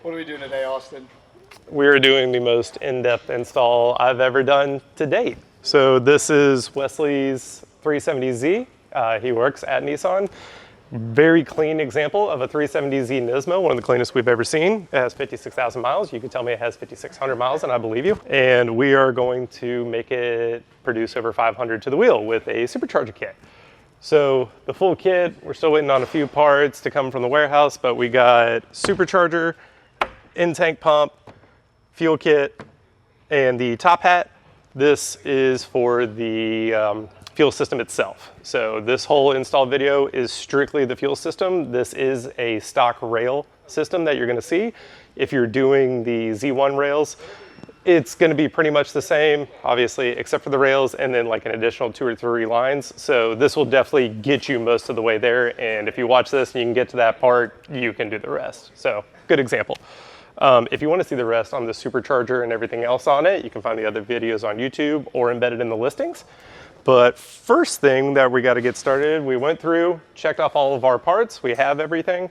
What are we doing today, Austin? We're doing the most in-depth install I've ever done to date. So this is Wesley's 370Z. He works at Nissan. Very clean example of a 370Z Nismo, one of the cleanest we've ever seen. It has 56,000 miles. You can tell me it has 5,600 miles and I believe you. And we are going to make it produce over 500 to the wheel with a supercharger kit. So the full kit, we're still waiting on a few parts to come from the warehouse, but we got supercharger, in-tank pump, fuel kit, and the top hat. This is for the fuel system itself. So this whole install video is strictly the fuel system. This is a stock rail system that you're gonna see. If you're doing the Z1 rails, it's gonna be pretty much the same, obviously, except for the rails and then like an additional 2 or 3 lines. So this will definitely get you most of the way there. And if you watch this and you can get to that part, you can do the rest. So good example. If you want to see the rest on the supercharger and everything else on it, you can find the other videos on YouTube or embedded in the listings. But first thing that we got to get started, we went through, checked off all of our parts. We have everything.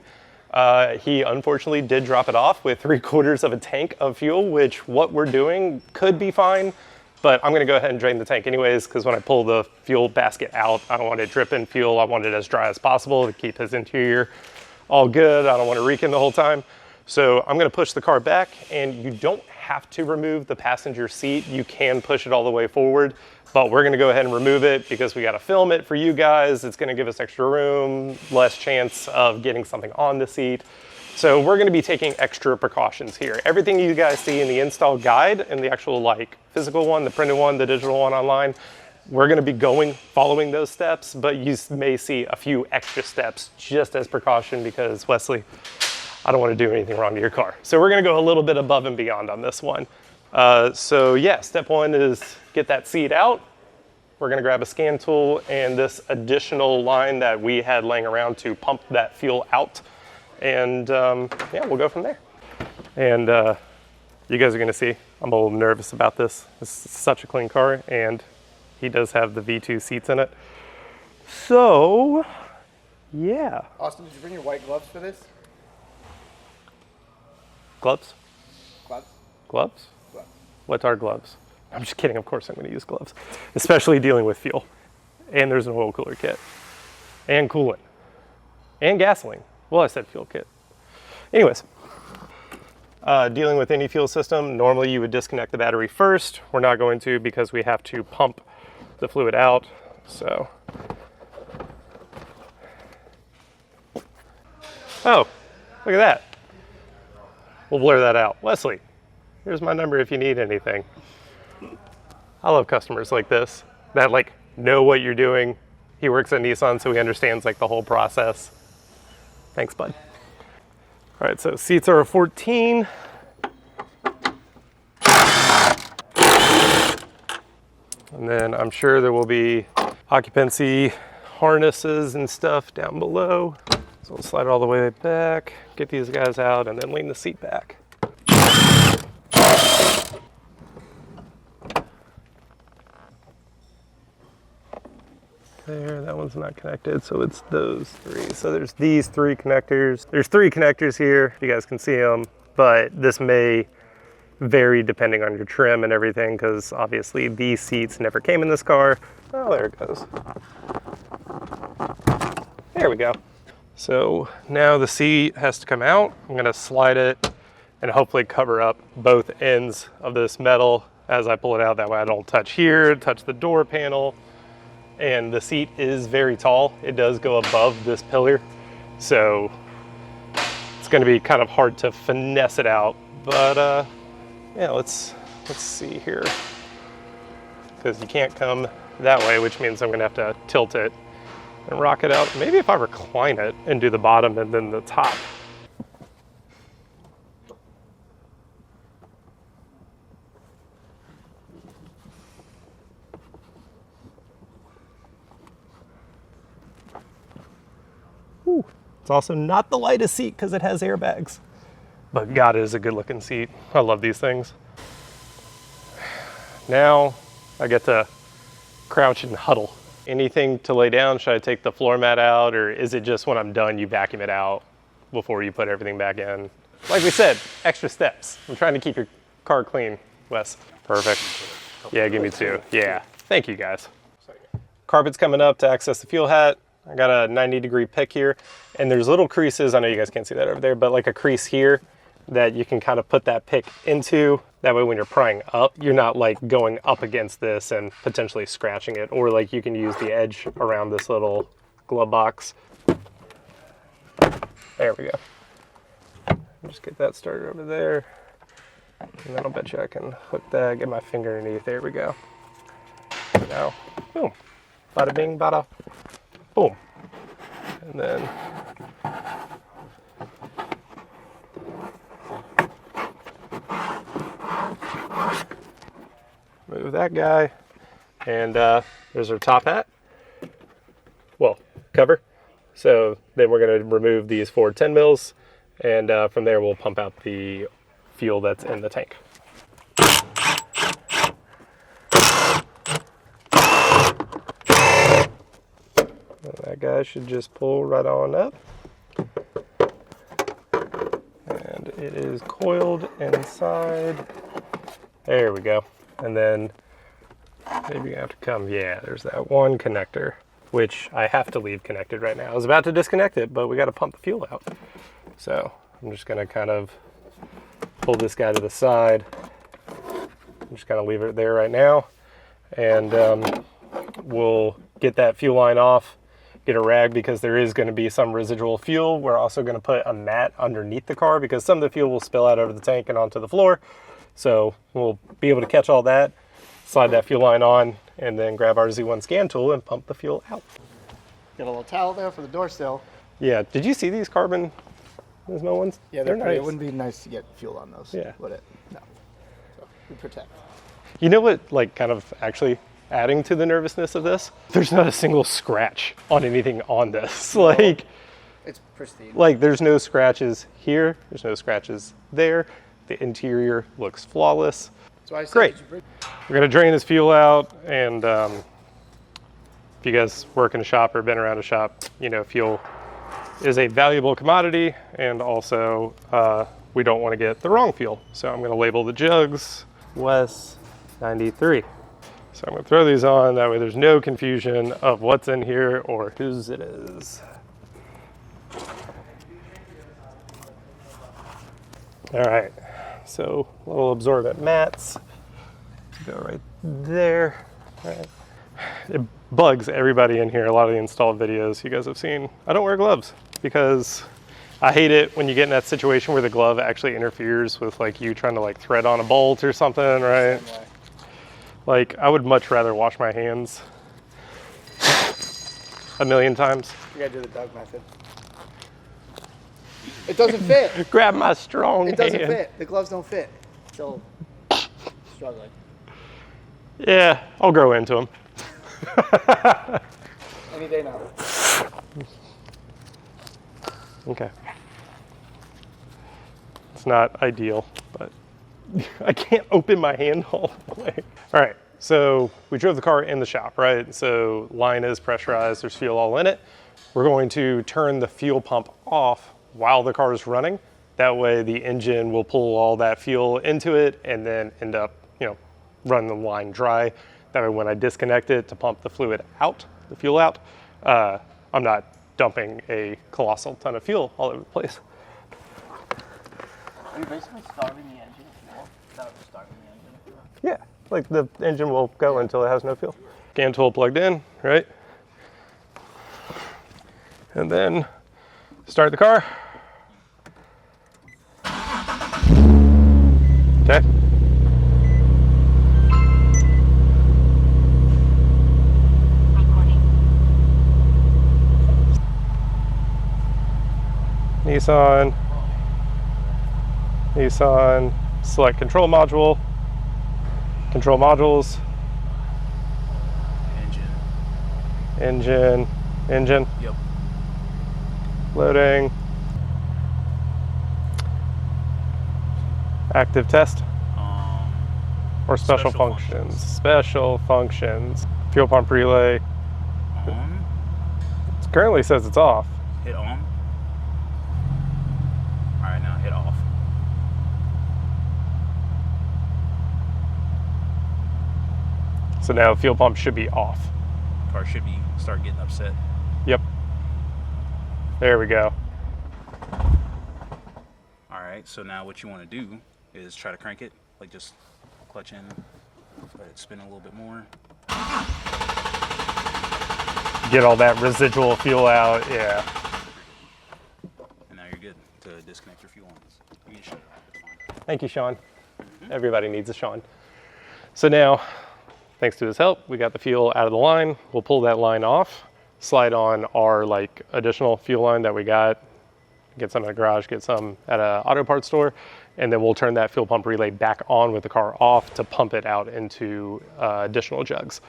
He unfortunately did drop it off with 3/4 of a tank of fuel, which what we're doing could be fine, but I'm going to go ahead and drain the tank anyways, because when I pull the fuel basket out, I don't want it dripping fuel. I want it as dry as possible to keep his interior all good. I don't want it reeking the whole time. So I'm gonna push the car back, and you don't have to remove the passenger seat. You can push it all the way forward, but we're gonna go ahead and remove it because we gotta film it for you guys. It's gonna give us extra room, less chance of getting something on the seat. So we're gonna be taking extra precautions here. Everything you guys see in the install guide and the actual like physical one, the printed one, the digital one online, we're gonna be following those steps, but you may see a few extra steps just as precaution because Wesley, I don't want to do anything wrong to your car. So we're going to go a little bit above and beyond on this one. So yeah, step one is get that seat out. We're going to grab a scan tool and this additional line that we had laying around to pump that fuel out. And yeah, we'll go from there. And you guys are going to see, I'm a little nervous about this. This is such a clean car and he does have the V2 seats in it. So yeah. Austin, did you bring your white gloves for this? Gloves? Gloves? Gloves? Gloves. What's our gloves? I'm just kidding, of course I'm gonna use gloves. Especially dealing with fuel. And there's an oil cooler kit. And coolant. And gasoline. Well, I said fuel kit. Anyways, dealing with any fuel system, normally you would disconnect the battery first. We're not going to because we have to pump the fluid out, so. Oh, look at that. We'll blur that out. Wesley, here's my number if you need anything. I love customers like this that like know what you're doing. He works at Nissan, so he understands like the whole process. Thanks, bud. All right, so seats are a 14. And then I'm sure there will be occupancy harnesses and stuff down below. So we'll slide it all the way back, get these guys out, and then lean the seat back. There, that one's not connected, so it's those 3. So there's these 3 connectors. There's 3 connectors here, you guys can see them, but this may vary depending on your trim and everything, because obviously these seats never came in this car. Oh, there it goes. There we go. So now the seat has to come out. I'm gonna slide it and hopefully cover up both ends of this metal as I pull it out. That way I don't touch here, touch the door panel. And the seat is very tall. It does go above this pillar. So it's gonna be kind of hard to finesse it out. But yeah, let's see here. Because you can't come that way, which means I'm gonna have to tilt it and rock it out. Maybe if I recline it and do the bottom and then the top. Ooh, it's also not the lightest seat because it has airbags. But God, it is a good looking seat. I love these things. Now I get to crouch and huddle. Anything to lay down? Should I take the floor mat out, or is it just when I'm done you vacuum it out before you put everything back in? Like we said, extra steps. I'm trying to keep your car clean, Wes. Perfect. Yeah, give me 2. Yeah, thank you guys. Carpet's coming up to access the fuel hat. I got a 90-degree pick here, and there's little creases. I know you guys can't see that over there, but like a crease here that you can kind of put that pick into. That way when you're prying up, you're not like going up against this and potentially scratching it, or like you can use the edge around this little glove box. There we go. Just get that started over there. And then I'll bet you I can hook that, get my finger underneath. There we go. Now, boom. Bada bing, bada boom. And then move that guy. And there's our top hat. Well, cover. So then we're going to remove these 4 10 mils, and from there we'll pump out the fuel that's in the tank. That guy should just pull right on up. And it is coiled inside. There we go. And then maybe you have to come, yeah, there's that one connector, which I have to leave connected right now. I was about to disconnect it, but we got to pump the fuel out. So I'm just going to kind of pull this guy to the side. I'm just going to leave it there right now. And we'll get that fuel line off, get a rag because there is going to be some residual fuel. We're also going to put a mat underneath the car because some of the fuel will spill out over the tank and onto the floor. So we'll be able to catch all that, slide that fuel line on, and then grab our Z1 scan tool and pump the fuel out. Got a little towel there for the door sill. Yeah, did you see these carbon Nismo ones? Yeah, they're pretty. nice. It wouldn't be nice to get fuel on those. Yeah. Would it? No. So we protect. You know what, like, kind of actually adding to the nervousness of this? There's not a single scratch on anything on this. Like, It's pristine. like there's no scratches here. There's no scratches there. The interior looks flawless. That's why I said Great. you bring- We're gonna drain this fuel out, and if you guys work in a shop or been around a shop, you know fuel is a valuable commodity, and also we don't want to get the wrong fuel. So I'm gonna label the jugs Wes 93. So I'm gonna throw these on, that way there's no confusion of what's in here or whose it is. All right, so little absorbent mats. Go right there. All right. It bugs everybody in here. A lot of the installed videos you guys have seen. I don't wear gloves because I hate it when you get in that situation where the glove actually interferes with like you trying to like thread on a bolt or something, right? Same way. Like I would much rather wash my hands a million times. You gotta do the Doug method. It doesn't fit. Grab my strong It doesn't hand. fit. The gloves don't fit. Still struggling. Yeah, I'll grow into them. Any day now. Okay. It's not ideal, but I can't open my hand all the way. All right, so we drove the car in the shop, right? So line is pressurized, there's fuel all in it. We're going to turn the fuel pump off while the car is running. That way the engine will pull all that fuel into it and then end up, run the line dry. That way when I disconnect it to pump the fluid out, the fuel out, I'm not dumping a colossal ton of fuel all over the place. Are you basically starving the engine of fuel without starting the engine of fuel? Yeah, like the engine will go until it has no fuel. Scan tool plugged in, right? And then start the car. Okay. Nissan, select control module, control modules, engine, Yep. loading, active test, or special functions. Special functions, fuel pump relay. On. It currently says it's off. Hit on. Alright, now hit off. So now fuel pump should be off. Car should be start getting upset. Yep. There we go. All right, so now what you want to do is try to crank it, like just clutch in, let it spin a little bit more. Get all that residual fuel out, yeah. And now you're good to disconnect your fuel lines. You can shut it off, it's fine. Thank you, Sean. Everybody needs a Sean. So now, thanks to his help, we got the fuel out of the line. We'll pull that line off, slide on our like additional fuel line that we got, get some in the garage, get some at an auto parts store, and then we'll turn that fuel pump relay back on with the car off to pump it out into additional jugs.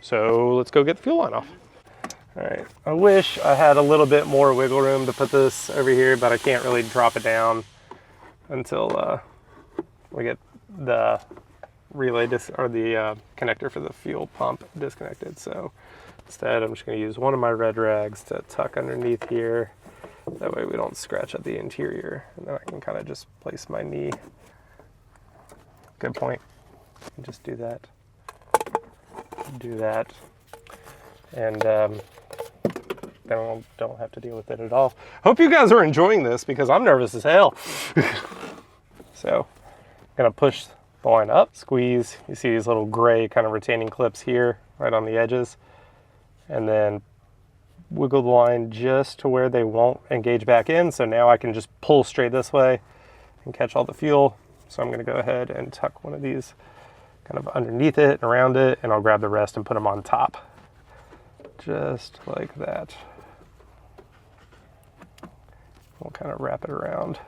So let's go get the fuel line off. All right, I wish I had a little bit more wiggle room to put this over here, but I can't really drop it down until we get the relay or the connector for the fuel pump disconnected. So instead, I'm just gonna use one of my red rags to tuck underneath here. That way we don't scratch at the interior. And then I can kind of just place my knee. Good point. Just do that. Do that. And then I don't have to deal with it at all. Hope you guys are enjoying this because I'm nervous as hell. So I'm gonna push the line up, squeeze. You see these little gray kind of retaining clips here, right on the edges. And then wiggle the line just to where they won't engage back in. So now I can just pull straight this way and catch all the fuel. So I'm gonna go ahead and tuck one of these kind of underneath it and around it, and I'll grab the rest and put them on top. Just like that. We'll kind of wrap it around.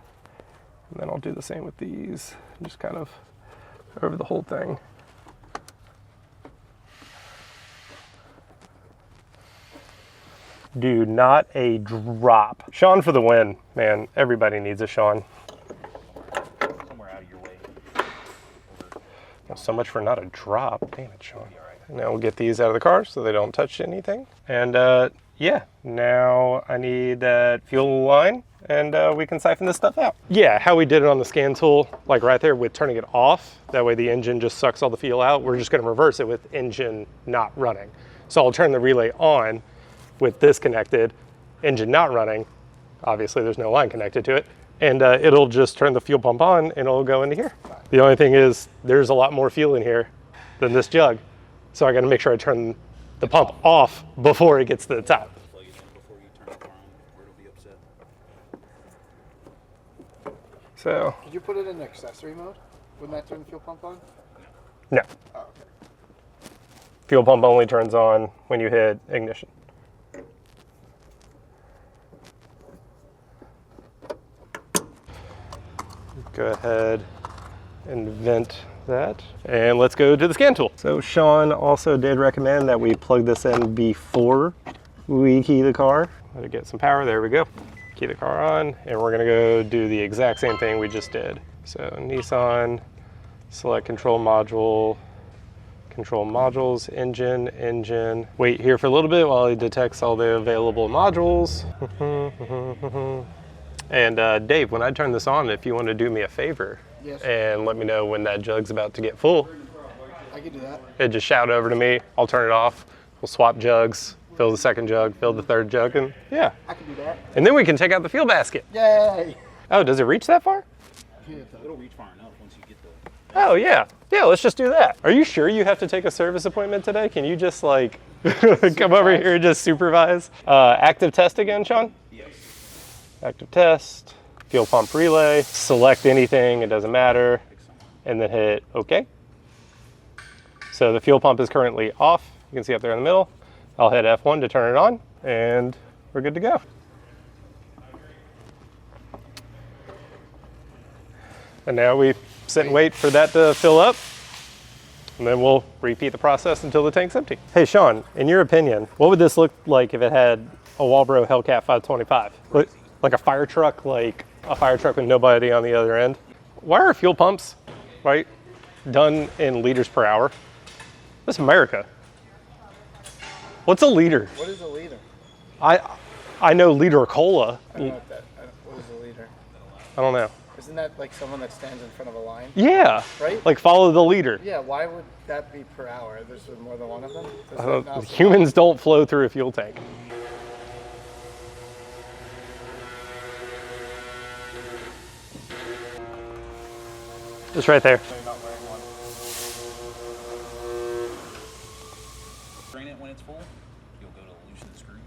And then I'll do the same with these, just kind of over the whole thing. Dude, not a drop. Sean for the win. Man, everybody needs a Sean. Somewhere out of your way. Well, so much for not a drop. Damn it, Sean. Now we'll get these out of the car so they don't touch anything. And yeah, now I need that fuel line and we can siphon this stuff out. Yeah, how we did it on the scan tool, like right there with turning it off, that way the engine just sucks all the fuel out. We're just gonna reverse it with engine not running. So I'll turn the relay on with this connected, engine not running. Obviously there's no line connected to it. And it'll just turn the fuel pump on and it'll go into here. The only thing is there's a lot more fuel in here than this jug. So I gotta make sure I turn the pump off before it gets to the top. Plug it in before you turn the car on, or it'll be upset. So. Did you put it in accessory mode? Wouldn't that turn the fuel pump on? No. Oh, okay. Fuel pump only turns on when you hit ignition. Go ahead and vent that. And let's go to the scan tool. So Sean also did recommend that we plug this in before we key the car. Let it get some power, there we go. Key the car on, and we're gonna go do the exact same thing we just did. So Nissan, select control module, control modules, engine. Wait here for a little bit while he detects all the available modules. And Dave, when I turn this on, if you want to do me a favor, yes, and let me know when that jug's about to get full. I can do that. It just shout over to me, I'll turn it off, we'll swap jugs, fill the second jug, fill the third jug, and yeah. I can do that. And then we can take out the fuel basket. Yay! Oh, does it reach that far? It'll reach far enough once you get the... Oh yeah, yeah, let's just do that. Are you sure you have to take a service appointment today? Can you just like come over here and just supervise? Active test again, Sean? Yes. Active test, fuel pump relay, select anything, it doesn't matter, and then hit OK. So the fuel pump is currently off. You can see up there in the middle. I'll hit F1 to turn it on, and we're good to go. And now we sit and wait for that to fill up, and then we'll repeat the process until the tank's empty. Hey Sean, in your opinion, what would this look like if it had a Walbro Hellcat 525? Like a fire truck with nobody on the other end? Why are fuel pumps, right, done in liters per hour? This is America. What's a liter? What is a liter? I know liter cola. I don't know what that. What is a liter? I don't know. Isn't that like someone that stands in front of a line? Yeah. Right? Like follow the leader. Yeah, why would that be per hour? There's more than one of them? Humans don't flow through a fuel tank. It's right there. You're not wearing one. Drain it when it's full. You'll go to loosen the screws.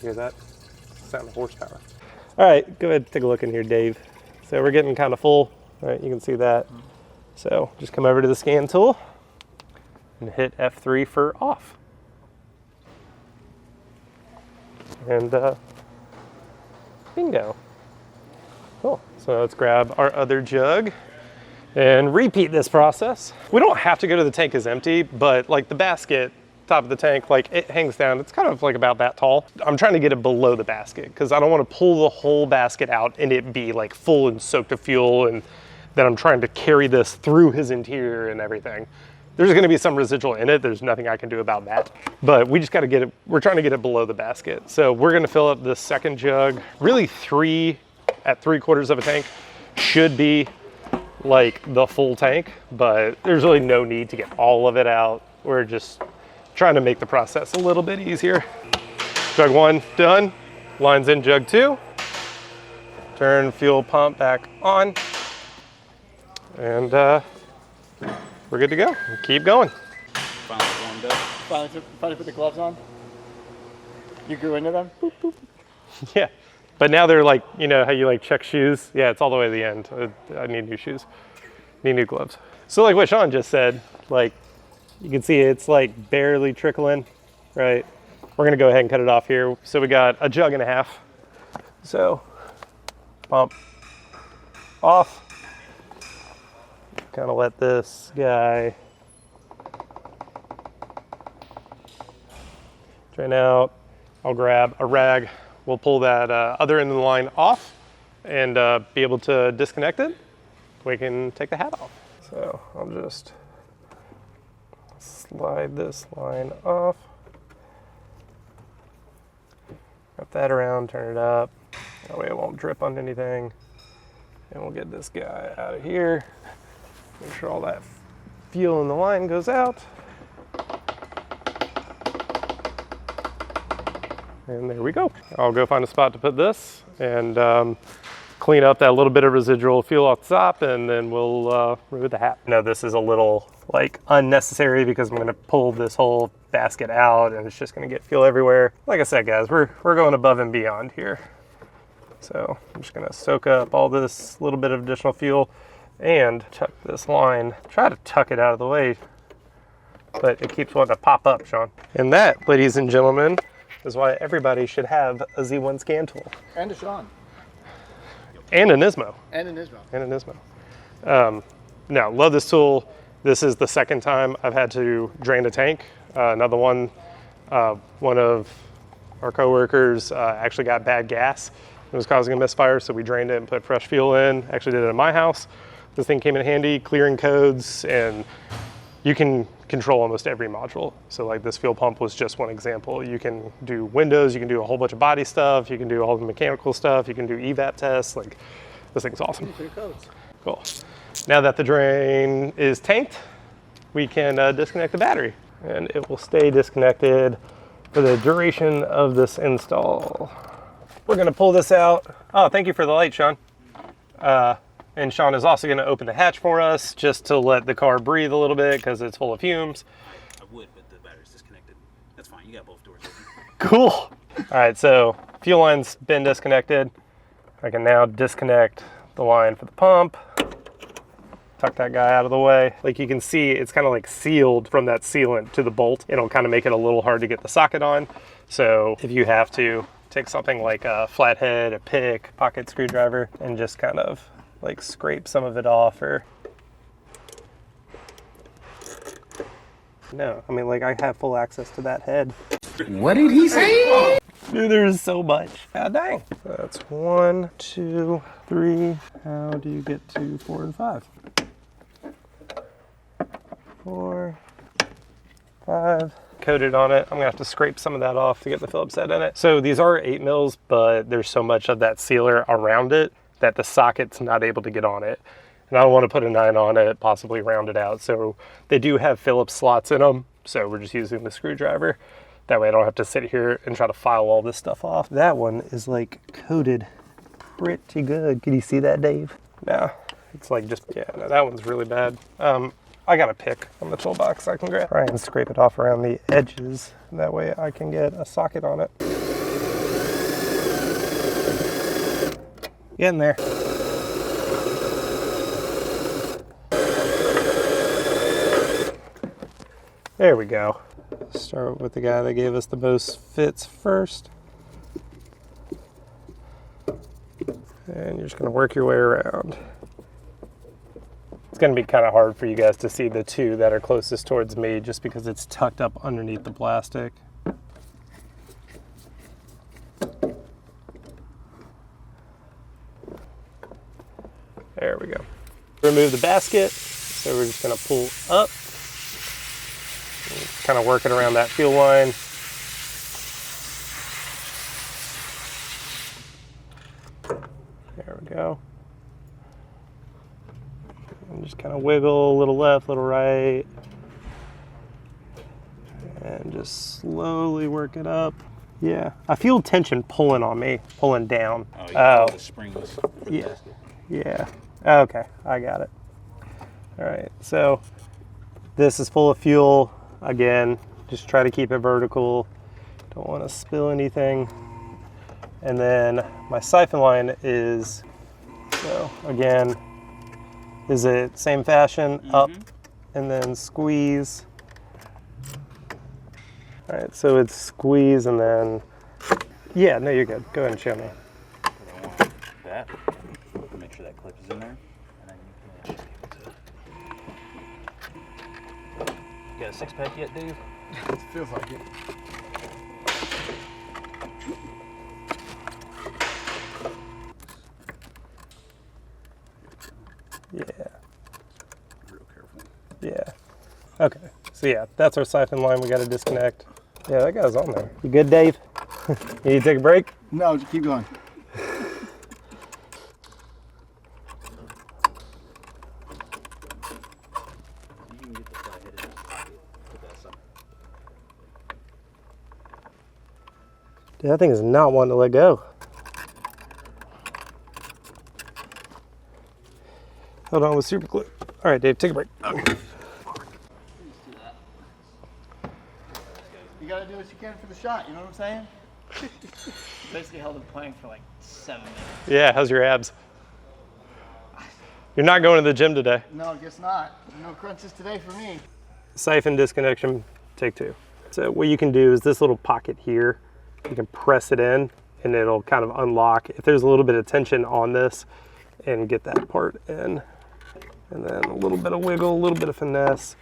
Hear that? Sound of horsepower. All right, go ahead and take a look in here, Dave. So we're getting kind of full. All right, you can see that. So just come over to the scan tool and hit F3 for off. And bingo. Cool. So let's grab our other jug and repeat this process. We don't have to go to the tank as empty, but like the basket, top of the tank, like it hangs down. It's kind of like about that tall. I'm trying to get it below the basket because I don't want to pull the whole basket out and it be like full and soaked with fuel, and then I'm trying to carry this through his interior and everything. There's going to be some residual in it. There's nothing I can do about that, but we just got to get it. We're trying to get it below the basket. So we're going to fill up this second jug. Really 3 at 3/4 of a tank should be like the full tank, but there's really no need to get all of it out. We're just trying to make the process a little bit easier. Jug 1 done. Lines in jug 2. Turn fuel pump back on. And we're good to go. Keep going. Finally warmed up. Finally put the gloves on. You grew into them? Boop, boop. Yeah. But now they're like, you know how you like check shoes? Yeah, it's all the way to the end. I need new shoes. Need new gloves. So like what Sean just said, like you can see it's like barely trickling, right? We're gonna go ahead and cut it off here. So we got a jug and a half. So pump off. Kind of let this guy drain out. I'll grab a rag. We'll pull that other end of the line off and be able to disconnect it. We can take the hat off. So I'll just slide this line off. Wrap that around, turn it up. That way it won't drip on anything. And we'll get this guy out of here. Make sure all that fuel in the line goes out. And there we go. I'll go find a spot to put this and clean up that little bit of residual fuel off the top, and then we'll remove the hat. Now this is a little like unnecessary because I'm gonna pull this whole basket out and it's just gonna get fuel everywhere. Like I said, guys, we're going above and beyond here. So I'm just gonna soak up all this little bit of additional fuel and tuck this line. Try to tuck it out of the way, but it keeps wanting to pop up, Sean. And that, ladies and gentlemen, is why everybody should have a Z1 scan tool. And a Sean. And an Nismo. And an Israel. And an Nismo. No, love this tool. This is the second time I've had to drain a tank. Another one, one of our coworkers actually got bad gas. It was causing a misfire, so we drained it and put fresh fuel in. Actually did it in my house. This thing came in handy, clearing codes, and you can control almost every module. So like this fuel pump was just one example. You can do windows, you can do a whole bunch of body stuff, you can do all the mechanical stuff, you can do EVAP tests. Like this thing's awesome. Cool. Now that the drain is tanked, we can disconnect the battery, and it will stay disconnected for the duration of this install. We're gonna pull this out. Oh, thank you for the light, Sean. And Sean is also gonna open the hatch for us just to let the car breathe a little bit because it's full of fumes. I would, but the battery's disconnected. That's fine, you got both doors open. Cool. All right, so fuel line's been disconnected. I can now disconnect the line for the pump. Tuck that guy out of the way. Like you can see, it's kind of like sealed from that sealant to the bolt. It'll kind of make it a little hard to get the socket on. So if you have to, take something like a flathead, a pick, pocket screwdriver, and just kind of like scrape some of it off. Or no, I mean, like I have full access to that head. What did he say? Dude, there's so much. God dang. That's 1, 2, 3. How do you get to 4 and 5? 4, 5. coated on it. I'm gonna have to scrape some of that off to get the Phillips head in it. So these are 8 mils, but there's so much of that sealer around it that the socket's not able to get on it. And I don't want to put a 9 on it, possibly round it out. So they do have Phillips slots in them. So we're just using the screwdriver. That way I don't have to sit here and try to file all this stuff off. That one is like coated pretty good. Can you see that, Dave? No, it's like just, yeah, no, that one's really bad. I got a pick on the toolbox I can grab. Try and scrape it off around the edges. That way I can get a socket on it. Get in there. There we go. Start with the guy that gave us the most fits first. And you're just gonna work your way around. It's gonna be kind of hard for you guys to see the 2 that are closest towards me just because it's tucked up underneath the plastic. There we go. Remove the basket. So we're just gonna pull up. Kind of work it around that fuel line. There we go. And just kind of wiggle a little left, little right. And just slowly work it up. Yeah, I feel tension pulling on me, pulling down. Oh, you the springs. Yeah, yeah. Okay, I got it. All right, so this is full of fuel. Again, just try to keep it vertical. Don't want to spill anything. And then my siphon line is, so again, is it same fashion, up and then squeeze. All right, so it's squeeze and then, yeah, no, you're good. Go ahead and show me. That. Make sure that clip is in there. And then you can You got a 6-pack yet, Dave? It feels like it. Yeah. Real careful. Yeah. Okay. So yeah, that's our siphon line we got to disconnect. Yeah, that guy's on there. You good, Dave? You need to take a break? No, just keep going. Dude, that thing is not wanting to let go. Hold on with super glue. All right, Dave, take a break. Okay. You gotta do what you can for the shot, you know what I'm saying? Basically held him playing for like 7 minutes. Yeah, how's your abs? You're not going to the gym today. No, guess not. No crunches today for me. Siphon disconnection, take 2. So what you can do is this little pocket here, you can press it in and it'll kind of unlock. If there's a little bit of tension on this, and get that part in. And then a little bit of wiggle, a little bit of finesse.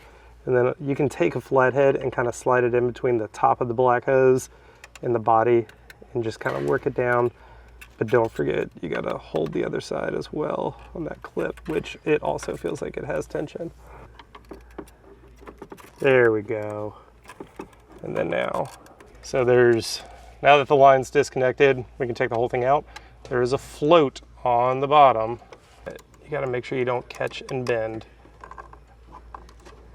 And then you can take a flathead and kind of slide it in between the top of the black hose and the body and just kind of work it down. But don't forget, you gotta hold the other side as well on that clip, which it also feels like it has tension. There we go. And then now, so now that the line's disconnected, we can take the whole thing out. There is a float on the bottom. You gotta make sure you don't catch and bend.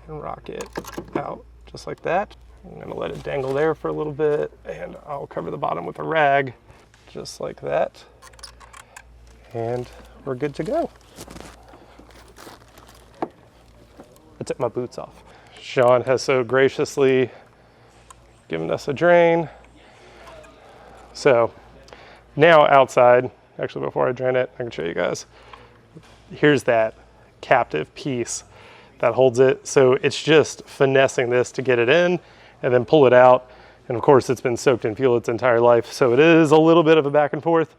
And rock it out just like that. I'm gonna let it dangle there for a little bit and I'll cover the bottom with a rag just like that. And we're good to go. I took my boots off. Sean has so graciously given us a drain. So now outside, actually before I drain it, I can show you guys. Here's that captive piece that holds it. So it's just finessing this to get it in and then pull it out. And of course it's been soaked in fuel its entire life. So it is a little bit of a back and forth.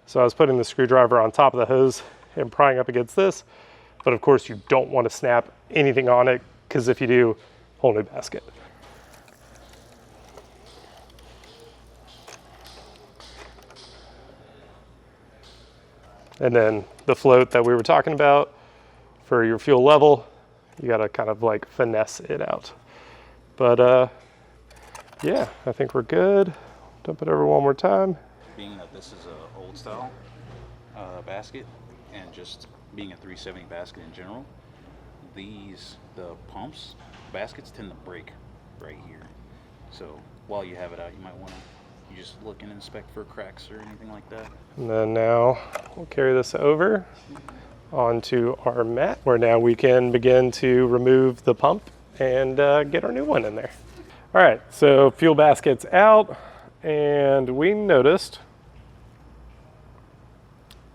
So I was putting the screwdriver on top of the hose and prying up against this. But of course you don't want to snap anything on it because if you do, whole new basket. And then the float that we were talking about for your fuel level, you gotta kind of like finesse it out. But Yeah, I think we're good. Dump it over one more time. Being that this is a old style basket, and just being a 370 basket in general, the pumps baskets tend to break right here. So while you have it out, you might want to just look and inspect for cracks or anything like that. And then now we'll carry this over onto our mat, where now we can begin to remove the pump and get our new one in there. All right, so fuel basket's out, and we noticed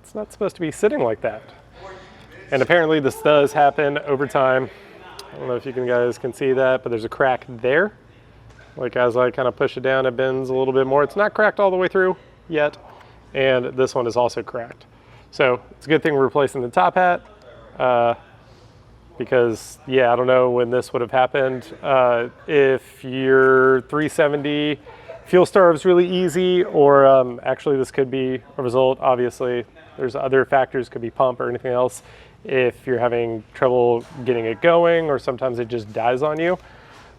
it's not supposed to be sitting like that. And apparently this does happen over time. I don't know if you guys can see that, but there's a crack there. Like as I kind of push it down, it bends a little bit more. It's not cracked all the way through yet. And this one is also cracked. So it's a good thing we're replacing the top hat, because yeah, I don't know when this would have happened. If your 370 fuel starves really easy, or actually this could be a result, obviously. There's other factors, could be pump or anything else. If you're having trouble getting it going, or sometimes it just dies on you.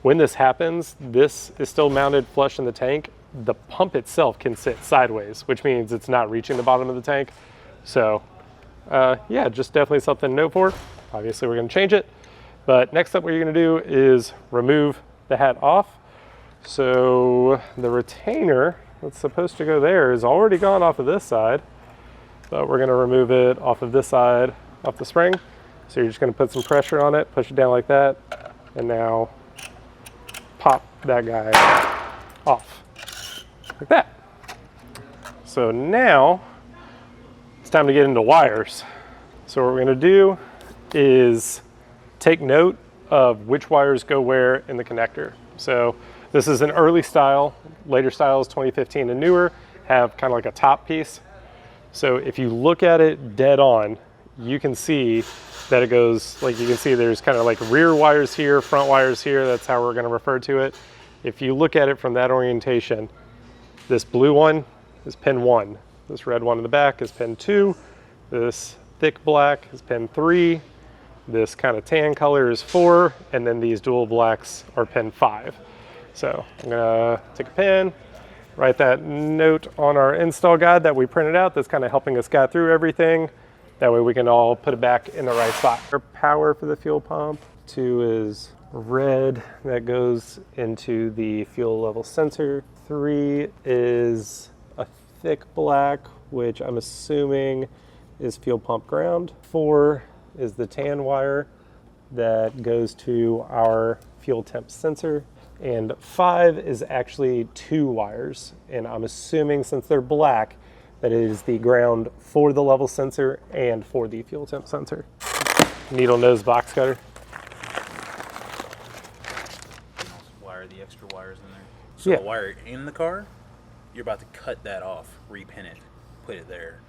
When this happens, this is still mounted flush in the tank. The pump itself can sit sideways, which means it's not reaching the bottom of the tank. So yeah, just definitely something to note for. Obviously we're gonna change it. But next up, what you're gonna do is remove the hat off. So the retainer that's supposed to go there is already gone off of this side, but we're gonna remove it off of this side, off the spring. So you're just gonna put some pressure on it, push it down like that, and now pop that guy off, like that. So now it's time to get into wires. So what we're gonna do is take note of which wires go where in the connector. So this is an early style. Later styles, 2015 and newer, have kind of like a top piece. So if you look at it dead on, you can see that it goes, like you can see there's kind of like rear wires here, front wires here. That's how we're going to refer to it. If you look at it from that orientation, this blue one is pin 1. This red one in the back is pin 2. This thick black is pin 3. This kind of tan color is 4. And then these dual blacks are pin 5. So I'm going to take a pen, write that note on our install guide that we printed out that's kind of helping us guide through everything. That way we can all put it back in the right spot. Our power for the fuel pump, 2 is red, that goes into the fuel level sensor. 3 is a thick black, which I'm assuming is fuel pump ground. 4 is the tan wire that goes to our fuel temp sensor. And 5 is actually 2 wires. And I'm assuming, since they're black, that it is the ground for the level sensor and for the fuel temp sensor. Needle nose box cutter. Wire the extra wires in there. So Yeah. the wire in the car, you're about to cut that off, repin it, put it there.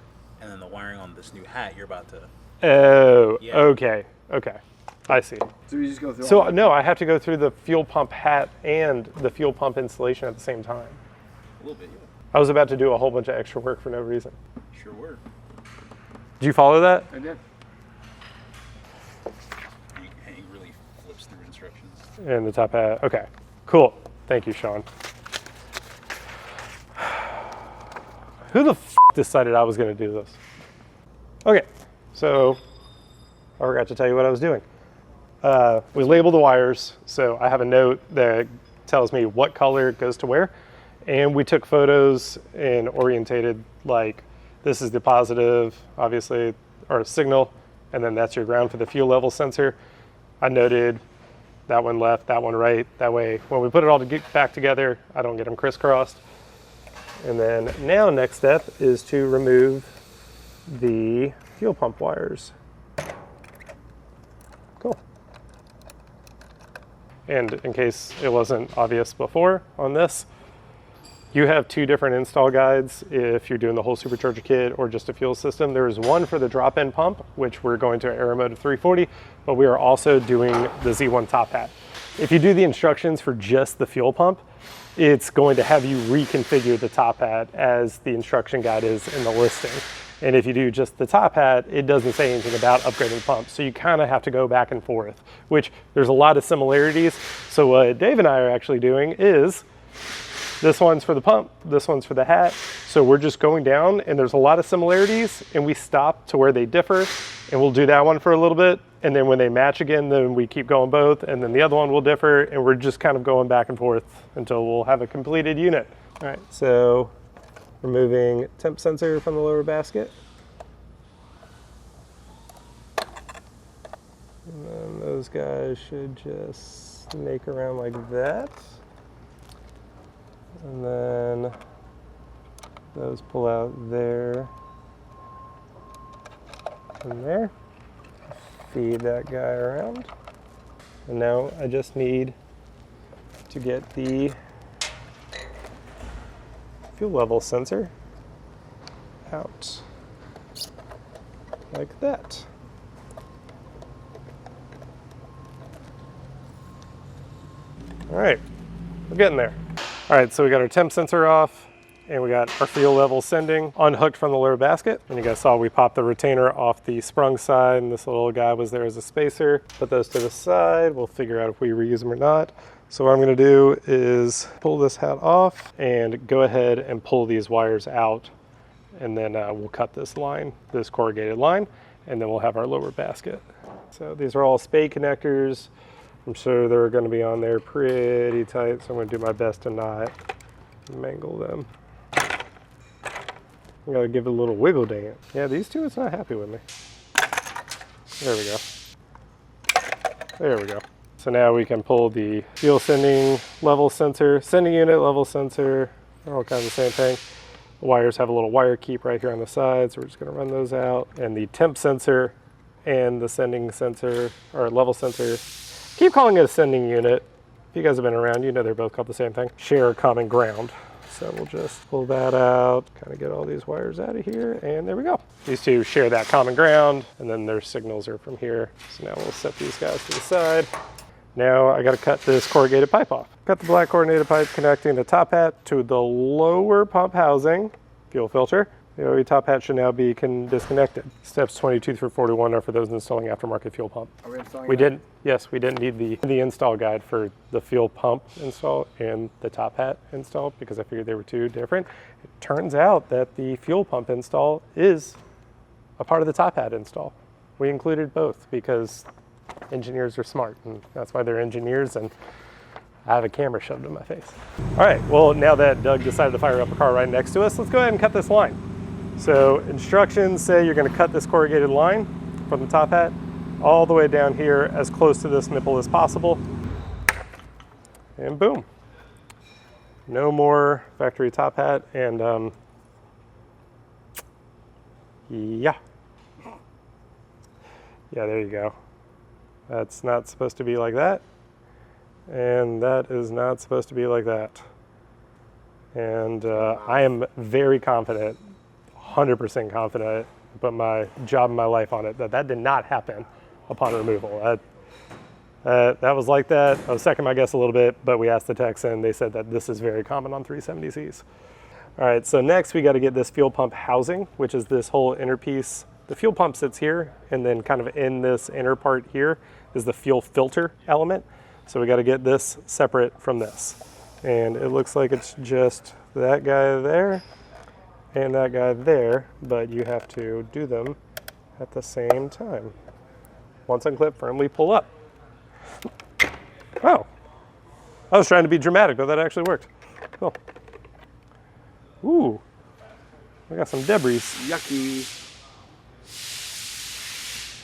And then the wiring on this new hat, you're about to... Oh, Yeah. okay, okay. I see. So you just go through all So that? no, I have to go through the fuel pump hat and the fuel pump installation at the same time. A little bit, yeah. I was about to do a whole bunch of extra work for no reason. Sure were. Did you follow that? I did. He really flips through instructions. And the top hat, okay, cool. Thank you, Sean. Who the f decided I was gonna do this? Okay, so I forgot to tell you what I was doing. We labeled the wires, so I have a note that tells me what color goes to where. And we took photos and orientated, like, this is the positive, obviously, or signal, and then that's your ground for the fuel level sensor. I noted that one left, that one right. That way, when we put it all back together, I don't get them crisscrossed. And then now, next step is to remove the fuel pump wires. Cool. And in case it wasn't obvious before on this, you have 2 different install guides if you're doing the whole supercharger kit or just a fuel system. There is one for the drop-in pump, which we're going to Aeromotive 340, but we are also doing the Z1 top hat. If you do the instructions for just the fuel pump, it's going to have you reconfigure the top hat as the instruction guide is in the listing. And if you do just the top hat, it doesn't say anything about upgrading the pump. So you kind of have to go back and forth, which there's a lot of similarities. So what Dave and I are actually doing is This one's for the pump, this one's for the hat. So we're just going down and there's a lot of similarities and we stop to where they differ and we'll do that one for a little bit. And then when they match again, then we keep going both and then the other one will differ and we're just kind of going back and forth until we'll have a completed unit. All right, so removing temp sensor from the lower basket. And then those guys should just snake around like that. And then those pull out there and there. Feed that guy around. And now I just need to get the fuel level sensor out like that. All right, we're getting there. All right, so we got our temp sensor off and we got our fuel level sending unhooked from the lower basket. And you guys saw we popped the retainer off the sprung side and this little guy was there as a spacer. Put those to the side. We'll figure out if we reuse them or not. So what I'm gonna do is pull this hat off and go ahead and pull these wires out. And then we'll cut this line, this corrugated line, and then we'll have our lower basket. So these are all spade connectors. I'm sure they're going to be on there pretty tight, so I'm going to do my best to not mangle them. I got to give it a little wiggle dance. Yeah, these two, it's not happy with me. There we go. There we go. So now we can pull the fuel sending level sensor, sending unit level sensor, they're all kind of the same thing. The wires have a little wire keep right here on the side, so we're just going to run those out. And the temp sensor and the sending sensor, or level sensor, keep calling it a sending unit. If you guys have been around, you know they're both called the same thing. Share a common ground. So we'll just pull that out, kind of get all these wires out of here, and there we go. These two share that common ground, and then their signals are from here. So now we'll set these guys to the side. Now I gotta cut this corrugated pipe off. Cut the black corrugated pipe connecting the top hat to the lower pump housing, fuel filter. The OE top hat should now be disconnected. Steps 22 through 41 are for those installing aftermarket fuel pump. Are we installing We that? didn't, yes, we didn't need the install guide for the fuel pump install and the top hat install because I figured they were two different. It turns out that the fuel pump install is a part of the top hat install. We included both because engineers are smart and that's why they're engineers and I have a camera shoved in my face. All right, well, now that Doug decided to fire up a car right next to us, let's go ahead and cut this line. So instructions say you're going to cut this corrugated line from the top hat all the way down here as close to this nipple as possible. And boom. No more factory top hat and yeah. Yeah, there you go. That's not supposed to be like that. And that is not supposed to be like that. And I am very confident, 100% confident, put my job and my life on it, that did not happen upon removal. That was like that. I was second my guess a little bit, but we asked the techs and they said that this is very common on 370Zs. All right, so next we got to get this fuel pump housing, which is this whole inner piece. The fuel pump sits here, and then kind of in this inner part here is the fuel filter element. So we got to get this separate from this. And it looks like it's just that guy there and that guy there, but you have to do them at the same time. Once unclipped, firmly pull up. Oh, I was trying to be dramatic, but that actually worked. Cool. Ooh, I got some debris. Yucky.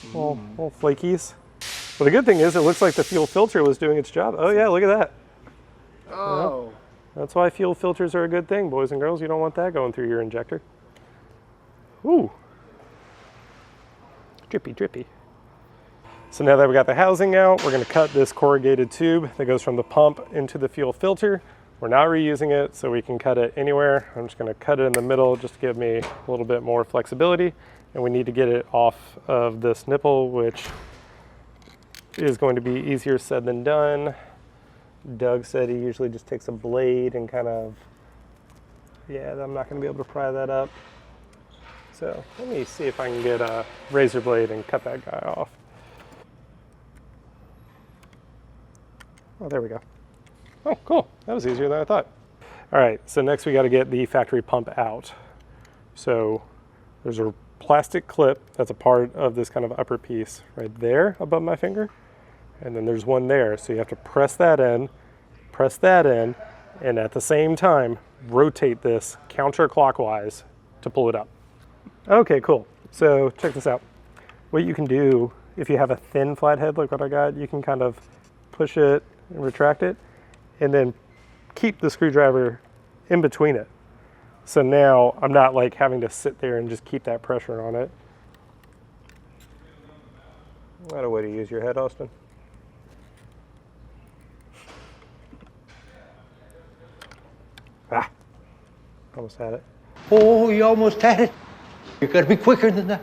Little flakies. Well, the good thing is it looks like the fuel filter was doing its job. Oh yeah, look at that. Oh. That's why fuel filters are a good thing, boys and girls. You don't want that going through your injector. Ooh. Drippy, drippy. So now that we got the housing out, we're gonna cut this corrugated tube that goes from the pump into the fuel filter. We're not reusing it, so we can cut it anywhere. I'm just gonna cut it in the middle just to give me a little bit more flexibility. And we need to get it off of this nipple, which is going to be easier said than done. Doug said he usually just takes a blade and kind of, yeah, I'm not gonna be able to pry that up. So let me see if I can get a razor blade and cut that guy off. Oh, there we go. Oh, cool. That was easier than I thought. All right, so next we got to get the factory pump out. So there's a plastic clip that's a part of this kind of upper piece right there above my finger. And then there's one there. So you have to press that in, and at the same time, rotate this counterclockwise to pull it up. Okay, cool. So check this out. What you can do, if you have a thin flathead like what I got, you can kind of push it and retract it, and then keep the screwdriver in between it. So now I'm not like having to sit there and just keep that pressure on it. Not a way to use your head, Austin. Ah, almost had it. Oh, you almost had it. You gotta be quicker than that.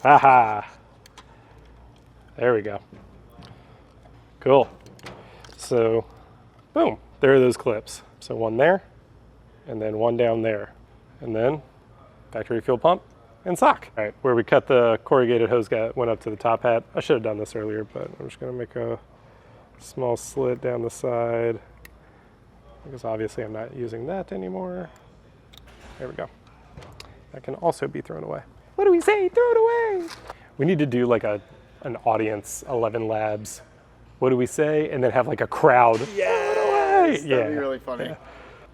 Haha. There we go. Cool. So, boom, there are those clips. So one there, and then one down there, and then factory fuel pump and sock. All right, where we cut the corrugated hose went up to the top hat. I should have done this earlier, but I'm just gonna make a small slit down the side because obviously I'm not using that anymore. There we go. That can also be thrown away. What do we say? Throw it away. We need to do like an audience 11 labs. What do we say? And then have like a crowd. Yes! Throw it away. That'd be really funny. Yeah.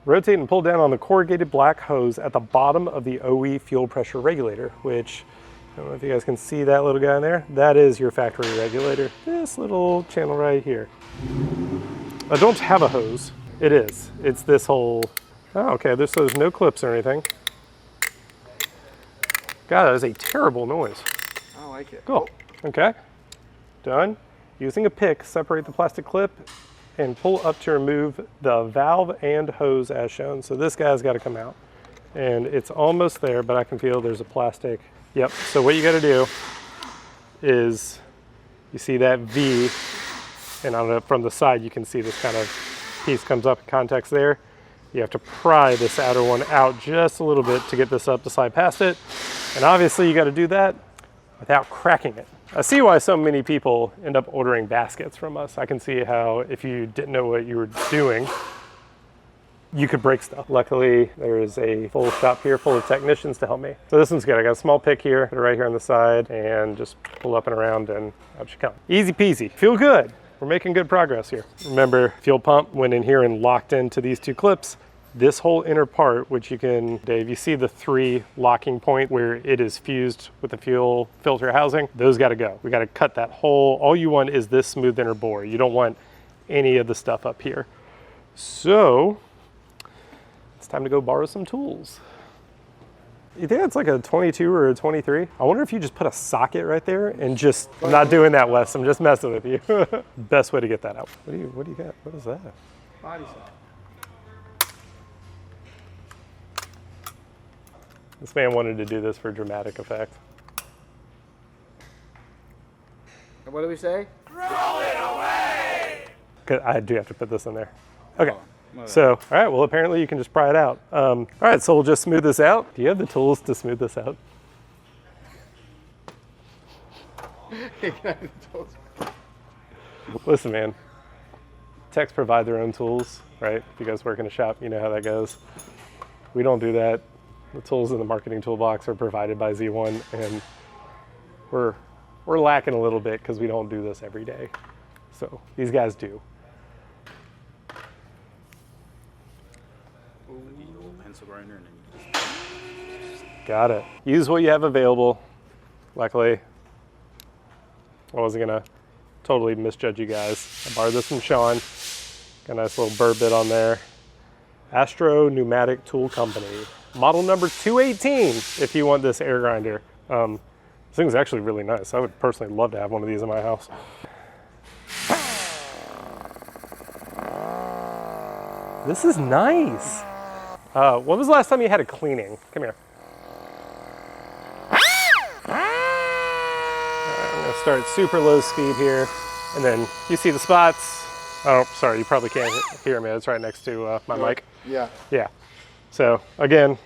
Rotate and pull down on the corrugated black hose at the bottom of the OE fuel pressure regulator, which I don't know if you guys can see that little guy in there. That is your factory regulator. This little channel right here. I don't have a hose. It is. It's this whole, oh, okay, there's no clips or anything. God, that is a terrible noise. I don't like it. Cool. Okay. Done. Using a pick, separate the plastic clip and pull up to remove the valve and hose as shown. So this guy's got to come out. And it's almost there, but I can feel there's a plastic. Yep. So what you got to do is, you see that V, and from the side you can see this kind of piece comes up in context there. You have to pry this outer one out just a little bit to get this up to slide past it. And obviously you got to do that without cracking it. I see why so many people end up ordering baskets from us. I can see how if you didn't know what you were doing, you could break stuff. Luckily, there is a full shop here full of technicians to help me. So this one's good. I got a small pick here, right here on the side, and just pull up and around and out you come. Easy peasy. Feel good. We're making good progress here. Remember, fuel pump went in here and locked into these two clips. This whole inner part, which you can, Dave, you see the 3 locking point where it is fused with the fuel filter housing, those gotta go. We gotta cut that whole, all you want is this smooth inner bore. You don't want any of the stuff up here. So, it's time to go borrow some tools. You think that's like a 22 or a 23? I wonder if you just put a socket right there and just, I'm not doing that, Wes, I'm just messing with you. Best way to get that out. What do you got? What is that? Body set. This man wanted to do this for dramatic effect. And what do we say? I do have to put this in there. Okay. So, all right, well, apparently you can just pry it out. All right, so we'll just smooth this out. Do you have the tools to smooth this out? Listen, man, techs provide their own tools, right? If you guys work in a shop, you know how that goes. We don't do that. The tools in the marketing toolbox are provided by Z1, and we're lacking a little bit because we don't do this every day. So these guys do. Pencil grinder and then Got it. Use what you have available. Luckily, I wasn't gonna totally misjudge you guys. I borrowed this from Sean. Got a nice little burr bit on there. Astro Pneumatic Tool Company. Model number 218 if you want this air grinder. This thing's actually really nice. I would personally love to have one of these in my house. This is nice. When was the last time you had a cleaning? Come here. I'm gonna start super low speed here, and then you see the spots. Oh, sorry, you probably can't hear me. It's right next to my mic. Yeah. Yeah. So again,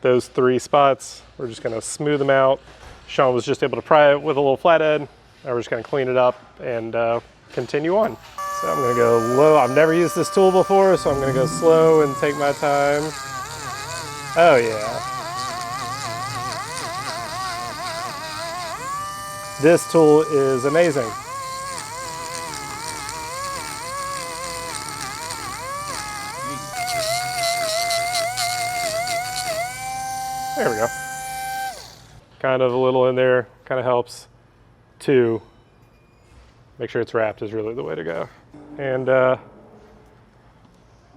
those 3 spots, we're just gonna smooth them out. Sean was just able to pry it with a little flathead. Now we're just gonna clean it up and continue on. So I'm gonna go low. I've never used this tool before, so I'm gonna go slow and take my time. Oh yeah. This tool is amazing. There we go. Kind of a little in there, kind of helps. 2, make sure it's wrapped is really the way to go. And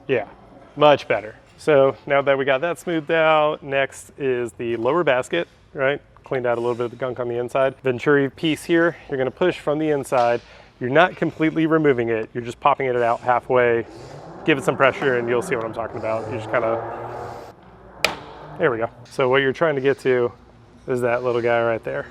yeah, much better. So now that we got that smoothed out, next is the lower basket, right? Cleaned out a little bit of the gunk on the inside. Venturi piece here, you're gonna push from the inside. You're not completely removing it, you're just popping it out halfway. Give it some pressure and you'll see what I'm talking about. You just kind of, there we go. So what you're trying to get to is that little guy right there.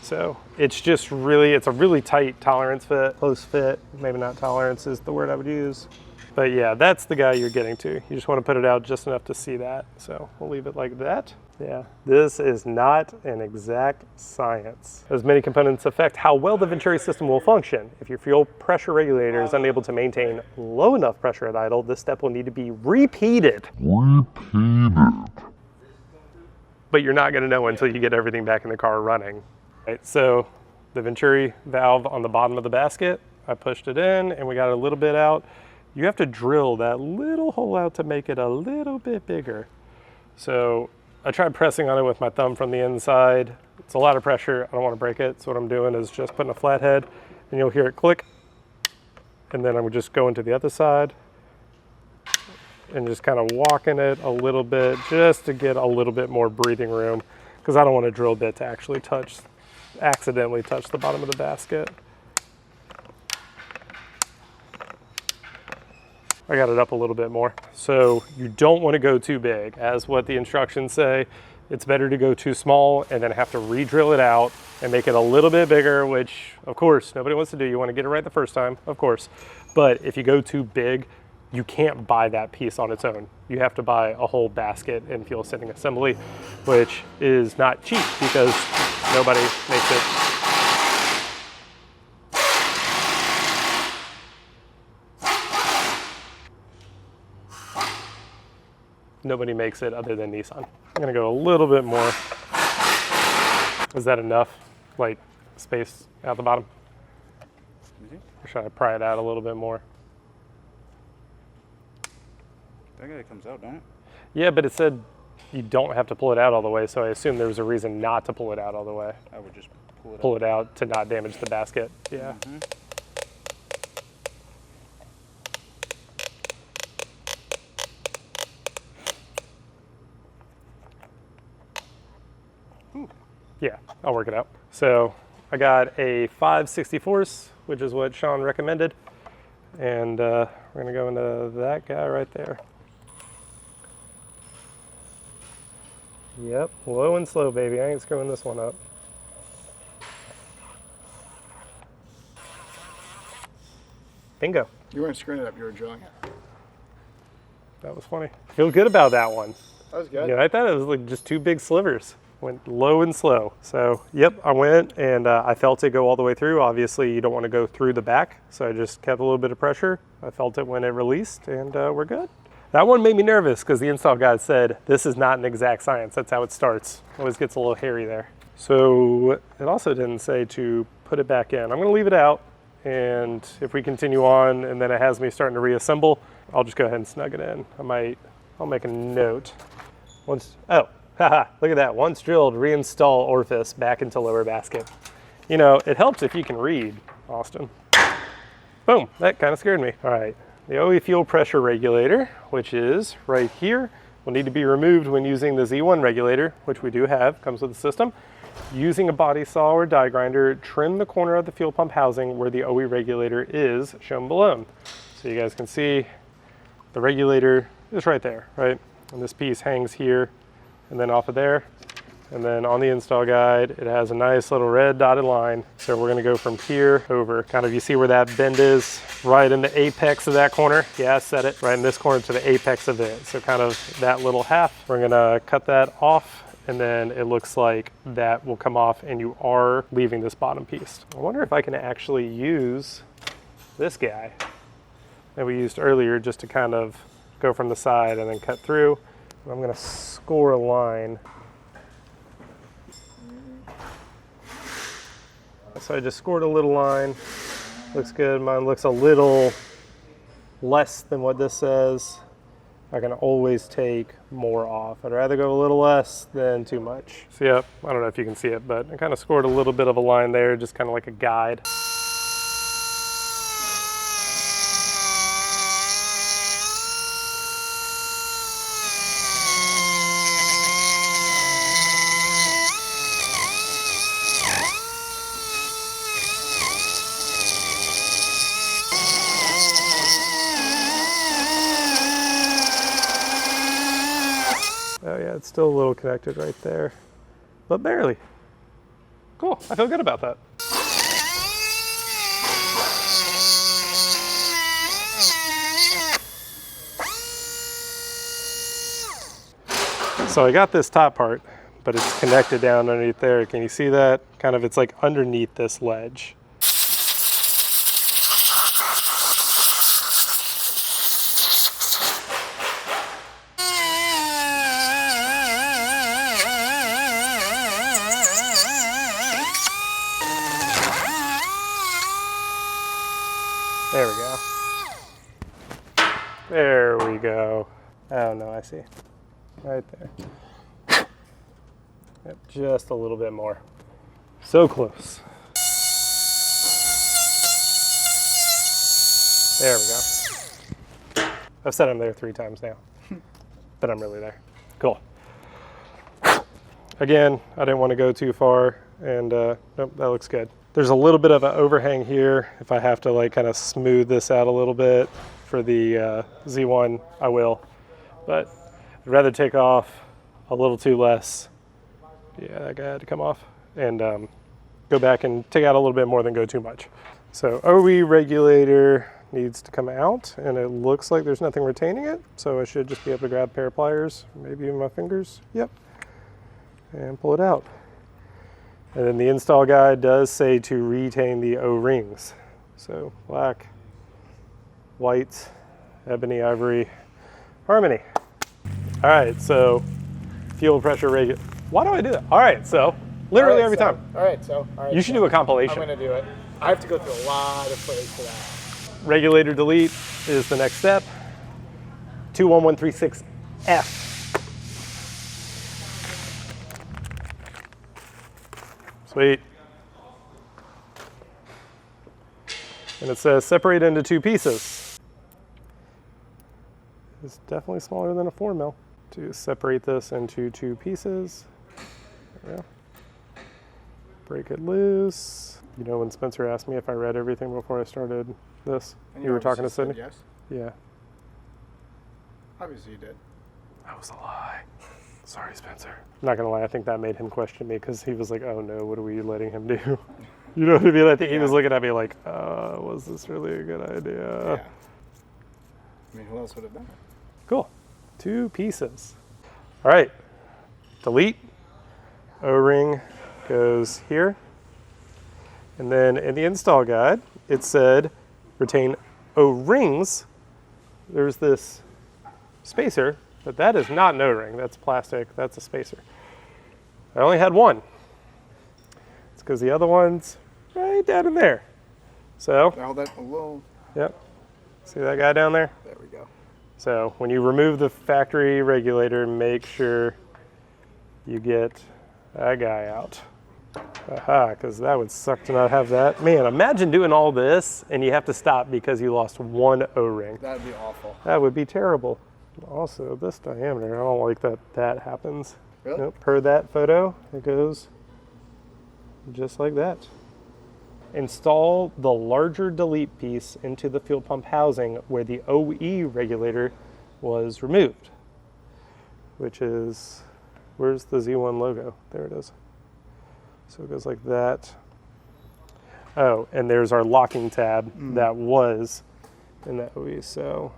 So it's just really, it's a really tight tolerance fit, close fit. Maybe not tolerance is the word I would use. But yeah, that's the guy you're getting to. You just want to put it out just enough to see that. So we'll leave it like that. Yeah, this is not an exact science, as many components affect how well the Venturi system will function. If your fuel pressure regulator is unable to maintain low enough pressure at idle, this step will need to be repeated. But you're not going to know until you get everything back in the car running. Right, so the Venturi valve on the bottom of the basket, I pushed it in and we got a little bit out. You have to drill that little hole out to make it a little bit bigger. So I tried pressing on it with my thumb from the inside. It's a lot of pressure. I don't want to break it. So what I'm doing is just putting a flathead and you'll hear it click. And then I would just go into the other side and just kind of walking it a little bit just to get a little bit more breathing room, because I don't want a drill bit to actually accidentally touch the bottom of the basket. I got it up a little bit more. So you don't want to go too big. As what the instructions say, it's better to go too small and then have to re-drill it out and make it a little bit bigger, which of course nobody wants to do. You want to get it right the first time, of course. But if you go too big, you can't buy that piece on its own. You have to buy a whole basket and fuel sending assembly, which is not cheap because nobody makes it. Nobody makes it other than Nissan. I'm gonna go a little bit more. Is that enough, like, space out the bottom? Or should I pry it out a little bit more? That guy comes out, don't it? Yeah, but it said you don't have to pull it out all the way, so I assume there was a reason not to pull it out all the way. I would just Pull it out to not damage the basket. Yeah. Yeah, I'll work it out. So I got a 5/64, which is what Sean recommended. And we're gonna go into that guy right there. Yep, low and slow, baby. I ain't screwing this one up. Bingo. You weren't screwing it up, you were drilling it. That was funny. Feel good about that one. That was good. Yeah, I thought it was like just 2 big slivers. Went low and slow. So, yep, I went and I felt it go all the way through. Obviously, you don't want to go through the back, so I just kept a little bit of pressure. I felt it when it released, and we're good. That one made me nervous because the install guy said, this is not an exact science. That's how it starts. Always gets a little hairy there. So, it also didn't say to put it back in. I'm going to leave it out, and if we continue on and then it has me starting to reassemble, I'll just go ahead and snug it in. I'll make a note. Oh, haha, look at that. Once drilled, reinstall orifice back into lower basket. You know, it helps if you can read, Austin. Boom, that kind of scared me. All right, the OE fuel pressure regulator, which is right here, will need to be removed when using the Z1 regulator, which we do have, comes with the system. Using a body saw or die grinder, trim the corner of the fuel pump housing where the OE regulator is shown below. So you guys can see the regulator is right there, right? And this piece hangs here and then off of there. And then on the install guide, it has a nice little red dotted line. So we're gonna go from here over, kind of, you see where that bend is? Right in the apex of that corner. Yeah, I said it, right in this corner to the apex of it. So kind of that little half, we're gonna cut that off, and then it looks like that will come off and you are leaving this bottom piece. I wonder if I can actually use this guy. that we used earlier just to kind of go from the side and then cut through. I'm gonna score a line. So I just scored a little line. Looks good. Mine looks a little less than what this says. I can always take more off. I'd rather go a little less than too much. So yep, I don't know if you can see it, but I kind of scored a little bit of a line there, just kind of like a guide. Oh yeah, it's still a little connected right there, but barely. Cool, I feel good about that. So I got this top part, but it's connected down underneath there. Can you see that? Kind of, it's like underneath this ledge. There we go. There we go. Oh no, I see. Right there. Yep, just a little bit more. So close. There we go. I've said I'm there 3 times now, but I'm really there. Cool. Again, I didn't want to go too far, and nope, that looks good. There's a little bit of an overhang here. If I have to like kind of smooth this out a little bit for the Z1, I will. But I'd rather take off a little too less. Yeah, that guy had to come off. And go back and take out a little bit more than go too much. So OE regulator needs to come out, and it looks like there's nothing retaining it. So I should just be able to grab a pair of pliers, maybe even my fingers. Yep. And pull it out. And then the install guide does say to retain the O-rings. So black, white, ebony, ivory, harmony. All right, so fuel pressure regulator. Why do I do that? All right, so literally every time. All right, You should do a compilation. I'm gonna do it. I have to go through a lot of footage for that. Regulator delete is the next step. 21136F. Sweet. And it says separate into 2 pieces. It's definitely smaller than a 4 mil. To separate this into 2 pieces. There we go. Break it loose. You know, when Spencer asked me if I read everything before I started this, And you were talking to said Sydney? yes. Yeah. Obviously you did. That was a lie. Sorry, Spencer. I'm not gonna lie, I think that made him question me because he was like, oh no, what are we letting him do? You know what I mean? I think he was looking at me like, was this really a good idea? Yeah. I mean, who else would have done it? Cool. 2 pieces. All right. Delete. O-ring goes here. And then in the install guide, it said retain O-rings. There's this spacer, but that is not an O-ring. That's plastic. That's a spacer. I only had one. It's because the other one's right down in there. So, Now that a little. yep. See that guy down there? There we go. So when you remove the factory regulator, make sure you get that guy out. Aha, because that would suck to not have that. Man, imagine doing all this and you have to stop because you lost 1 O-ring. That'd be awful. That would be terrible. Also, this diameter, I don't like that that happens. Really? Nope, per that photo, it goes just like that. Install the larger delete piece into the fuel pump housing where the OE regulator was removed, which is, where's the Z1 logo? There it is. So it goes like that. Oh, and there's our locking tab that was in the OE. So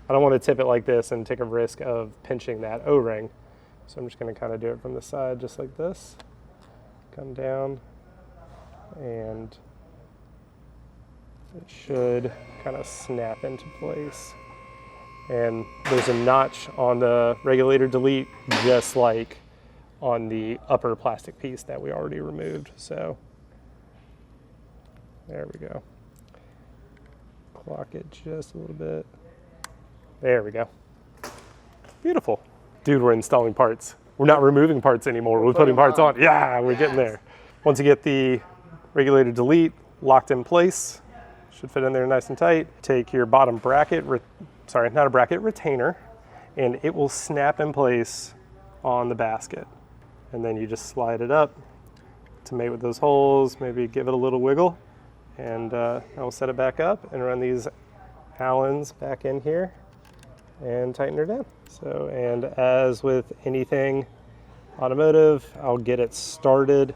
I don't want to tip it like this and take a risk of pinching that O-ring. So I'm just going to kind of do it from the side just like this. Come down and It should kind of snap into place. And there's a notch on the regulator delete, just like on the upper plastic piece that we already removed. So there we go. Clock it just a little bit. There we go. Beautiful. Dude, we're installing parts. We're not removing parts anymore. We're putting parts on. Yeah, we're getting there. Once you get the regulator delete locked in place, should fit in there nice and tight. Take your bottom bracket, sorry, not a bracket, retainer, and it will snap in place on the basket. And then you just slide it up to mate with those holes, maybe give it a little wiggle, and I'll set it back up and run these Allens back in here and tighten her down. So, and as with anything automotive, I'll get it started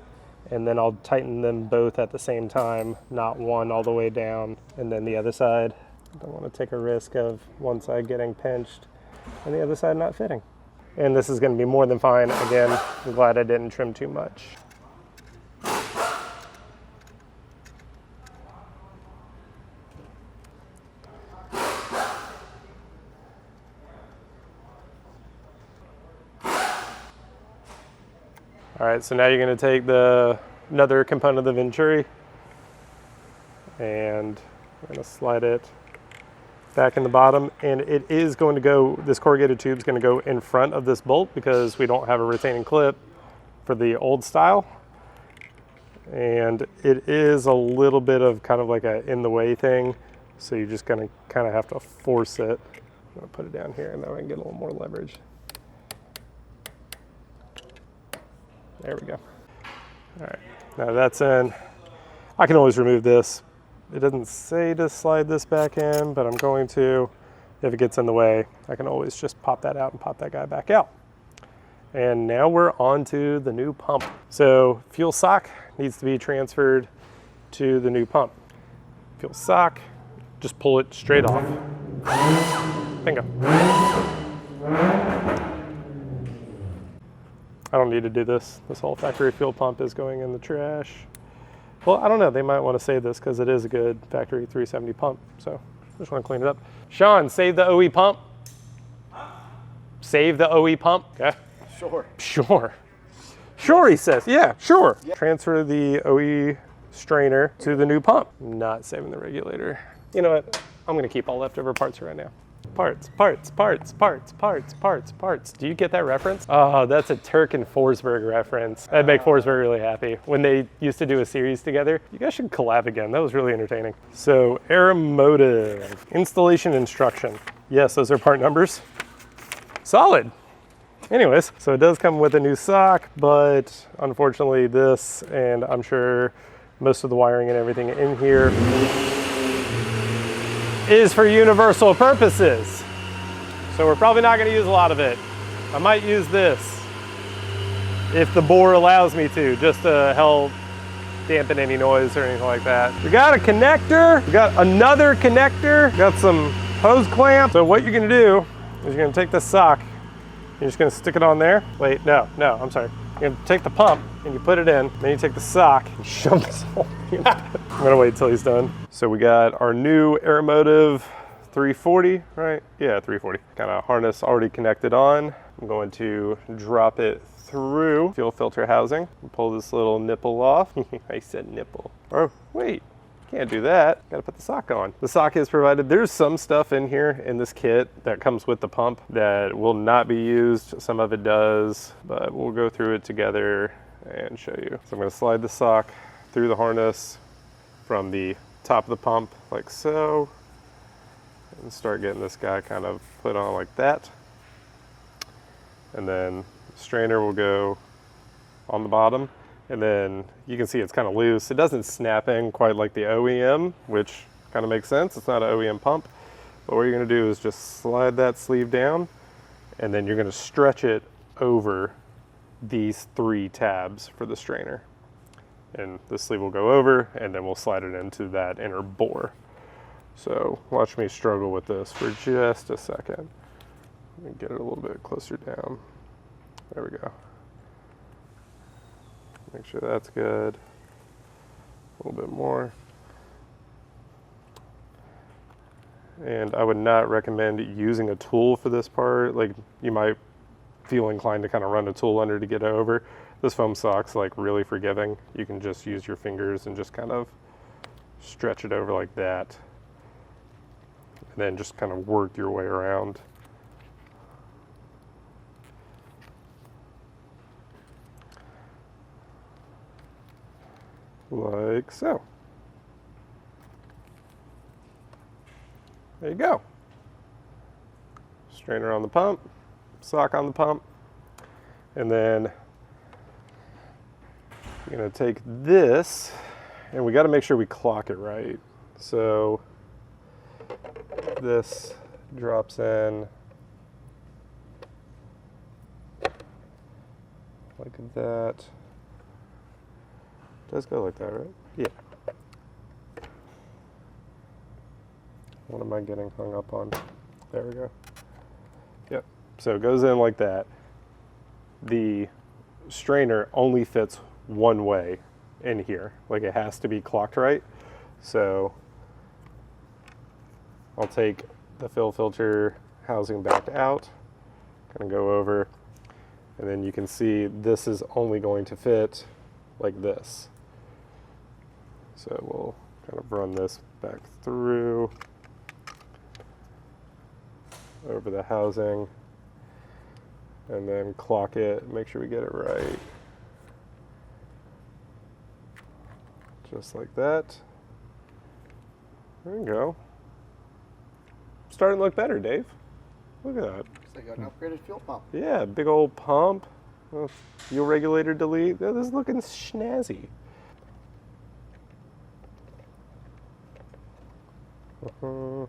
and then I'll tighten them both at the same time, not one all the way down and then the other side. I don't want to take a risk of one side getting pinched and the other side not fitting. And this is going to be more than fine. Again, I'm glad I didn't trim too much. All right, so now you're going to take another component of the Venturi and we're going to slide it back in the bottom, and it is going to go, this corrugated tube is going to go in front of this bolt because we don't have a retaining clip for the old style. And it is a little bit of kind of like a in the way thing, so you're just going to kind of have to force it. I'm going to put it down here and then I can get a little more leverage. There we go. All right, now that's in. I can always remove this. It doesn't say to slide this back in, but I'm going to. If it gets in the way, I can always just pop that out and pop that guy back out. And now we're on to the new pump. So fuel sock needs to be transferred to the new pump. Fuel sock, just pull it straight off. Bingo. I don't need to do this. This whole factory fuel pump is going in the trash. Well, I don't know. They might want to save this because it is a good factory 370 pump. So just want to clean it up. Sean, save the OE pump. Save the OE pump. Okay. Sure. Sure. Sure, he says. Yeah, sure. Yeah. Transfer the OE strainer to the new pump. Not saving the regulator. You know what? I'm going to keep all leftover parts right now. Parts, parts, parts, parts, parts, parts, parts. Do you get that reference? Oh, that's a Turk and Forsberg reference. That'd make Forsberg really happy. When they used to do a series together, you guys should collab again. That was really entertaining. So, Aeromotive. Installation instruction. Yes, those are part numbers. Solid. Anyways, so it does come with a new sock, but unfortunately this, and I'm sure most of the wiring and everything in here, is for universal purposes. So we're probably not going to use a lot of it. I might use this if the bore allows me to, just to help dampen any noise or anything like that. We got a connector, we got another connector, got some hose clamp. So what you're going to do is you're going to take this sock, you're just going to stick it on there. Wait, no, I'm sorry. You're going to take the pump and you put it in, then you take the sock and shove this whole thing in. I'm going to wait till he's done. So we got our new Aeromotive 340, right? Yeah, 340. Got a harness already connected on. I'm going to drop it through fuel filter housing and pull this little nipple off. I said nipple. Oh, wait. Can't do that. Gotta put the sock on. The sock is provided. There's some stuff in here in this kit that comes with the pump that will not be used. Some of it does, but we'll go through it together and show you. So I'm gonna slide the sock through the harness from the top of the pump like so, and start getting this guy kind of put on like that. And then the strainer will go on the bottom. And then you can see it's kind of loose. It doesn't snap in quite like the OEM, which kind of makes sense. It's not an OEM pump. But what you're going to do is just slide that sleeve down, and then you're going to stretch it over these 3 tabs for the strainer. And the sleeve will go over, and then we'll slide it into that inner bore. So watch me struggle with this for just a second. Let me get it a little bit closer down. There we go. Make sure that's good. A little bit more. and I would not recommend using a tool for this part. Like, you might feel inclined to kind of run a tool under to get it over. This foam stock's like really forgiving. You can just use your fingers and just kind of stretch it over like that, and then just kind of work your way around. Like so. There you go. Strainer on the pump, sock on the pump, and then I'm gonna take this, and we gotta make sure we clock it right. So this drops in like that. It does go like that, right? Yeah. What am I getting hung up on? There we go. Yep. So it goes in like that. The strainer only fits one way in here. Like, it has to be clocked right. So I'll take the fill filter housing back out, kind of go over, and then you can see this is only going to fit like this. So we'll kind of run this back through over the housing, and then clock it, make sure we get it right. Just like that. There you go. Starting to look better, Dave. Look at that. Looks like an upgraded fuel pump. Yeah, big old pump. Fuel regulator delete. This is looking snazzy. So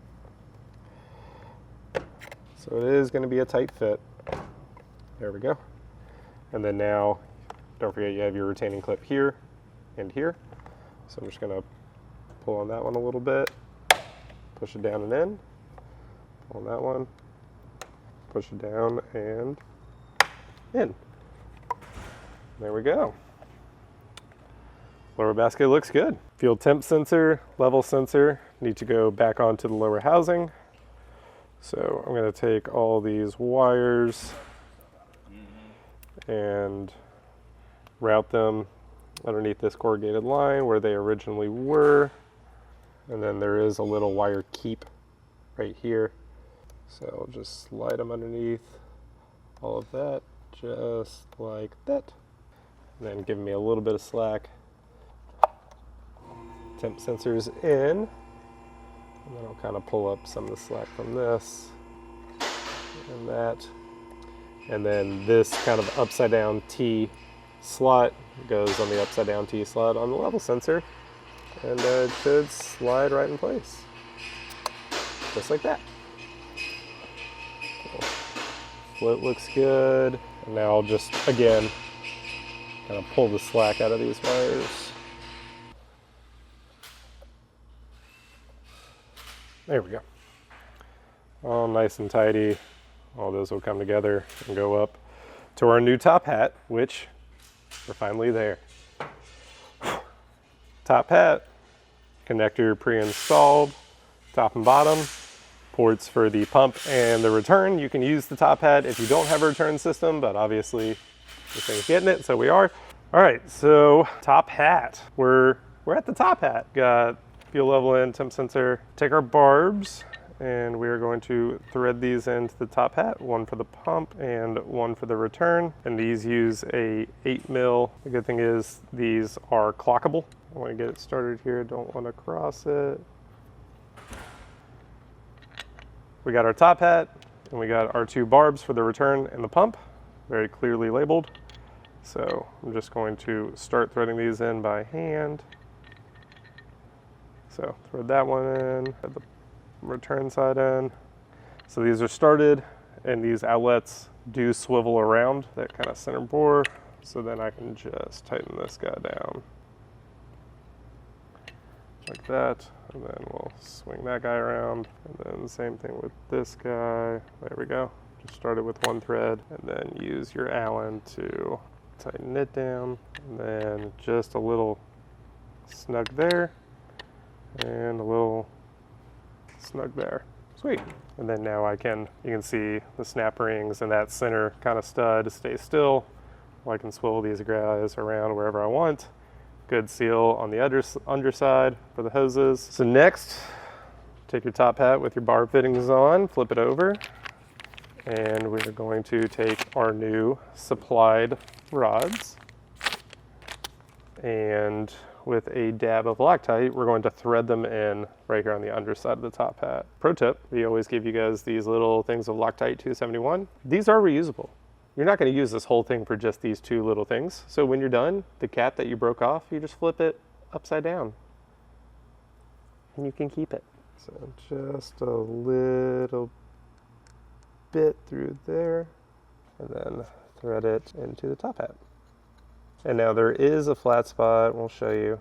it is going to be a tight fit. There we go. And then now, don't forget you have your retaining clip here and here. So I'm just going to pull on that one a little bit, push it down and in, pull on that one, push it down and in. There we go. Lower basket looks good. Fuel temp sensor, level sensor need to go back onto the lower housing. So I'm going to take all these wires and route them underneath this corrugated line where they originally were. And then there is a little wire keep right here. So I'll just slide them underneath all of that, just like that. And then give me a little bit of slack. Temp sensors in. And then I'll kind of pull up some of the slack from this and that. And then this kind of upside down T slot goes on the upside down T slot on the level sensor. And it should slide right in place. Just like that. Cool. Float looks good. And now I'll just, again, kind of pull the slack out of these wires. There we go. All nice and tidy. All those will come together and go up to our new top hat, which we're finally there. Top hat, connector pre-installed, top and bottom, ports for the pump and the return. You can use the top hat if you don't have a return system, but obviously this thing's getting it, so we are. All right, so top hat. We're at the top hat. Got fuel level in, temp sensor. Take our barbs and we are going to thread these into the top hat, one for the pump and one for the return. And these use a 8mm. The good thing is these are clockable. I want to get it started here, don't want to cross it. We got our top hat and we got our two barbs for the return and the pump, very clearly labeled. So I'm just going to start threading these in by hand. So thread that one in, thread the return side in. So these are started, and these outlets do swivel around that kind of center bore. So then I can just tighten this guy down like that, and then we'll swing that guy around, and then the same thing with this guy. There we go. Just start it with one thread, and then use your Allen to tighten it down, and then just a little snug there. And a little snug there. Sweet. And then now you can see the snap rings and that center kind of stud stays still. I can swivel these guys around wherever I want. Good seal on the underside for the hoses. So next, take your top hat with your bar fittings on, flip it over, and we're going to take our new supplied rods, and with a dab of Loctite, we're going to thread them in right here on the underside of the top hat. Pro tip, we always give you guys these little things of Loctite 271. These are reusable. You're not going to use this whole thing for just these two little things. So when you're done, the cap that you broke off, you just flip it upside down and you can keep it. So just a little bit through there and then thread it into the top hat. And now there is a flat spot, we'll show you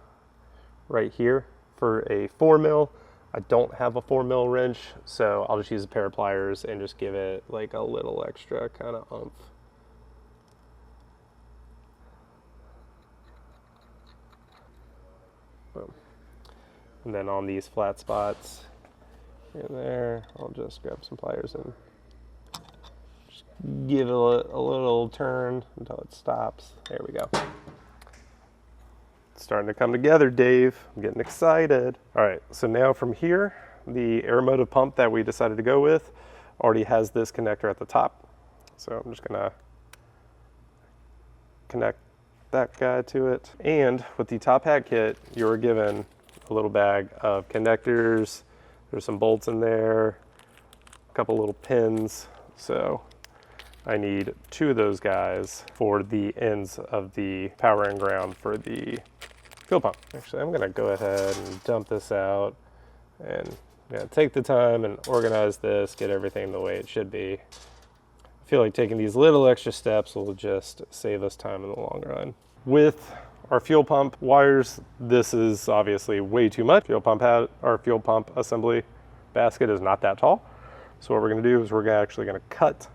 right here for a 4mm. I don't have a 4mm wrench, so I'll just use a pair of pliers and just give it like a little extra kind of oomph. Boom. And then on these flat spots in there, I'll just grab some pliers and just give it a little turn until it stops. There we go. It's starting to come together, Dave. I'm getting excited. All right, so now from here, the air motive pump that we decided to go with already has this connector at the top. So I'm just gonna connect that guy to it. And with the top hat kit, you were given a little bag of connectors. There's some bolts in there, a couple little pins. So I need 2 of those guys for the ends of the power and ground for the fuel pump. Actually, I'm gonna go ahead and dump this out and take the time and organize this, get everything the way it should be. I feel like taking these little extra steps will just save us time in the long run. With our fuel pump wires, this is obviously way too much. Our fuel pump assembly basket is not that tall. So what we're gonna do is we're actually gonna cut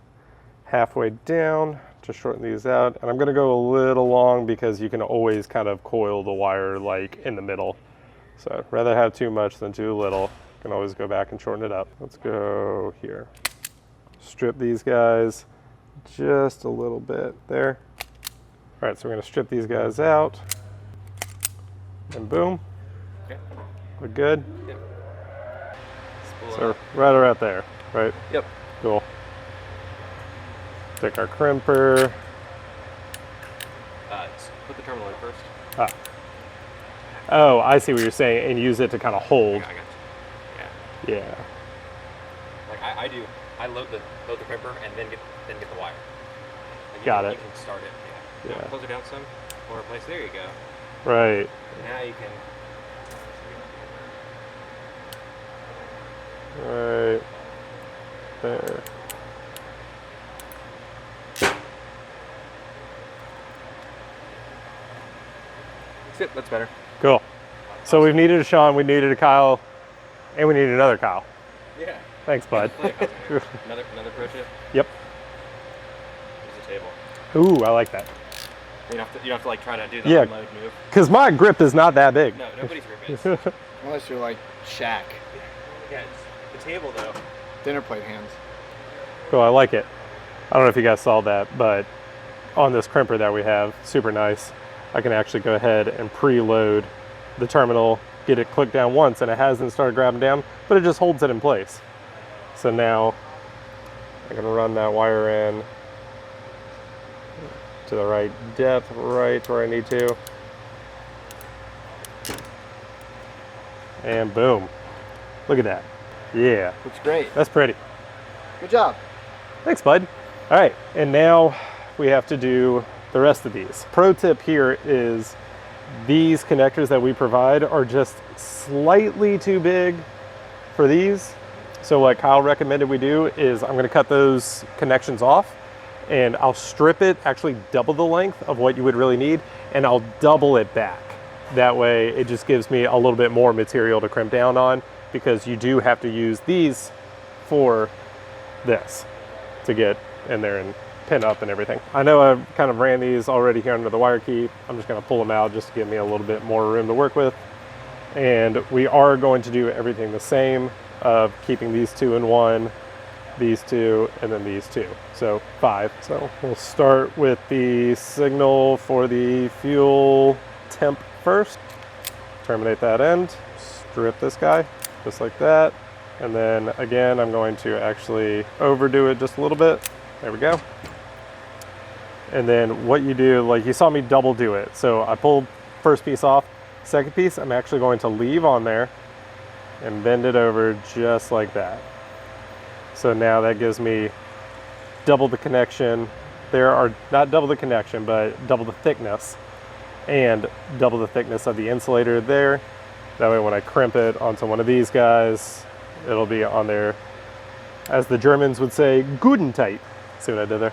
halfway down to shorten these out. And I'm gonna go a little long because you can always kind of coil the wire like in the middle. So I'd rather have too much than too little. You can always go back and shorten it up. Let's go here. Strip these guys just a little bit there. All right, so we're gonna strip these guys out and boom. Okay. We're good. Yep. So right around there, right? Yep. Cool. Take our crimper. Put the terminal in first. Ah. Oh, I see what you're saying, and use it to kind of hold. I got you. Yeah. Like I do. I load the crimper and then get the wire. Like Got it. You can start it. Yeah. Yeah. Now close it down some. Or replace. There you go. Right. Now you can. Right. There. That's better. Cool. So we've needed a Sean, we needed a Kyle, and we need another Kyle. Yeah. Thanks, bud. another pro tip. Yep. Use a table. Ooh, I like that. You don't have to like try to do the Yeah. unload move. Because my grip is not that big. No, nobody's grip is. Unless you're like Shaq, Yeah, the table though. dinner plate hands. Cool, I like it. I don't know if you guys saw that, but on this crimper that we have, super nice, I can actually go ahead and preload the terminal, get it clicked down once, and it hasn't started grabbing down, but it just holds it in place. So now I can run that wire in to the right depth, right where I need to. And boom. Look at that. Yeah, Looks great. that's pretty. Good job. Thanks, bud. All right, and now we have to do the rest of these. Pro tip here is these connectors that we provide are just slightly too big for these. So what Kyle recommended we do is I'm gonna cut those connections off and I'll strip it, actually double the length of what you would really need, and I'll double it back. That way it just gives me a little bit more material to crimp down on, because you do have to use these for this to get in there and pin up and everything. I know I've kind of ran these already here under the wire key. I'm just gonna pull them out just to give me a little bit more room to work with. And we are going to do everything the same of keeping these two in one, these two, and then these two. So 5. So we'll start with the signal for the fuel temp first. Terminate that end, strip this guy, just like that. And then again, I'm going to actually overdo it just a little bit. There we go. And then what you do, like you saw me double do it. So I pulled first piece off, second piece, I'm actually going to leave on there and bend it over just like that. So now that gives me double the connection. There are not double the connection, but double the thickness and double the thickness of the insulator there. That way when I crimp it onto one of these guys, it'll be on there, as the Germans would say, good and tight. See what I did there?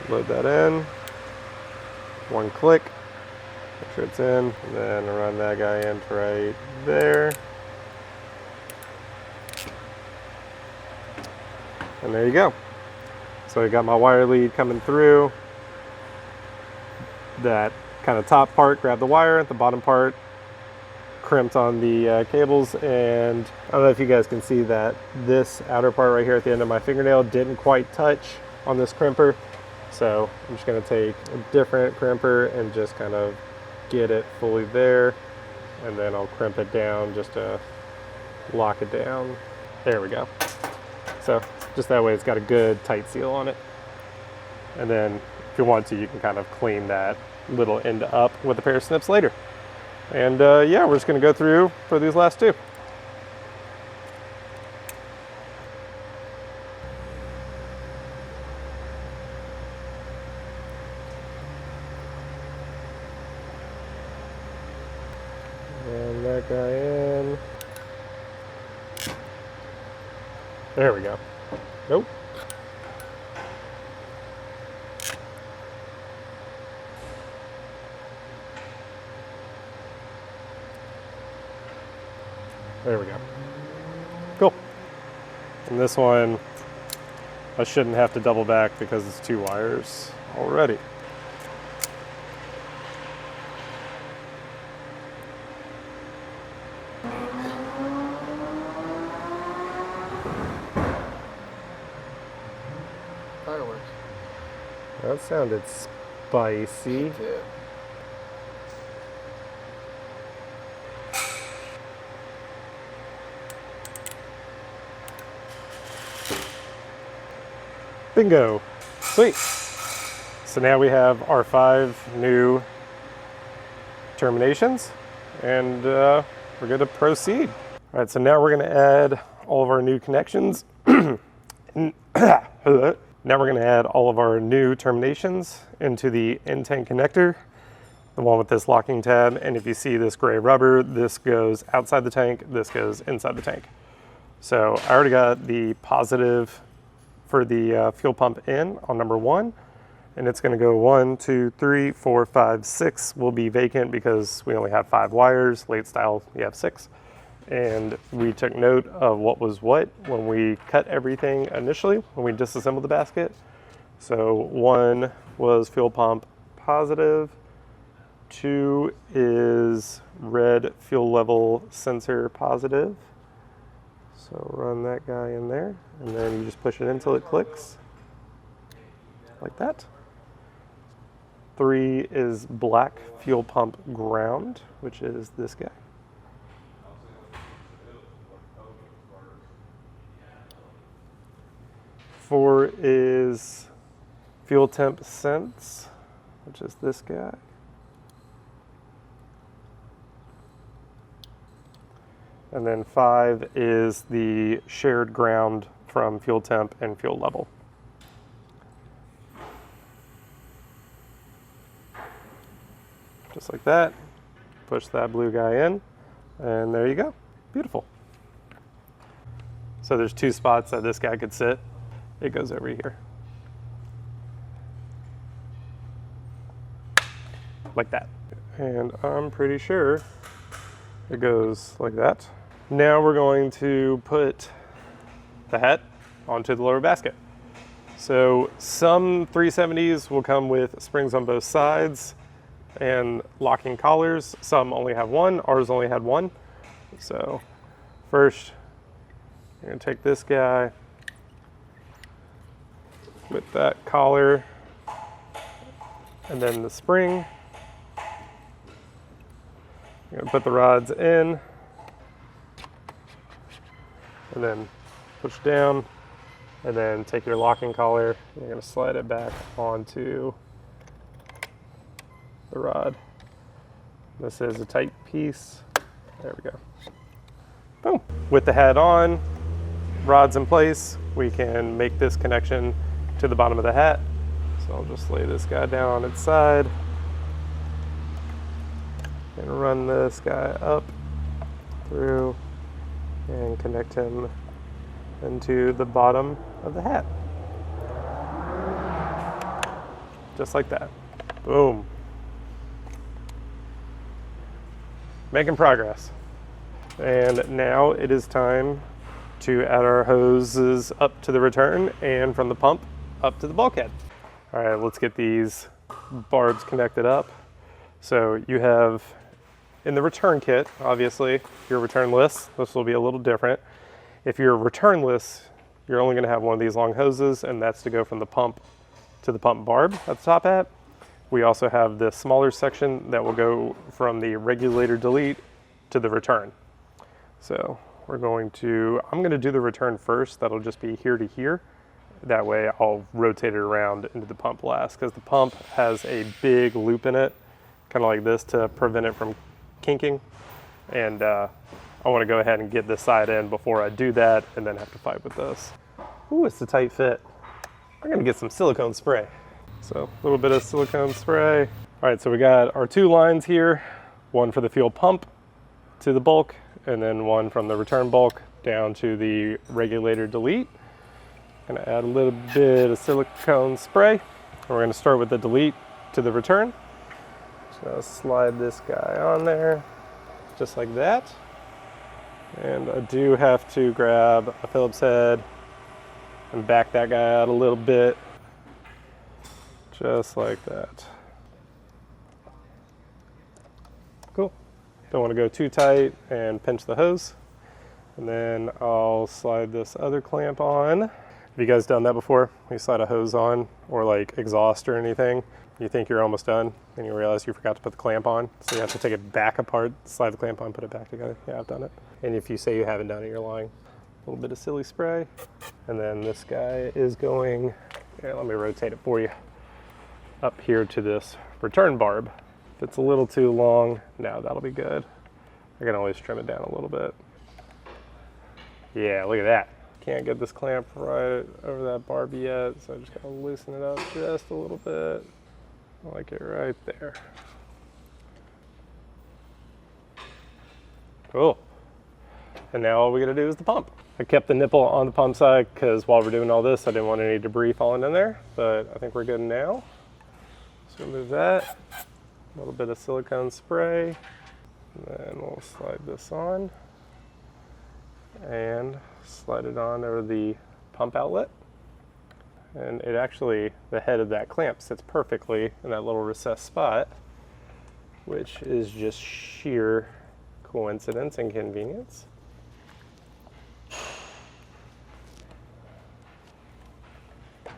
Load that in, one click, make sure it's in, and then run that guy in right there. And there you go. So I got my wire lead coming through. That kind of top part, grab the wire, the bottom part crimped on the cables, and I don't know if you guys can see that this outer part right here at the end of my fingernail didn't quite touch on this crimper. So I'm just going to take a different crimper and just kind of get it fully there, and then I'll crimp it down just to lock it down. There we go. So just that way it's got a good tight seal on it. And then if you want to, you can kind of clean that little end up with a pair of snips later. And yeah, we're just going to go through for these last two. And that guy in. There we go. Nope. There we go. Cool. And this one, I shouldn't have to double back because it's 2 wires already. Fireworks. That sounded spicy. Yeah. Bingo. Sweet. So now we have our 5 new terminations, and we're going to proceed. All right, so now we're going to add all of our new connections. Now we're going to add all of our new terminations into the in-tank connector, the one with this locking tab. And if you see this gray rubber, this goes outside the tank, this goes inside the tank. So I already got the positive for the fuel pump in on number 1, and it's going to go 1, 2, 3, 4, 5, 6 will be vacant because we only have 5 wires. Late style, you have 6. And we took note of what was what when we cut everything initially, when we disassembled the basket. So 1 was fuel pump positive, 2 is red fuel level sensor positive. So run that guy in there, and then you just push it until it clicks, like that. 3 is black fuel pump ground, which is this guy. 4 is fuel temp sense, which is this guy. And then 5 is the shared ground from fuel temp and fuel level. Just like that. Push that blue guy in, and there you go. Beautiful. So there's 2 spots that this guy could sit. It goes over here. Like that. And I'm pretty sure it goes like that. Now we're going to put the hat onto the lower basket. So some 370s will come with springs on both sides and locking collars. Some only have 1. Ours only had 1. So first, you're gonna take this guy with that collar and then the spring. You're gonna put the rods in and then push down, and then take your locking collar. You're gonna slide it back onto the rod. This is a tight piece. There we go. Boom. With the head on, rods in place, we can make this connection to the bottom of the hat. So I'll just lay this guy down on its side and run this guy up through and connect him into the bottom of the hat. Just like that. Boom. Making progress. And now it is time to add our hoses up to the return and from the pump up to the bulkhead. All right, let's get these barbs connected up. So you have in the return kit, obviously, your returnless. This will be a little different. If you're returnless, you're only gonna have one of these long hoses, and that's to go from the pump to the pump barb at the top hat. We also have this smaller section that will go from the regulator delete to the return. So I'm gonna do the return first. That'll just be here to here. That way I'll rotate it around into the pump last, because the pump has a big loop in it, kind of like this, to prevent it from kinking. And I wanna go ahead and get this side in before I do that and then have to fight with this. Ooh, it's a tight fit. I'm gonna get some silicone spray. So a little bit of silicone spray. All right, so we got our two lines here, one for the fuel pump to the bulk, and then one from the return bulk down to the regulator delete. Gonna add a little bit of silicone spray. And we're gonna start with the delete to the return. Just gonna slide this guy on there, just like that. And I do have to grab a Phillips head and back that guy out a little bit, just like that. Cool. Don't want to go too tight and pinch the hose. And then I'll slide this other clamp on. Have you guys done that before? You slide a hose on, or like exhaust or anything, you think you're almost done and you realize you forgot to put the clamp on, so you have to take it back apart, slide the clamp on, put it back together. Yeah, I've done it. And if you say you haven't done it, you're lying. A little bit of silly spray. And then this guy is going, here, let me rotate it for you, up here to this return barb. If it's a little too long, no, that'll be good. I can always trim it down a little bit. Yeah, look at that. Can't get this clamp right over that barb yet, so I just gotta loosen it up just a little bit. I like it right there. Cool. And now all we gotta do is the pump. I kept the nipple on the pump side because while we're doing all this, I didn't want any debris falling in there, but I think we're good now. So remove that. A little bit of silicone spray. And then we'll slide this on and slide it on over the pump outlet. And it actually, the head of that clamp sits perfectly in that little recessed spot, which is just sheer coincidence and convenience.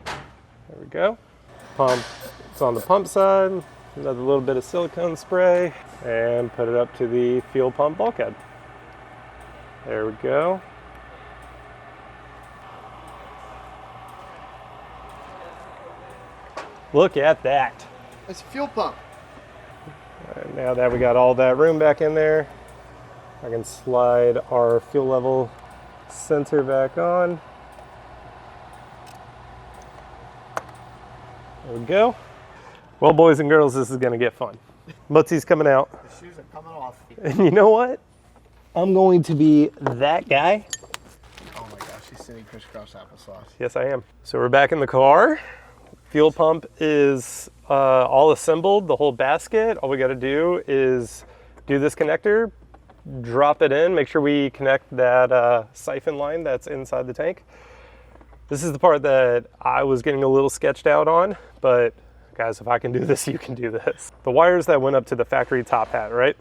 There we go. Pump, it's on the pump side. Another little bit of silicone spray and put it up to the fuel pump bulkhead. There we go. Look at that. It's a fuel pump. All right, now that we got all that room back in there, I can slide our fuel level sensor back on. There we go. Well, boys and girls, this is gonna get fun. Mutzi's coming out. The shoes are coming off. And you know what? I'm going to be that guy. Oh my gosh, he's sitting crisscross applesauce. Yes, I am. So we're back in the car. Fuel pump is all assembled, the whole basket. All we gotta do is do this connector, drop it in, make sure we connect that siphon line that's inside the tank. This is the part that I was getting a little sketched out on, but guys, if I can do this, you can do this. The wires that went up to the factory top hat, right?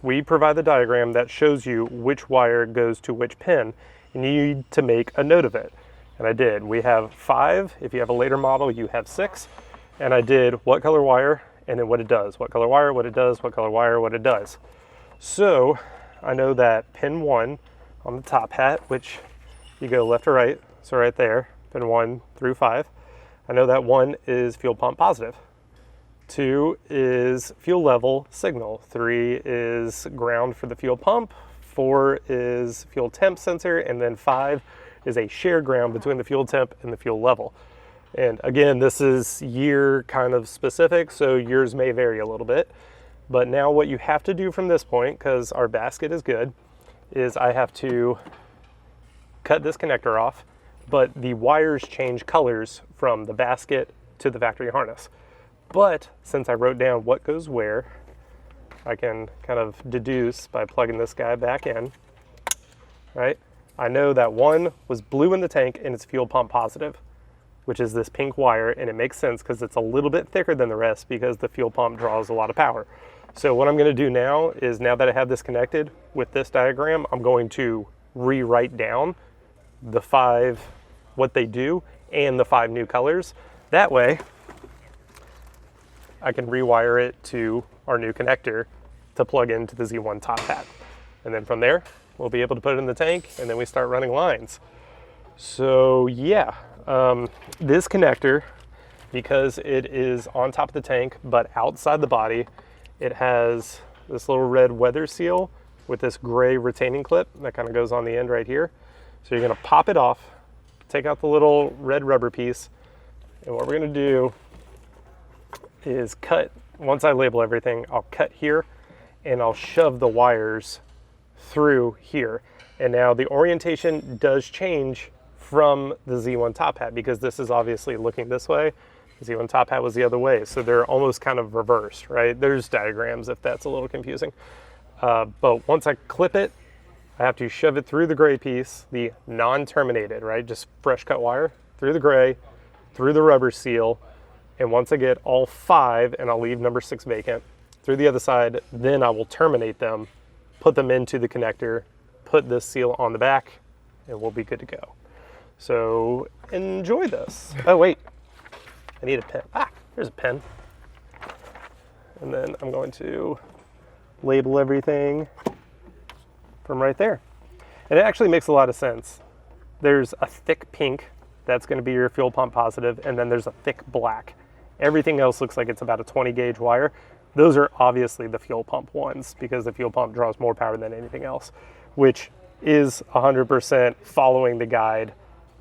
we provide the diagram that shows you which wire goes to which pin, and you need to make a note of it. And I did. We have 5. If you have a later model, you have 6. And I did what color wire and then what it does. What color wire, what it does, what color wire, what it does. So I know that pin 1 on the top hat, which you go left or right, so right there, pin 1 through 5. I know that 1 is fuel pump positive. 2 is fuel level signal. 3 is ground for the fuel pump. 4 is fuel temp sensor. And then 5 is a shared ground between the fuel temp and the fuel level. And again, this is year kind of specific, so yours may vary a little bit. But now what you have to do from this point, because our basket is good, is I have to cut this connector off, but the wires change colors from the basket to the factory harness. But since I wrote down what goes where, I can kind of deduce by plugging this guy back in, right? I know that 1 was blue in the tank and it's fuel pump positive, which is this pink wire, and it makes sense because it's a little bit thicker than the rest because the fuel pump draws a lot of power. So what I'm gonna do now is, now that I have this connected with this diagram, I'm going to rewrite down the 5, what they do, and the 5 new colors. That way, I can rewire it to our new connector to plug into the Z1 top hat. And then from there, we'll be able to put it in the tank, and then we start running lines. So yeah, this connector, because it is on top of the tank, but outside the body, it has this little red weather seal with this gray retaining clip that kind of goes on the end right here. So you're gonna pop it off, take out the little red rubber piece, and what we're gonna do is cut, once I label everything, I'll cut here and I'll shove the wires through here. And now the orientation does change from the Z1 top hat because this is obviously looking this way. The Z1 top hat was the other way. So they're almost kind of reversed, right? There's diagrams if that's a little confusing. But once I clip it, I have to shove it through the gray piece, the non-terminated, right? Just fresh cut wire, through the gray, through the rubber seal. And once I get all 5, and I'll leave number 6 vacant, through the other side, then I will terminate them, put them into the connector, put this seal on the back, and we'll be good to go. So enjoy this. Oh wait, I need a pen. Ah, there's a pen. And then I'm going to label everything from right there. And it actually makes a lot of sense. There's a thick pink, that's gonna be your fuel pump positive, and then there's a thick black. Everything else looks like it's about a 20 gauge wire. Those are obviously the fuel pump ones because the fuel pump draws more power than anything else, which is 100% following the guide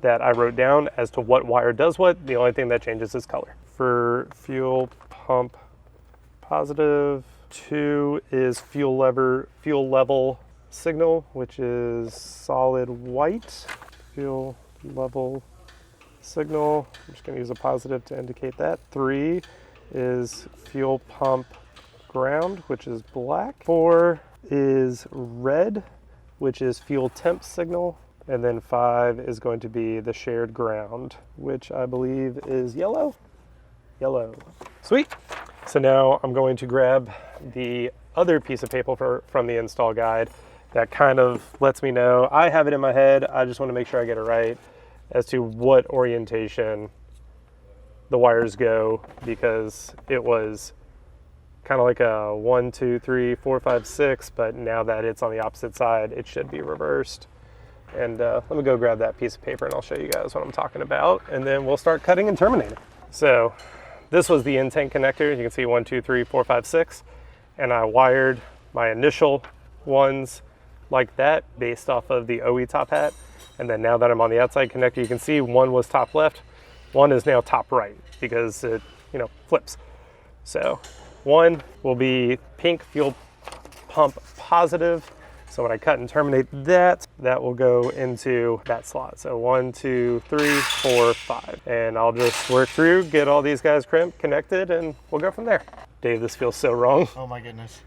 that I wrote down as to what wire does what. The only thing that changes is color. For fuel pump positive, 2 is fuel level signal, which is solid white. Fuel level signal, I'm just going to use a positive to indicate that. 3 is fuel pump ground, which is black. 4 is red, which is fuel temp signal. And then 5 is going to be the shared ground, which I believe is yellow. Yellow. Sweet. So now I'm going to grab the other piece of paper from the install guide that kind of lets me know. I have it in my head. I just want to make sure I get it right as to what orientation the wires go, because it was kind of like a 1, 2, 3, 4, 5, 6, but now that it's on the opposite side, it should be reversed. And let me go grab that piece of paper and I'll show you guys what I'm talking about, and then we'll start cutting and terminating. So this was the in-tank connector. You can see 1, 2, 3, 4, 5, 6, and I wired my initial ones like that based off of the OE top hat. And then now that I'm on the outside connector, you can see 1 was top left, 1 is now top right because it, flips. So 1 will be pink fuel pump positive. So when I cut and terminate that, that will go into that slot. So 1, 2, 3, 4, 5. And I'll just work through, get all these guys connected, and we'll go from there. Dave, this feels so wrong. Oh my goodness.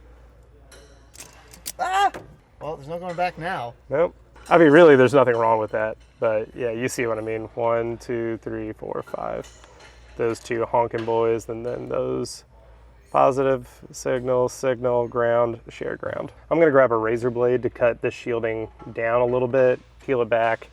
Ah! Well, there's no going back now. Nope. I mean, really, there's nothing wrong with that. But yeah, you see what I mean. 1, 2, 3, 4, 5. Those 2 honking boys, and then those Positive, signal, signal, ground, shared ground. I'm gonna grab a razor blade to cut this shielding down a little bit, peel it back,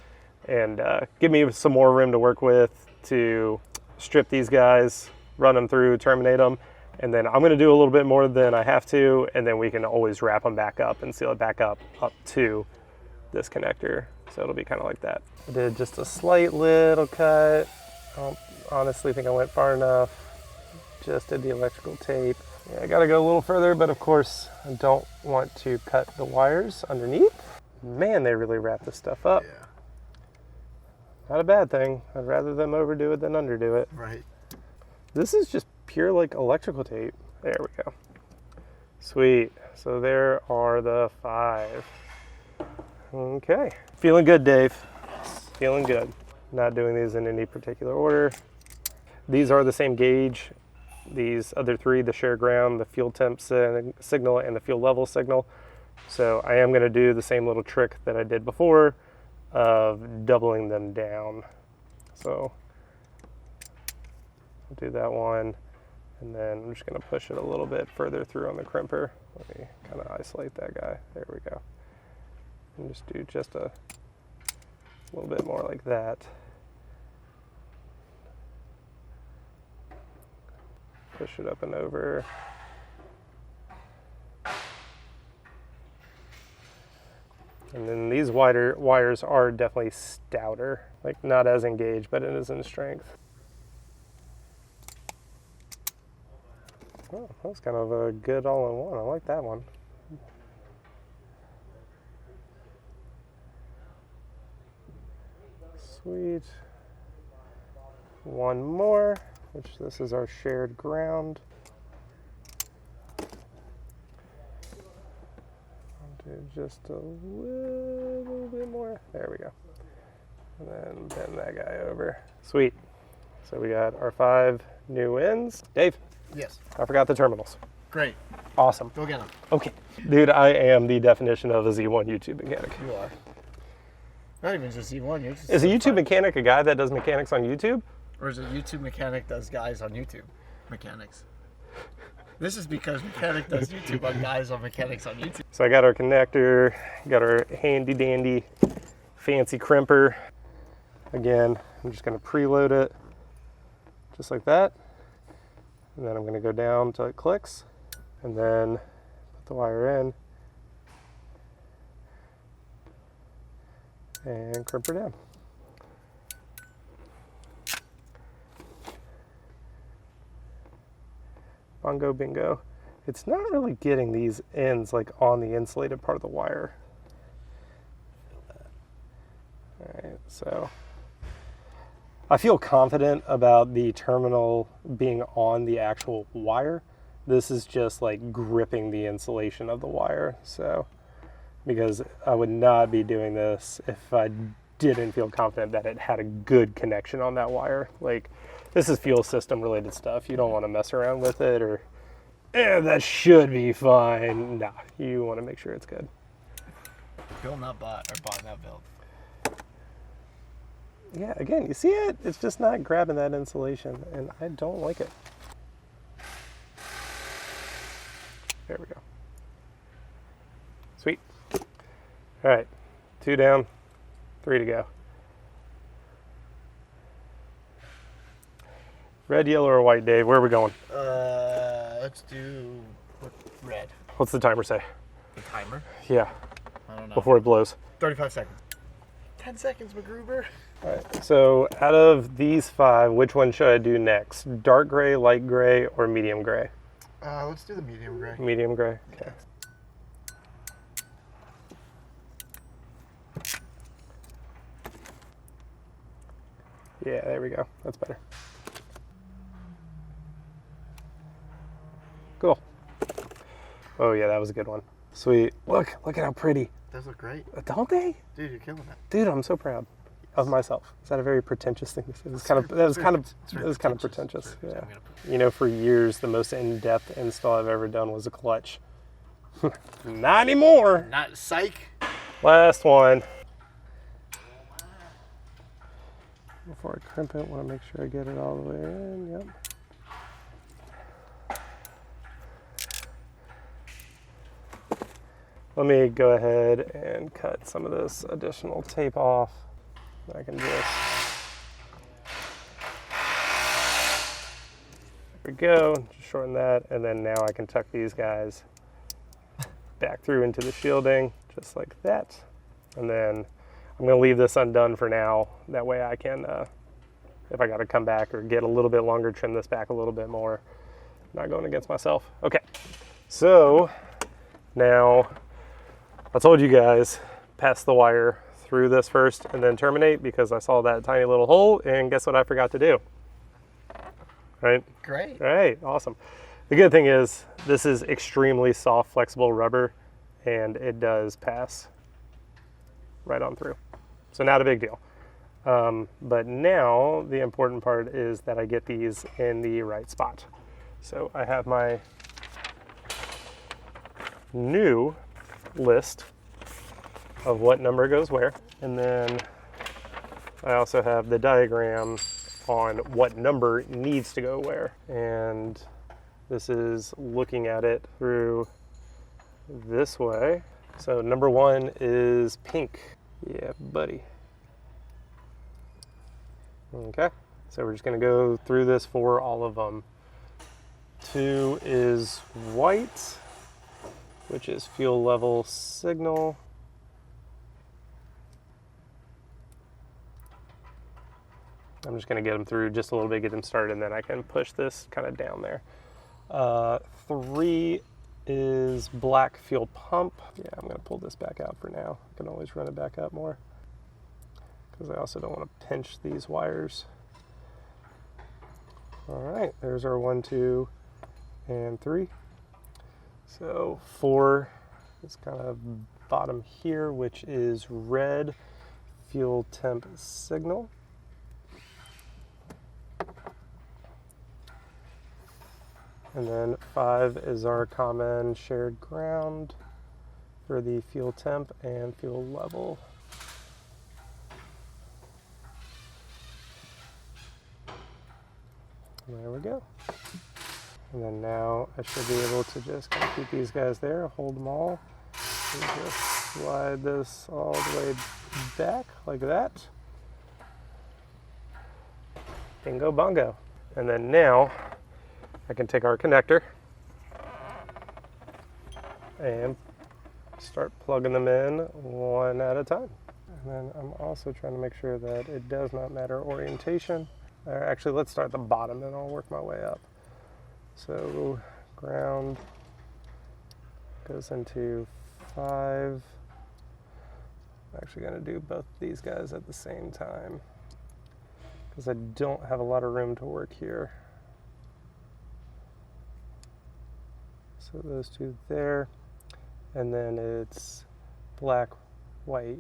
and give me some more room to work with to strip these guys, run them through, terminate them, and then I'm gonna do a little bit more than I have to, and then we can always wrap them back up and seal it back up to this connector. So it'll be kind of like that. I did just a slight little cut. I don't honestly think I went far enough. Just did the electrical tape. Yeah, I gotta go a little further, but of course I don't want to cut the wires underneath. Man, they really wrap this stuff up. Yeah. Not a bad thing. I'd rather them overdo it than underdo it. Right. This is just pure like electrical tape. There we go. Sweet. So there are the 5. Okay. Feeling good, Dave. Feeling good. Not doing these in any particular order. These are the same gauge. These other 3, the share ground, the fuel temp signal, and the fuel level signal. So I am going to do the same little trick that I did before of doubling them down. So I'll do that one, and then I'm just going to push it a little bit further through on the crimper. Let me kind of isolate that guy. There we go. And just do just a little bit more like that. Push it up and over. And then these wires are definitely stouter, like not as engaged, but it is in strength. Oh, that was kind of a good all-in-one. I like that one. Sweet. One more, which this is our shared ground. I'll do just a little bit more. There we go. And then bend that guy over. Sweet. So we got our 5 new ends. Dave, Yes. I forgot the terminals. Great. Awesome. Go get them. Okay. Dude, I am the definition of a Z1 YouTube mechanic. You are. Not even just Z1. You're just Is a YouTube certified. mechanic a guy that does mechanics on YouTube? Or is it YouTube mechanic does guys on YouTube mechanics? This is because mechanic does YouTube on guys on mechanics on YouTube. So I got our connector, got our handy dandy fancy crimper. Again, I'm just gonna preload it just like that. And then I'm gonna go down till it clicks and then put the wire in and crimper down. Bongo bingo. It's not really getting these ends like on the insulated part of the wire. All right, so I feel confident about the terminal being on the actual wire. This is just like gripping the insulation of the wire. So, because I would not be doing this if I didn't feel confident that it had a good connection on that wire. Like, this is fuel system related stuff. You don't want to mess around with it or, that should be fine. Nah, you want to make sure it's good. Bill not bought, or bought not built. Yeah, again, you see it? It's just not grabbing that insulation, and I don't like it. There we go. Sweet. All right, 2 down, 3 to go. Red, yellow, or white, Dave? Where are we going? Let's do red. What's the timer say? The timer? Yeah, I don't know. before it blows. 35 seconds. 10 seconds, MacGruber. All right, so out of these 5, which one should I do next? Dark gray, light gray, or medium gray? Let's do the medium gray. Medium gray, okay. Yeah, there we go. That's better. Cool. Oh yeah, that was a good one. Sweet. Look at how pretty. Those look great. Don't they? Dude, you're killing it. Dude, I'm so proud of myself. Is that a very pretentious thing to say? It was kind of pretentious. Yeah. You know, for years, the most in-depth install I've ever done was a clutch. Not anymore. Not psych. Last one. Before I crimp it, I want to make sure I get it all the way in. Yep. Let me go ahead and cut some of this additional tape off. I can just, there we go, just shorten that, and then now I can tuck these guys back through into the shielding, just like that. And then I'm gonna leave this undone for now. That way I can, if I gotta come back or get a little bit longer, trim this back a little bit more. Not going against myself. Okay, so now I told you guys, pass the wire through this first and then terminate, because I saw that tiny little hole, and guess what I forgot to do? Right? Great. All right, awesome. The good thing is this is extremely soft, flexible rubber, and it does pass right on through. So not a big deal. But now the important part is that I get these in the right spot. So I have my new list of what number goes where, and then I also have the diagram on what number needs to go where, and this is looking at it through this way. So number 1 is pink. Yeah, buddy. Okay, so we're just gonna go through this for all of them. 2 is white, which is fuel level signal. I'm just gonna get them through just a little bit, get them started, and then I can push this kind of down there. 3 is black fuel pump. Yeah, I'm gonna pull this back out for now. I can always run it back up more, because I also don't want to pinch these wires. All right, there's our 1, 2, and 3. So 4 is kind of bottom here, which is red fuel temp signal. And then 5 is our common shared ground for the fuel temp and fuel level. There we go. And then now I should be able to just kind of keep these guys there, hold them all, and just slide this all the way back like that. Bingo bongo. And then now I can take our connector and start plugging them in one at a time. And then I'm also trying to make sure that it does not matter orientation. Actually, let's start at the bottom and I'll work my way up. So ground goes into 5. I'm actually going to do both these guys at the same time, because I don't have a lot of room to work here. So those 2 there, and then it's black, white,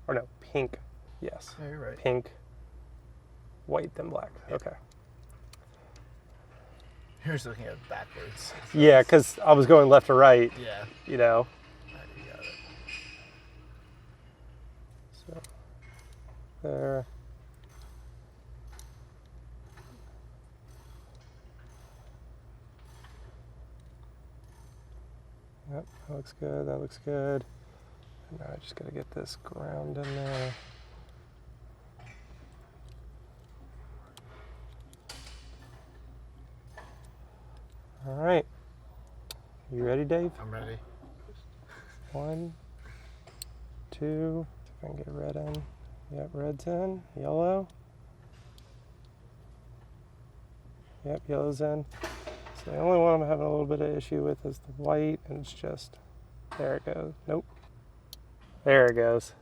or no, pink. Yes. Yeah, you're right. Pink, white, then black. Okay. Here's looking at it backwards. Yeah, because I was going left to right. Yeah. You know. You got it. So there. Yep, that looks good, that looks good. And now I just gotta get this ground in there. All right, you ready, Dave? I'm ready. 1, 2, if I can get red in. Yep, red's in, yellow. Yep, yellow's in. So the only one I'm having a little bit of issue with is the white, and it's just, there it goes. Nope. There it goes.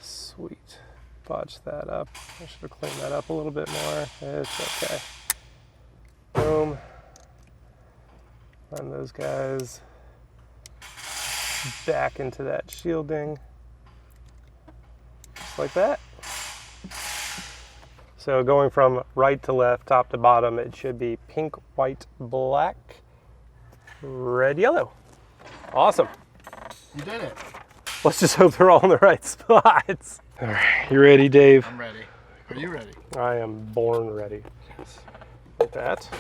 Sweet. Botched that up. I should have cleaned that up a little bit more. It's okay. Boom. Run those guys back into that shielding. Just like that. So going from right to left, top to bottom, it should be pink, white, black, red, yellow. Awesome. You did it. Let's just hope they're all in the right spots. All right, you ready, Dave? I'm ready. Are you ready? I am born ready. Like that.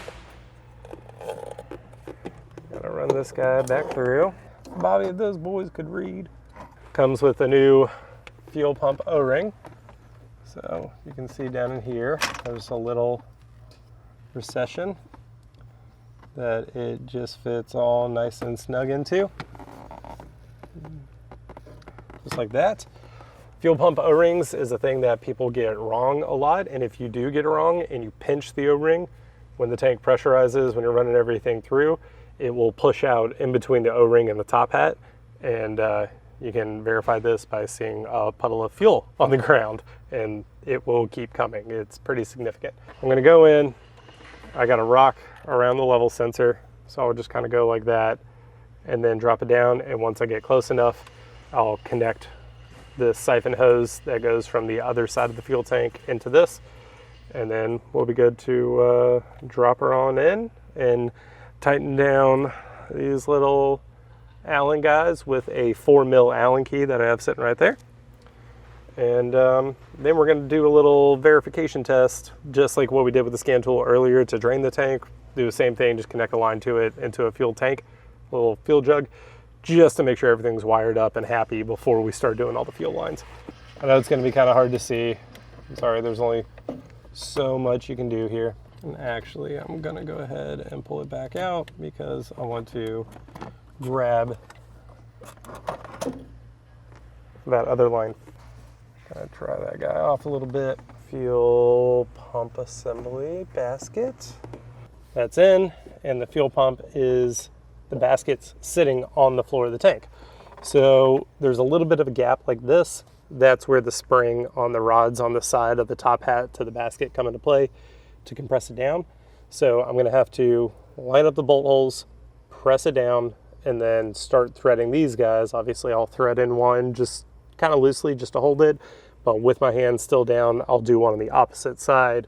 Gotta run this guy back through. Bobby, if those boys could read. Comes with a new fuel pump O-ring. So you can see down in here, there's a little recession that it just fits all nice and snug into. Just like that. Fuel pump O-rings is a thing that people get wrong a lot, and if you do get it wrong and you pinch the O-ring, when the tank pressurizes, when you're running everything through, it will push out in between the O-ring and the top hat, and you can verify this by seeing a puddle of fuel on the ground, and it will keep coming. It's pretty significant. I'm gonna go in, I got a rock around the level sensor, so I'll just kind of go like that, and then drop it down, and once I get close enough, I'll connect the siphon hose that goes from the other side of the fuel tank into this, and then we'll be good to drop her on in and tighten down these little Allen guys with a 4mm Allen key that I have sitting right there. And then we're going to do a little verification test, just like what we did with the scan tool earlier to drain the tank. Do the same thing, just connect a line to it into a fuel tank, a little fuel jug, just to make sure everything's wired up and happy before we start doing all the fuel lines. I know it's going to be kind of hard to see. I'm sorry, there's only so much you can do here. And actually, I'm going to go ahead and pull it back out because I want to grab that other line. Gonna try that guy off a little bit. Fuel pump assembly basket. That's in, and the fuel pump is, the basket's sitting on the floor of the tank. So there's a little bit of a gap like this. That's where the spring on the rods on the side of the top hat to the basket come into play to compress it down. So I'm gonna have to line up the bolt holes, press it down, and then start threading these guys. Obviously I'll thread in one just kind of loosely just to hold it, but with my hand still down, I'll do one on the opposite side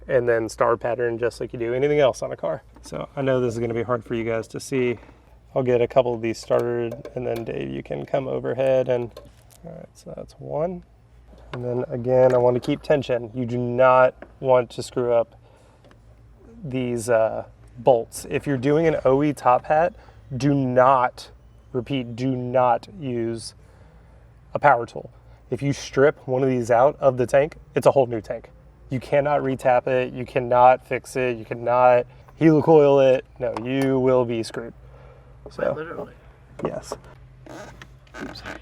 and then star pattern just like you do anything else on a car. So I know this is gonna be hard for you guys to see. I'll get a couple of these started, and then Dave, you can come overhead and, all right, so that's one. And then again, I want to keep tension. You do not want to screw up these bolts. If you're doing an OE top hat, do not, repeat, do not use a power tool. If you strip one of these out of the tank, it's a whole new tank. You cannot retap it, you cannot fix it, you cannot helicoil it. No, you will be screwed. So, Literally. yes. Oops, sorry.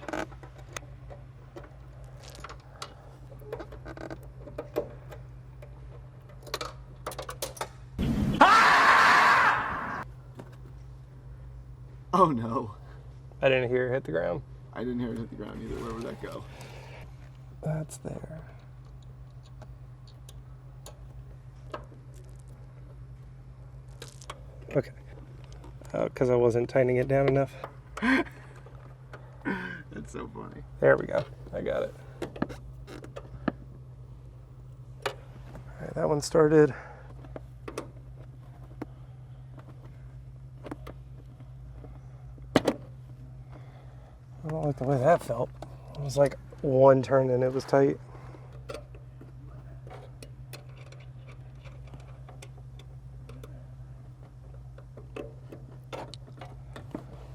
Oh no. I didn't hear it hit the ground. I didn't hear it hit the ground either. Where would that go? That's there. Okay. Because I wasn't tightening it down enough. That's so funny. There we go. I got it. All right, that one started. I don't like the way that felt. It was like one turn and it was tight.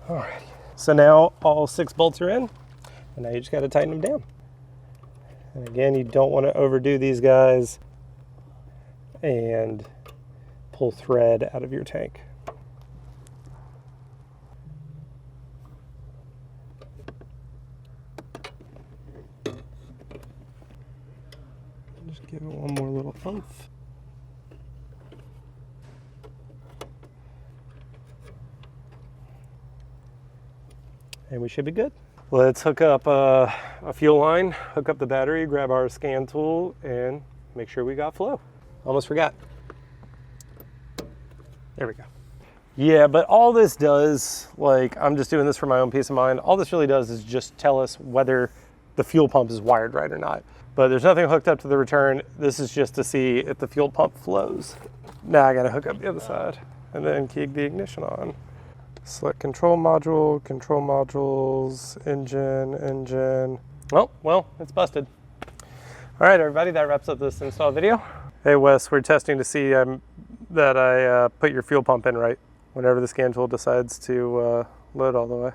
Alrighty. So now all 6 bolts are in, and now you just got to tighten them down. And again, you don't want to overdo these guys and pull thread out of your tank. Just give it one more little oomph. And we should be good. Let's hook up a fuel line, hook up the battery, grab our scan tool, and make sure we got flow. Almost forgot. There we go. Yeah, but all this does, like, I'm just doing this for my own peace of mind. All this really does is just tell us whether the fuel pump is wired right or not. But there's nothing hooked up to the return. This is just to see if the fuel pump flows. Now I gotta hook up the other side and then kick the ignition on. Select control module, control modules, engine. Oh, well, it's busted. All right, everybody, that wraps up this install video. Hey, Wes, we're testing to see that I put your fuel pump in right whenever the scan tool decides to load all the way.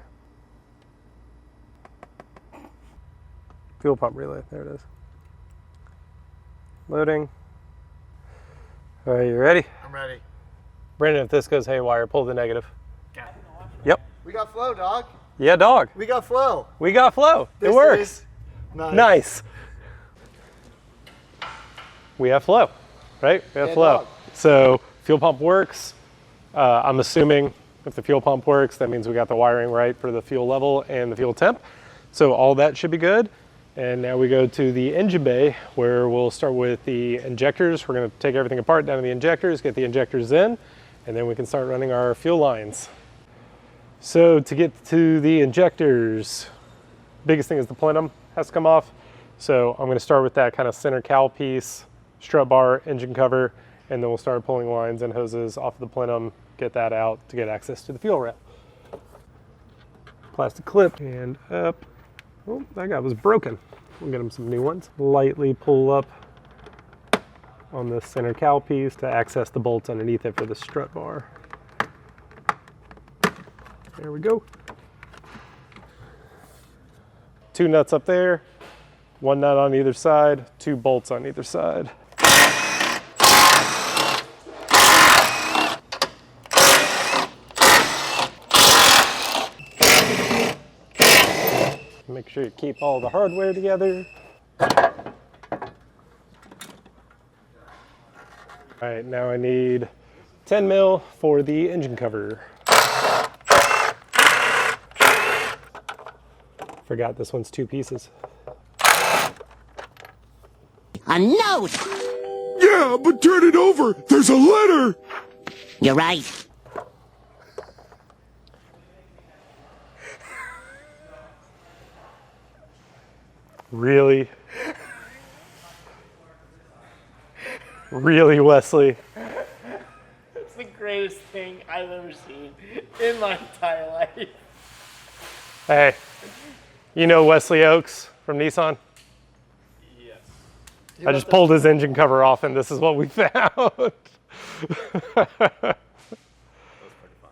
Fuel pump relay, there it is. Loading. All right, you ready? I'm ready. Brandon, if this goes haywire, pull the negative. Okay. Yep. We got flow, dog. Yeah, dog. We got flow. We got flow. It This works. is nice. Nice. We have flow, right? We have Yeah, flow. dog. So fuel pump works. I'm assuming if the fuel pump works, that means we got the wiring right for the fuel level and the fuel temp. So all that should be good. And now we go to the engine bay where we'll start with the injectors. We're going to take everything apart down to the injectors, get the injectors in, and then we can start running our fuel lines. So to get to the injectors, biggest thing is the plenum has to come off. So I'm going to start with that kind of center cowl piece, strut bar, engine cover, and then we'll start pulling lines and hoses off of the plenum, get that out to get access to the fuel rail. Plastic clip and up. Oh, that guy was broken. We'll get him some new ones. Lightly pull up on the center cowl piece to access the bolts underneath it for the strut bar. There we go. 2 nuts up there, 1 nut on either side, 2 bolts on either side. Make sure you keep all the hardware together. All right, now I need 10 mil for the engine cover. Forgot this one's 2 pieces. A note! Yeah, but turn it over! There's a letter! You're right. Really? Really, Wesley? It's the greatest thing I've ever seen in my entire life. Hey, you know Wesley Oakes from Nissan? Yes. I just pulled his engine cover off and this is what we found.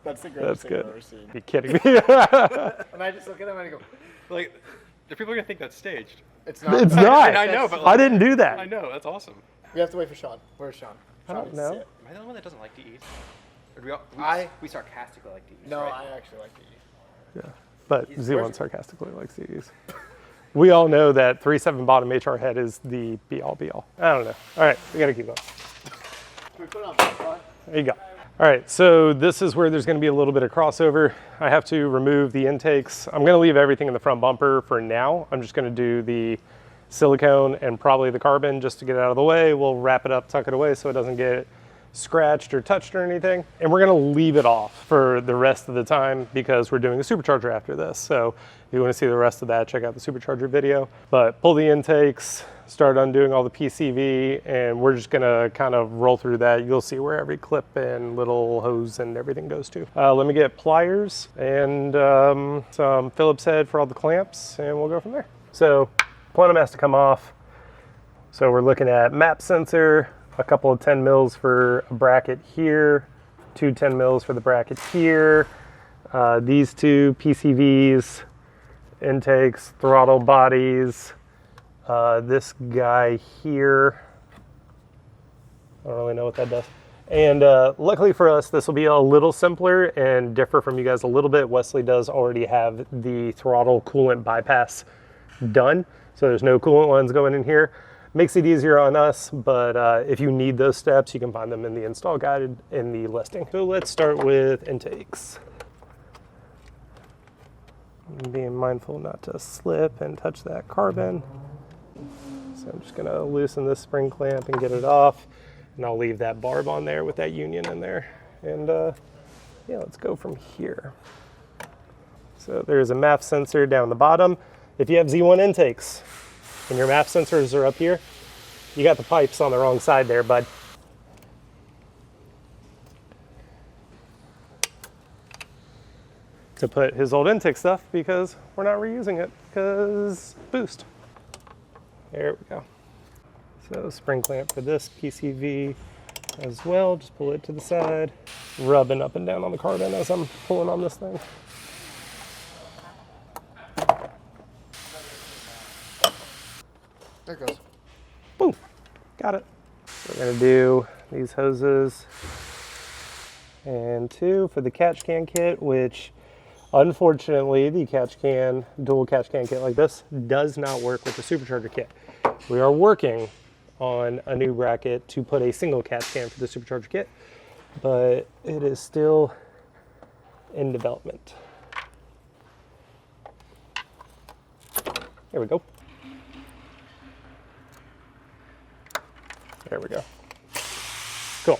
That's the greatest That's thing good. I've ever seen. You kidding me? And I just look at him and I go, Like, the people are gonna think that's staged. it's not. It's not. I know, but I like, didn't do that. I know, that's awesome. We have to wait for Sean. Where's Sean? I don't Sean, know. sit. Am I the only one that doesn't like DEs? Or do we sarcastically like DEs? No, right? I actually like to eat. But Z1 sarcastically likes these. We all know that 3.7 bottom HR head is the be-all, be-all. I don't know. All right, we gotta keep going. Can we put it on this one? There you go. All right, so this is where there's gonna be a little bit of crossover. I have to remove the intakes. I'm gonna leave everything in the front bumper for now. I'm just gonna do the silicone and probably the carbon just to get it out of the way. We'll wrap it up, tuck it away so it doesn't get scratched or touched or anything. And we're gonna leave it off for the rest of the time because we're doing a supercharger after this. So if you wanna see the rest of that, check out the supercharger video. But pull the intakes, start undoing all the PCV, and we're just gonna kind of roll through that. You'll see where every clip and little hose and everything goes to. Let me get pliers and some Phillips head for all the clamps, and we'll go from there. So plenum has to come off. So we're looking at map sensor, a couple of 10 mils for a bracket here, 2 10 mils for the bracket here, these 2 PCVs, intakes, throttle bodies, this guy here, I don't really know what that does. And luckily for us, this will be a little simpler and differ from you guys a little bit. Wesley does already have the throttle coolant bypass done, so there's no coolant lines going in here. Makes it easier on us, but if you need those steps, you can find them in the install guide in the listing. So let's start with intakes. Being mindful not to slip and touch that carbon. So I'm just gonna loosen this spring clamp and get it off, and I'll leave that barb on there with that union in there. And yeah, let's go from here. So there's a MAF sensor down the bottom. If you have Z1 intakes, and your MAF sensors are up here, you got the pipes on the wrong side there, bud. To put his old intake stuff because we're not reusing it because boost. There we go. So spring clamp for this PCV as well. Just pull it to the side, rubbing up and down on the carbon as I'm pulling on this thing. There it goes. Boom, got it. We're gonna do these hoses and 2 for the catch can kit, which unfortunately the dual catch can kit like this does not work with the Supercharger kit. We are working on a new bracket to put a single catch can for the Supercharger kit, but it is still in development. There we go. There we go. Cool.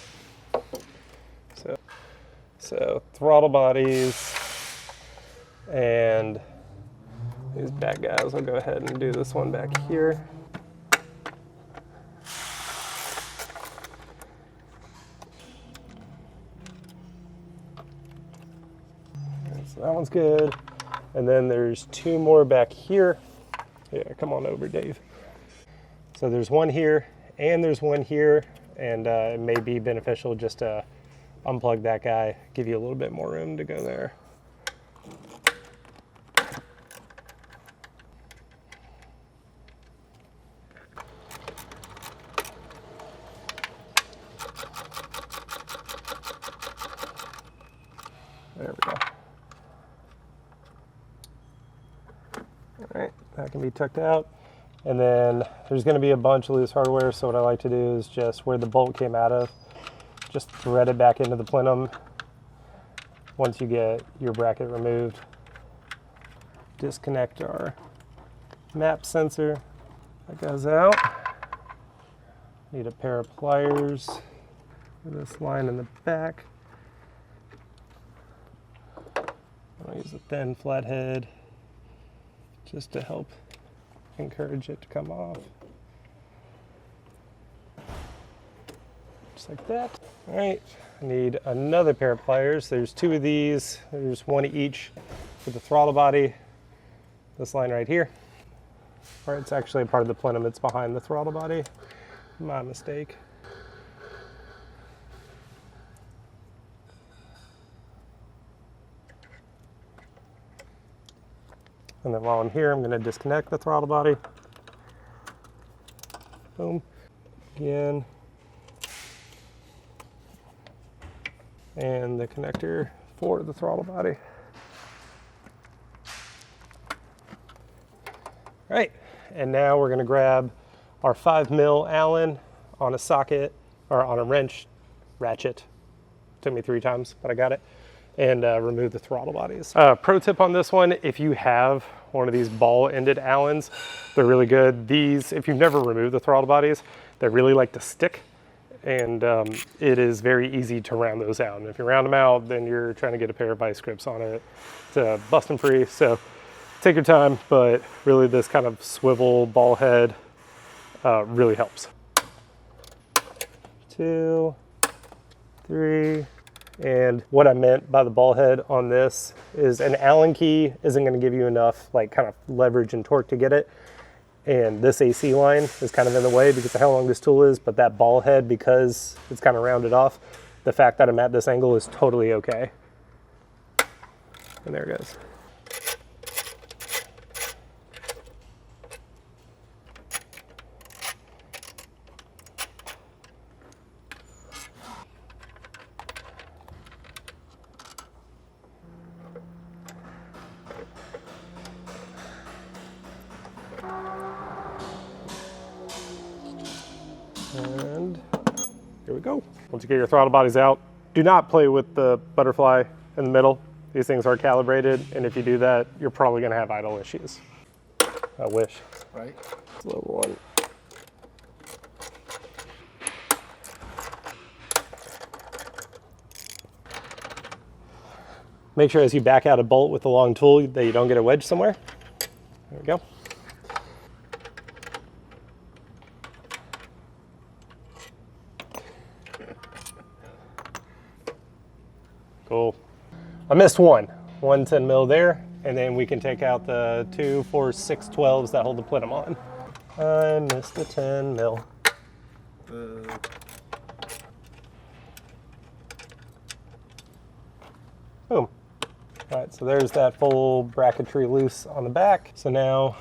So throttle bodies and these back guys, I'll go ahead and do this one back here. So that one's good. And then there's 2 more back here. Yeah, come on over, Dave. So there's one here and there's one here, and it may be beneficial just to unplug that guy, give you a little bit more room to go there. There we go. All right, that can be tucked out. And then there's going to be a bunch of loose hardware, so what I like to do is just where the bolt came out of, just thread it back into the plenum once you get your bracket removed. Disconnect our map sensor. That goes out. Need a pair of pliers for this line in the back. I'll use a thin flathead just to help encourage it to come off. Just like that. All right, I need another pair of pliers. There's 2 of these. There's 1 each for the throttle body. This line right here. Or it's actually a part of the plenum. It's behind the throttle body. My mistake. And then while I'm here, I'm going to disconnect the throttle body. Boom. Again. And the connector for the throttle body. All right, and now we're going to grab our 5mm Allen on a socket, or on a wrench ratchet. Took me 3 times, but I got it. And remove the throttle bodies. Pro tip on this one, if you have one of these ball-ended Allens, they're really good. These, if you've never removed the throttle bodies, they really like to stick, and it is very easy to round those out. And if you round them out, then you're trying to get a pair of vice grips on it to bust them free. So take your time, but really this kind of swivel ball head really helps. 2, 3, and what I meant by the ball head on this is an Allen key isn't going to give you enough like kind of leverage and torque to get it, and this AC line is kind of in the way because of how long this tool is, but that ball head, because it's kind of rounded off, the fact that I'm at this angle is totally okay. And there it goes. And here we go. Once you get your throttle bodies out, do not play with the butterfly in the middle. These things are calibrated, and if you do that, you're probably gonna have idle issues. I wish. Right. Little one. Make sure as you back out a bolt with a long tool that you don't get a wedge somewhere. There we go. Cool. I missed one 10mm there, and then we can take out the 2, 4, 6 12s that hold the plenum on. I missed the 10mm. Boom. All right, so there's that full bracketry loose on the back. So now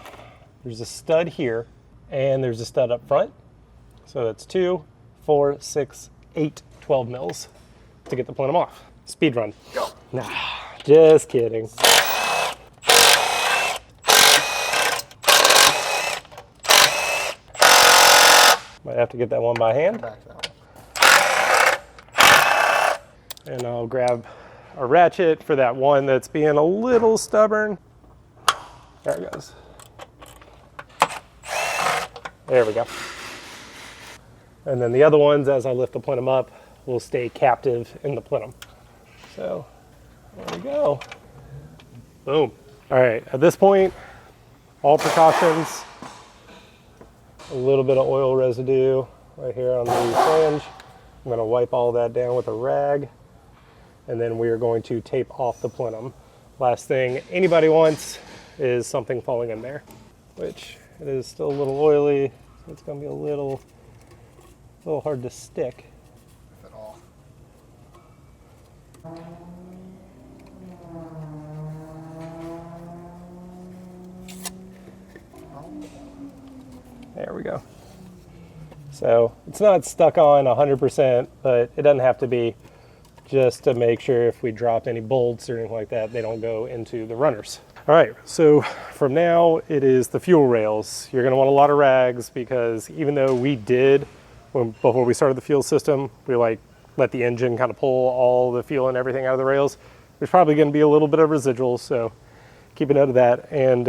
there's a stud here, and there's a stud up front. So that's 2, 4, 6, 8, 12 mils to get the plenum off. Speed run. Go. Nah, just kidding. Might have to get that one by hand. Back to that one. And I'll grab a ratchet for that one that's being a little stubborn. There it goes. There we go. And then the other ones, as I lift the plenum up, will stay captive in the plenum. So there we go. Boom. All right, at this point, all precautions. A little bit of oil residue right here on the flange. I'm going to wipe all that down with a rag, and then we are going to tape off the plenum. Last thing anybody wants is something falling in there, which it is still a little oily. So it's going to be a little hard to stick. If at all. There we go. So it's not stuck on 100%, but it doesn't have to be, just to make sure if we drop any bolts or anything like that, they don't go into the runners. All right, so from now it is the fuel rails. You're gonna want a lot of rags because even though we did, before we started the fuel system, we let the engine kind of pull all the fuel and everything out of the rails. There's probably gonna be a little bit of residual, so keep a note of that. And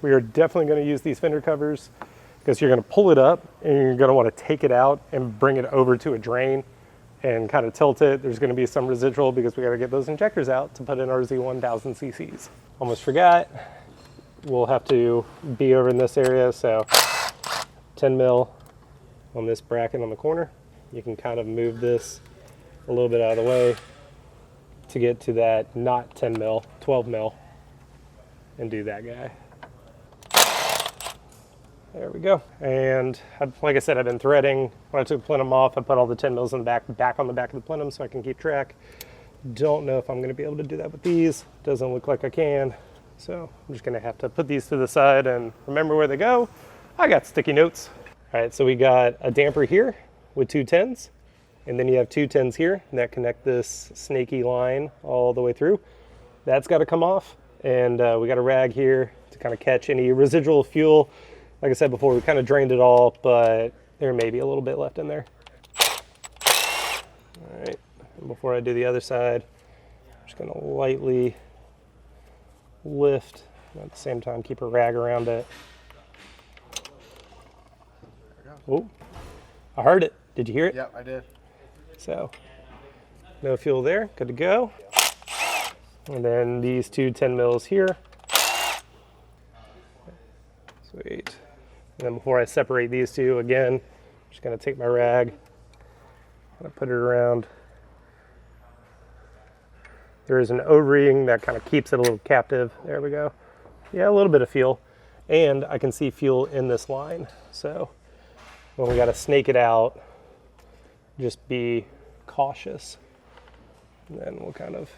we are definitely gonna use these fender covers because you're gonna pull it up and you're gonna wanna take it out and bring it over to a drain and kind of tilt it. There's gonna be some residual because we gotta get those injectors out to put in our Z1000 cc's. Almost forgot, we'll have to be over in this area, so 10 mil on this bracket on the corner. You can kind of move this a little bit out of the way to get to that not 10 mil, 12 mil, and do that guy. There we go. And like I said, I've been threading. When I took the plenum off, I put all the 10 mils in the back on the back of the plenum so I can keep track. Don't know if I'm gonna be able to do that with these. Doesn't look like I can. So I'm just gonna have to put these to the side and remember where they go. I got sticky notes. All right, so we got a damper here with 2 10s, and then you have 2 10s here that connect this snaky line all the way through. That's gotta come off, and we got a rag here to kind of catch any residual fuel. Like I said before, we kind of drained it all, but there may be a little bit left in there. All right, and before I do the other side, I'm just gonna lightly lift, and at the same time keep a rag around it. Oh, I heard it. Did you hear it? Yep, I did. So, no fuel there, good to go. And then these 2 10 mils here. Sweet. And then before I separate these two, again, I'm just gonna take my rag, kind of put it around. There is an O-ring that kind of keeps it a little captive. There we go. Yeah, a little bit of fuel. And I can see fuel in this line. So when we gotta snake it out, just be cautious. And then we'll kind of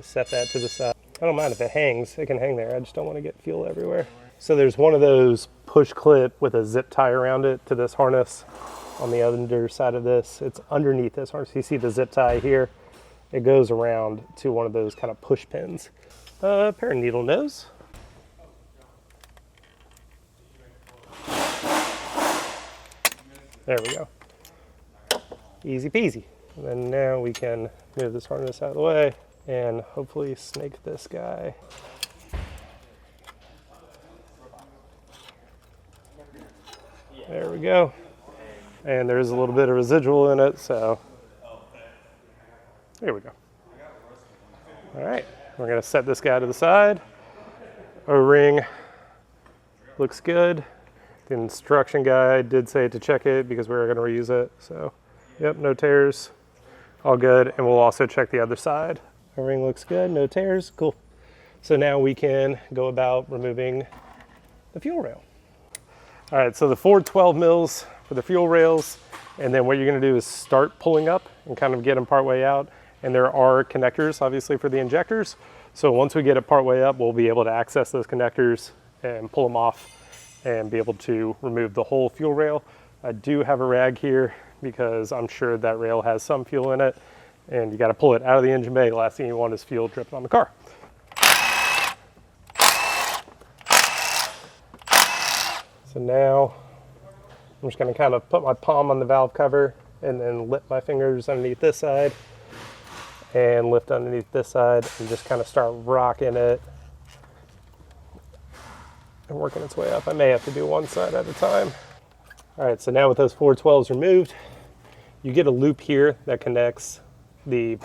set that to the side. I don't mind if it hangs, it can hang there. I just don't want to get fuel everywhere. So there's one of those push clip with a zip tie around it to this harness on the underside of this. It's underneath this harness. You see the zip tie here. It goes around to one of those kind of push pins. A pair of needle nose. There we go. Easy peasy. And then now we can move this harness out of the way and hopefully snake this guy. There we go. And there's a little bit of residual in it, so there we go. All right, we're gonna set this guy to the side. O-ring looks good. The instruction guide did say to check it because we were gonna reuse it, so yep, no tears, all good. And we'll also check the other side. O-ring looks good, no tears, cool. So now we can go about removing the fuel rail. All right, so the 4 12 mils for the fuel rails, and then what you're gonna do is start pulling up and kind of get them part way out. And there are connectors, obviously, for the injectors. So once we get it part way up, we'll be able to access those connectors and pull them off and be able to remove the whole fuel rail. I do have a rag here because I'm sure that rail has some fuel in it, and you got to pull it out of the engine bay. The last thing you want is fuel dripping on the car. So now I'm just going to kind of put my palm on the valve cover and then lift my fingers underneath this side and lift underneath this side and just kind of start rocking it and working its way up. I may have to do one side at a time. All right, so now with those 412s removed, you get a loop here that connects the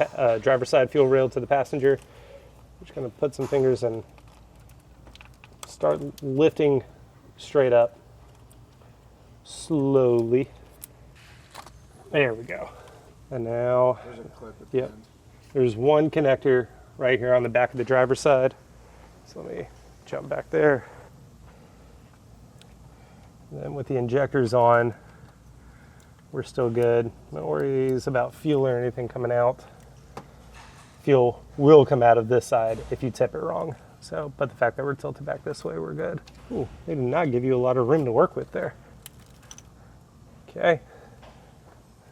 driver's side fuel rail to the passenger. I'm just going to put some fingers and start lifting straight up slowly. There we go. And now, There's a clip at yep, there's one connector right here on the back of the driver's side. So let me jump back there. And then with the injectors on, we're still good. No worries about fuel or anything coming out. Fuel will come out of this side if you tip it wrong. So, but the fact that we're tilted back this way, we're good. Ooh, they did not give you a lot of room to work with there. Okay.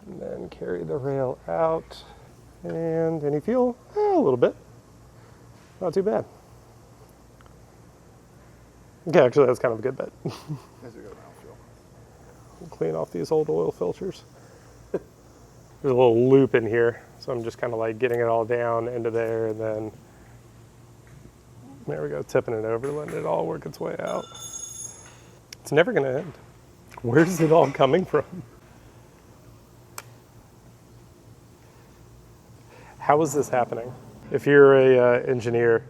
And then carry the rail out. And any fuel? A little bit. Not too bad. Okay, actually that's kind of a good bet. As we go down fuel. We'll clean off these old oil filters. There's a little loop in here, so I'm just kind of like getting it all down into there, and then there we go, tipping it over, letting it all work its way out. It's never going to end. Where's it all coming from? How is this happening? If you're a engineer,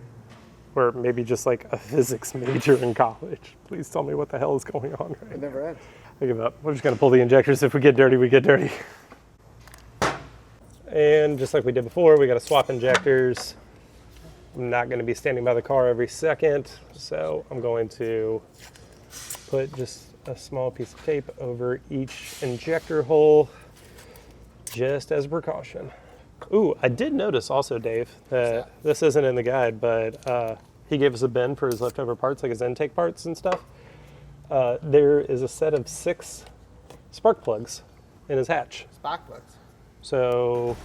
or maybe just like a physics major in college, please tell me what the hell is going on right It never ends. I give up. We're just gonna pull the injectors. If we get dirty, we get dirty. And just like we did before, we gotta swap injectors. I'm not gonna be standing by the car every second, so I'm going to put just a small piece of tape over each injector hole, just as a precaution. Ooh, I did notice also, Dave, that this isn't in the guide, but he gave us a bin for his leftover parts, like his intake parts and stuff. There is a set of 6 spark plugs in his hatch. Spark plugs. So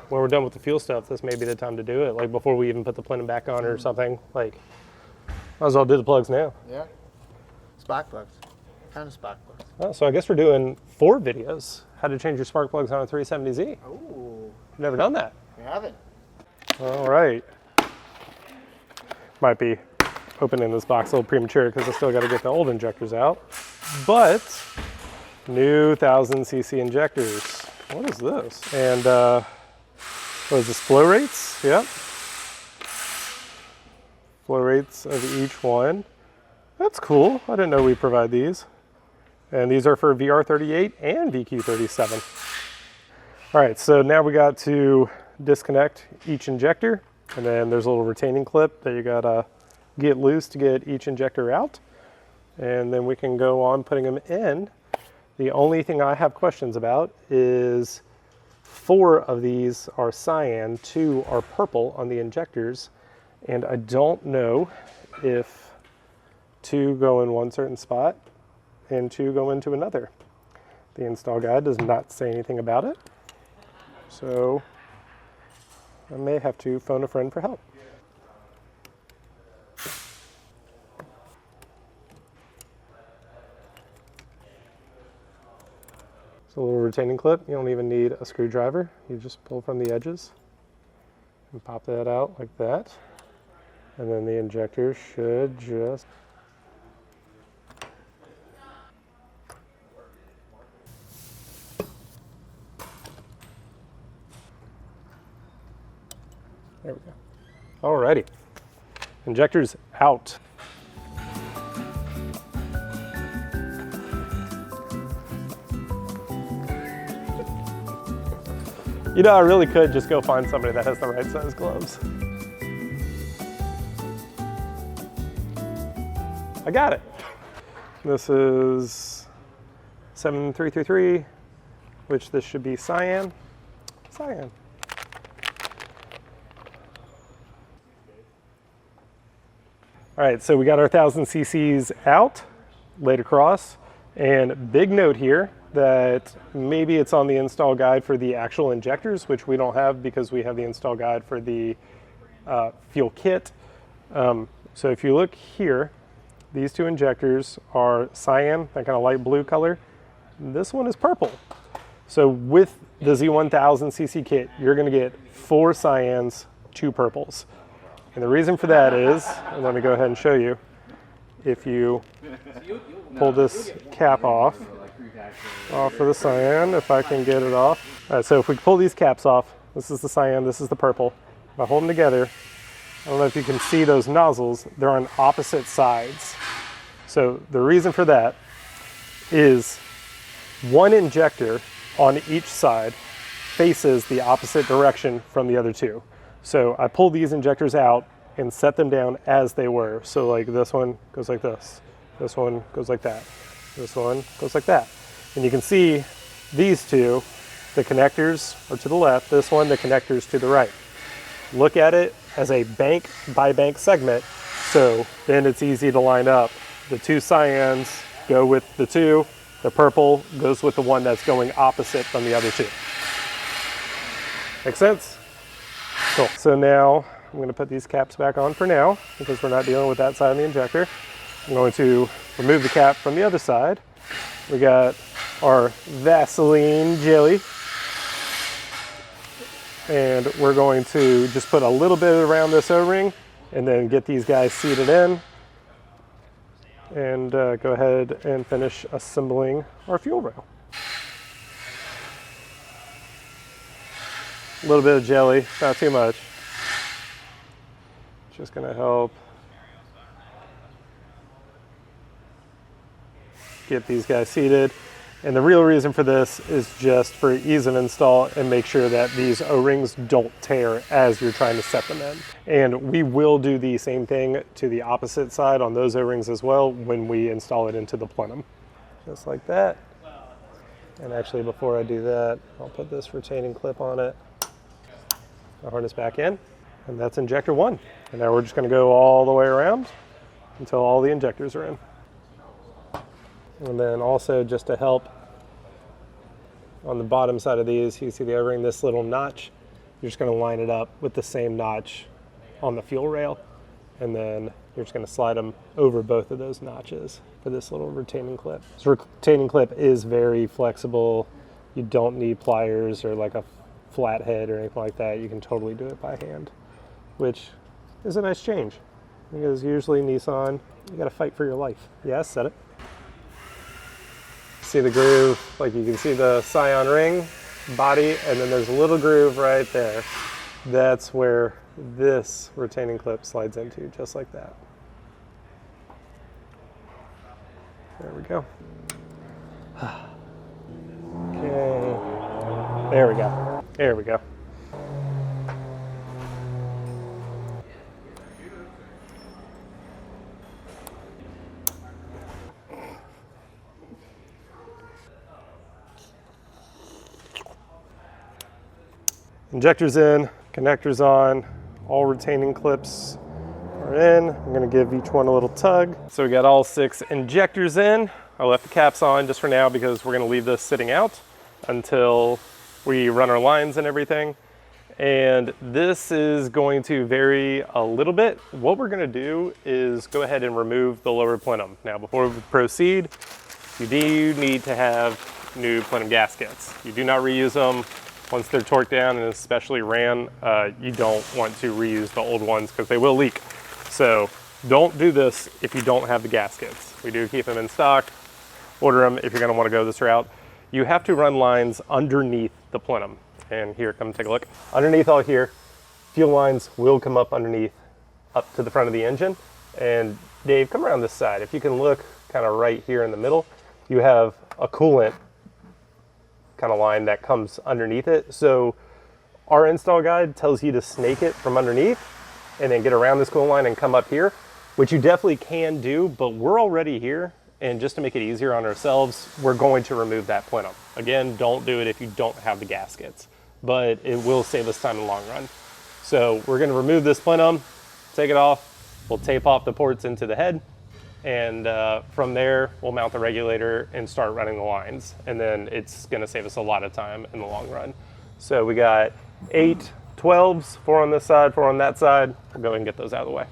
when we're done with the fuel stuff, this may be the time to do it. Like before we even put the plenum back on or something. Like, might as well do the plugs now. Yeah. Spark plugs. Kind of spark plugs. Oh, so I guess we're doing 4 videos. How to change your spark plugs on a 370Z. Ooh. I've never done that. We haven't. All right. Might be opening this box a little premature because I still got to get the old injectors out. But new 1000cc injectors. What is this? And what is this? Flow rates? Yep. Flow rates of each one. That's cool. I didn't know we provide these. And these are for VR38 and VQ37. All right, so now we got to disconnect each injector, and then there's a little retaining clip that you gotta get loose to get each injector out, and then we can go on putting them in. The only thing I have questions about is 4 of these are cyan, 2 are purple on the injectors, and I don't know if 2 go in one certain spot and 2 go into another. The install guide does not say anything about it. So I may have to phone a friend for help. So a little retaining clip. You don't even need a screwdriver. You just pull from the edges and pop that out like that. And then the injector should just there we go. Alrighty. Injectors out. You know, I really could just go find somebody that has the right size gloves. I got it. This is 7333, which this should be cyan. Cyan. All right, so we got our 1000 cc's out. laid across. And big note here that maybe it's on the install guide for the actual injectors, which we don't have because we have the install guide for the fuel kit. So if you look here, these two injectors are cyan, that kind of light blue color. This one is purple. So with the Z1000cc kit, you're going to get 4 cyans, 2 purples. And the reason for that is, and let me go ahead and show you, if you pull this cap off of the cyan, if I can get it off. All right, so if we pull these caps off, this is the cyan, this is the purple. If I hold them together, I don't know if you can see those nozzles, they're on opposite sides. So the reason for that is one injector on each side faces the opposite direction from the other two. So I pulled these injectors out and set them down as they were. So like this one goes like this one goes like that, this one goes like that. And you can see these two, the connectors are to the left, this one, the connectors to the right. Look at it as a bank by bank segment, so then it's easy to line up. The 2 cyans go with the 2, the purple goes with the one that's going opposite from the other 2. Make sense? Cool. So now I'm going to put these caps back on for now because we're not dealing with that side of the injector. I'm going to remove the cap from the other side. We got our Vaseline jelly. And we're going to just put a little bit around this O-ring and then get these guys seated in and go ahead and finish assembling our fuel rail. A little bit of jelly, not too much. Just gonna help get these guys seated. And the real reason for this is just for ease of install and make sure that these O-rings don't tear as you're trying to set them in. And we will do the same thing to the opposite side on those O-rings as well when we install it into the plenum. Just like that. And actually before I do that, I'll put this retaining clip on it. I'll harness back in, and that's injector 1. And now we're just gonna go all the way around until all the injectors are in. And then also just to help on the bottom side of these, you see the O-ring, this little notch, you're just gonna line it up with the same notch on the fuel rail. And then you're just gonna slide them over both of those notches for this little retaining clip. This retaining clip is very flexible. You don't need pliers or like a flat head or anything like that. You can totally do it by hand, which is a nice change because usually Nissan, you gotta fight for your life. Yeah, set it. See the groove, like you can see the cyan ring body, and then there's a little groove right there. That's where this retaining clip slides into, just like that. There we go. Okay, there we go. There we go. Injectors in, connectors on, all retaining clips are in. I'm gonna give each one a little tug. So we got all 6 injectors in. I left the caps on just for now because we're gonna leave this sitting out until we run our lines and everything. And this is going to vary a little bit. What we're gonna do is go ahead and remove the lower plenum. Now, before we proceed, you do need to have new plenum gaskets. You do not reuse them. Once they're torqued down and especially ran, you don't want to reuse the old ones because they will leak. So don't do this if you don't have the gaskets. We do keep them in stock. Order them if you're gonna wanna go this route. You have to run lines underneath the plenum. And here, come take a look. Underneath all here, fuel lines will come up underneath, up to the front of the engine. And Dave, come around this side. If you can look kind of right here in the middle, you have a coolant kind of line that comes underneath it. So our install guide tells you to snake it from underneath and then get around this coolant line and come up here, which you definitely can do, but we're already here. And just to make it easier on ourselves, we're going to remove that plenum. Again, don't do it if you don't have the gaskets, but it will save us time in the long run. So we're gonna remove this plenum, take it off, we'll tape off the ports into the head, And from there, we'll mount the regulator and start running the lines. And then it's gonna save us a lot of time in the long run. So we got 8 12s, 4 on this side, 4 on that side. We'll go ahead and get those out of the way.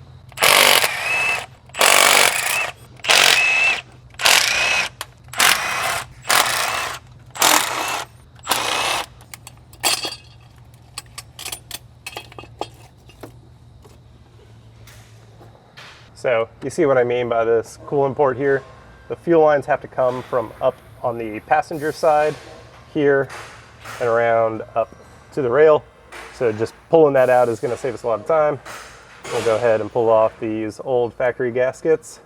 So you see what I mean by this coolant port here? The fuel lines have to come from up on the passenger side here and around up to the rail. So just pulling that out is going to save us a lot of time. We'll go ahead and pull off these old factory gaskets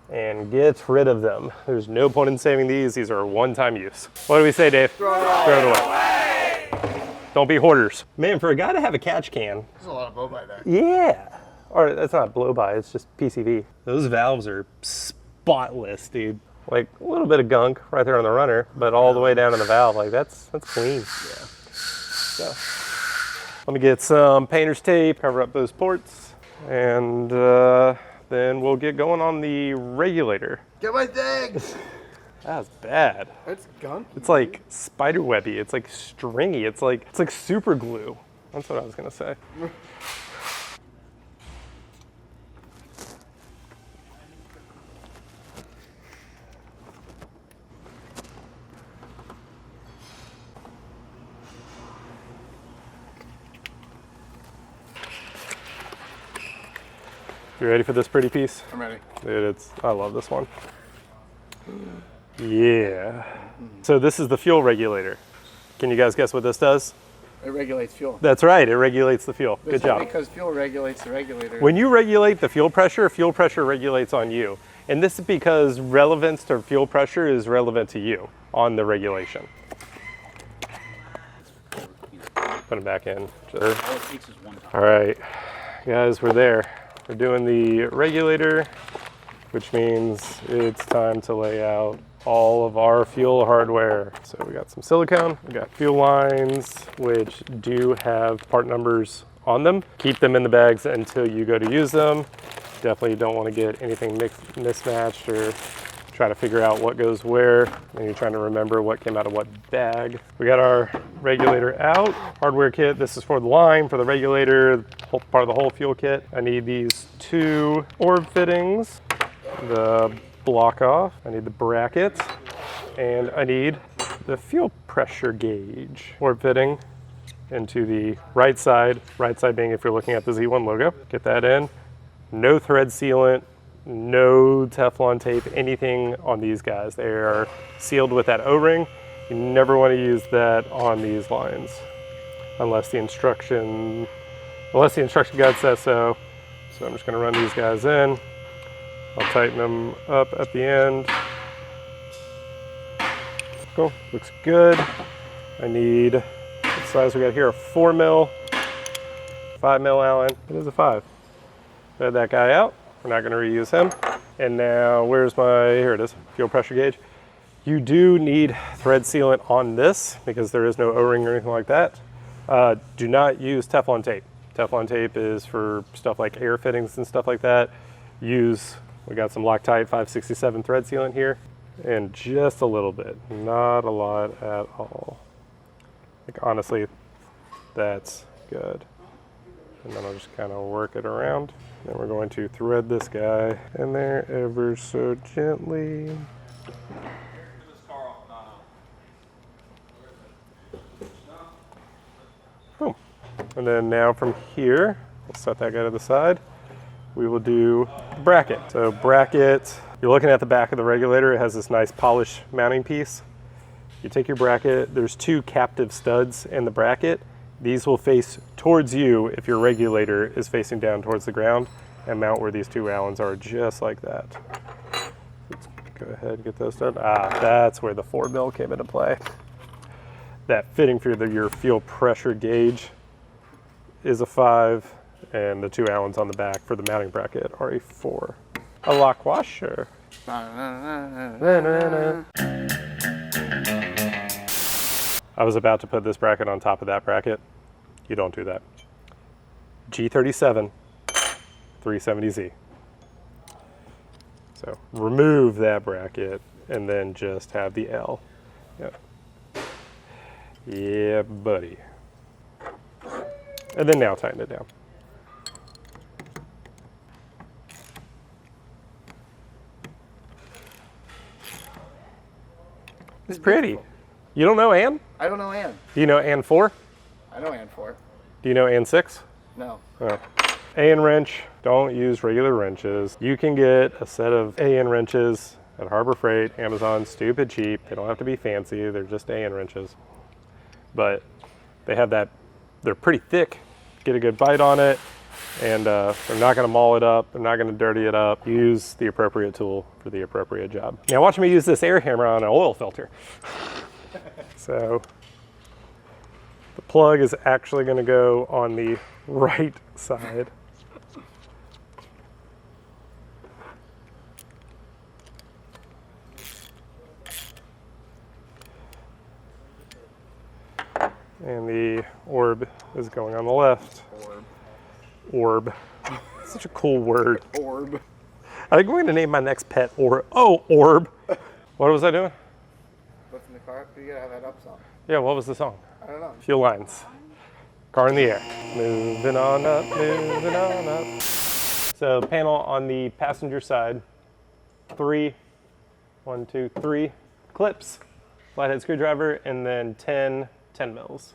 and get rid of them. There's no point in saving these. These are one-time use. What do we say, Dave? Throw it away. Don't be hoarders. Man, for a guy to have a catch can. There's a lot of blow by there. Yeah. Or that's not blow by, it's just PCV. Those valves are spotless, dude. Like a little bit of gunk right there on the runner, but all the way down to the valve, like that's clean. Yeah. So let me get some painter's tape, cover up those ports, and then we'll get going on the regulator. Get my thing! That's bad. It's gunk. It's like spider webby. It's like stringy. It's like super glue. That's what I was gonna say. You ready for this pretty piece? I'm ready. Dude, I love this one. Yeah. So this is the fuel regulator. Can you guys guess what this does? It regulates fuel. That's right, it regulates the fuel. Good job. Because fuel regulates the regulator. When you regulate the fuel pressure regulates on you. And this is because relevance to fuel pressure is relevant to you on the regulation. Put it back in. All it takes is one time. All right, guys, we're there. We're doing the regulator, which means it's time to lay out all of our fuel hardware. So we got some silicone, we got fuel lines, which do have part numbers on them. Keep them in the bags until you go to use them. Definitely don't want to get anything mismatched or try to figure out what goes where, and you're trying to remember what came out of what bag. We got our regulator out, hardware kit. This is for the line, for the regulator, part of the whole fuel kit. I need these 2 orb fittings, the block off, I need the bracket, and I need the fuel pressure gauge. Orb fitting into the right side being if you're looking at the Z1 logo. Get that in. No thread sealant, no Teflon tape, anything on these guys. They are sealed with that O-ring. You never want to use that on these lines unless the instruction guide says so. So I'm just going to run these guys in. I'll tighten them up at the end. Cool, looks good. I need, what size we got here, a 4 mil, 5 mil Allen. It is a 5. Thread that guy out. We're not going to reuse him. And now, where's here it is, fuel pressure gauge. You do need thread sealant on this because there is no O-ring or anything like that. Do not use Teflon tape. Teflon tape is for stuff like air fittings and stuff like that. We got some Loctite 567 thread sealant here, and just a little bit, not a lot at all. Like honestly, that's good. And then I'll just kind of work it around. Then we're going to thread this guy in there ever so gently. Boom. And then now from here, we'll set that guy to the side. We will do the bracket. So bracket, you're looking at the back of the regulator. It has this nice polished mounting piece. You take your bracket, there's 2 captive studs in the bracket. These will face towards you if your regulator is facing down towards the ground, and mount where these 2 Allens are, just like that. Let's go ahead and get those done. That's where the 4 mil came into play. That fitting for your fuel pressure gauge is a 5, and the 2 Allens on the back for the mounting bracket are a 4. A lock washer. I was about to put this bracket on top of that bracket. You don't do that. G37 370Z. So remove that bracket and then just have the L. Yep. Yeah, buddy. And then now tighten it down. It's pretty. You don't know Ann? I don't know Ann. Do you know Ann 4? I know Ann 4. Do you know Ann 6? No. Oh. Ann wrench, don't use regular wrenches. You can get a set of Ann wrenches at Harbor Freight, Amazon, stupid cheap. They don't have to be fancy, they're just Ann wrenches. But they have that, they're pretty thick, get a good bite on it, and they're not gonna maul it up, they're not gonna dirty it up. Use the appropriate tool for the appropriate job. Now watch me use this air hammer on an oil filter. So the plug is actually gonna go on the right side. And the orb is going on the left. Orb. Such a cool word. Orb. I think we're going to name my next pet Orb. Oh, Orb. What was I doing? What's in the car? You gotta have that up song. Yeah, what was the song? I don't know. Few lines. Car in the air. Moving on up, moving on up. So panel on the passenger side. 3 clips. Flathead screwdriver, and then 10 mils.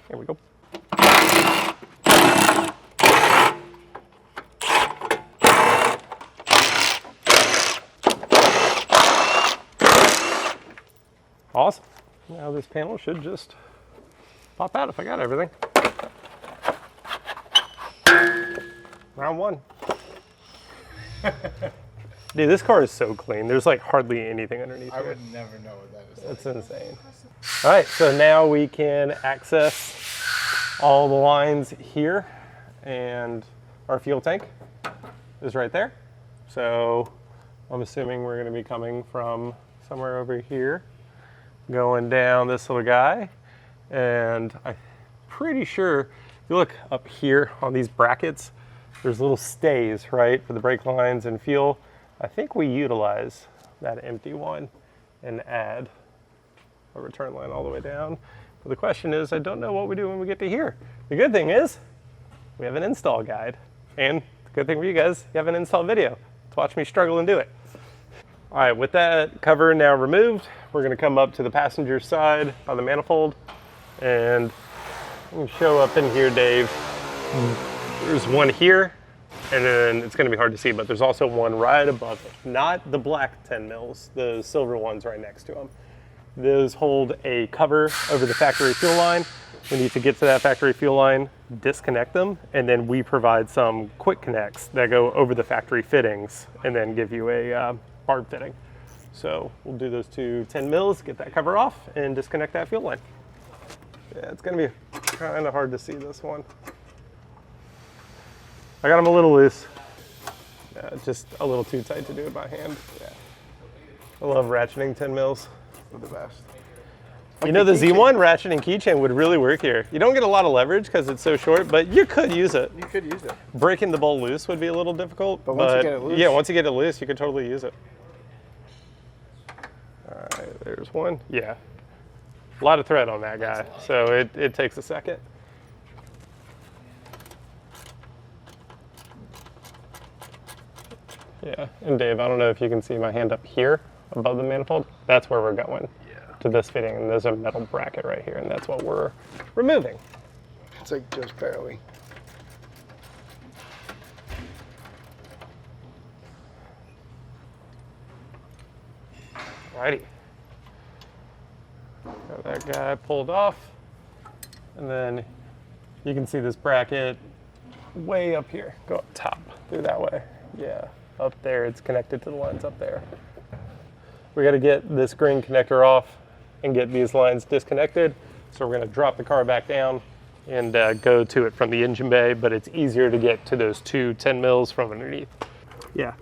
Here we go. Awesome. Now this panel should just pop out if I got everything. Round 1. Dude, this car is so clean. There's like hardly anything underneath I here. would never know what that is. That's insane. All right, so now we can access all the lines here, and our fuel tank is right there. So I'm assuming we're gonna be coming from somewhere over here, going down this little guy. And I'm pretty sure, if you look up here on these brackets, there's little stays, right, for the brake lines and fuel. I think we utilize that empty one and add a return line all the way down. But the question is, I don't know what we do when we get to here. The good thing is, we have an install guide. And the good thing for you guys, you have an install video to watch me struggle and do it. All right, with that cover now removed, we're gonna come up to the passenger side on the manifold, and I'm gonna show up in here, Dave. There's one here, and then it's gonna be hard to see, but there's also one right above it. Not the black 10 mils, the silver ones right next to them. Those hold a cover over the factory fuel line. We need to get to that factory fuel line, disconnect them, and then we provide some quick connects that go over the factory fittings and then give you a barb fitting. So we'll do those two 10 mils, get that cover off, and disconnect that fuel line. Yeah, it's gonna be kind of hard to see this one. I got them a little loose. Just a little too tight to do it by hand. Yeah. I love ratcheting 10 mils. They're the best. You know, the Z1 ratcheting keychain would really work here. You don't get a lot of leverage because it's so short, but you could use it. You could use it. Breaking the bolt loose would be a little difficult. But once you get it loose. Yeah, once you get it loose, you could totally use it. All right, there's one. Yeah. A lot of thread on that guy, so it takes a second. Yeah, and Dave, I don't know if you can see my hand up here above the manifold. That's where we're going, to this fitting, and there's a metal bracket right here, and that's what we're removing. It's like just barely. Alrighty. Got that guy pulled off, and then you can see this bracket way up here. Go up top, through that way. Yeah, up there, it's connected to the lines up there. We gotta get this green connector off and get these lines disconnected. So we're gonna drop the car back down and go to it from the engine bay, but it's easier to get to those two 10 mils from underneath. Yeah,